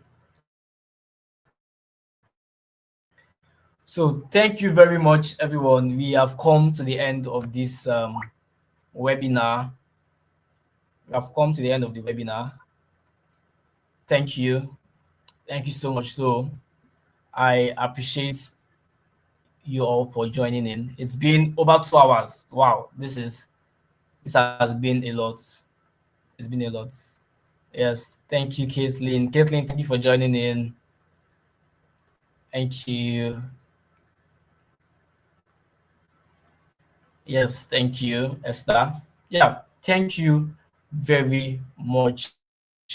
So thank you very much, everyone. We have come to the end of this webinar. We have come to the end of the webinar. Thank you. Thank you so much. So I appreciate you all for joining in. It's been over 2 hours. Wow, this has been a lot. It's been a lot. Yes, thank you, Caitlin. Caitlin, thank you for joining in. Thank you. Yes, thank you, Esther. Yeah, thank you very much.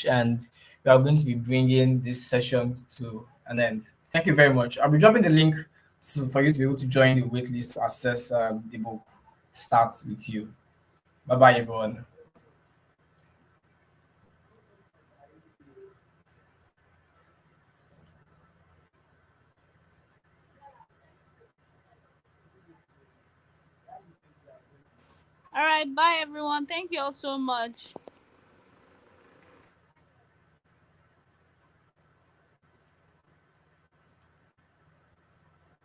And we are going to be bringing this session to an end. Thank you very much. I'll be dropping the link for you to be able to join the waitlist to access the book Start With You. Bye bye, everyone.
All right, bye everyone. Thank you all so much.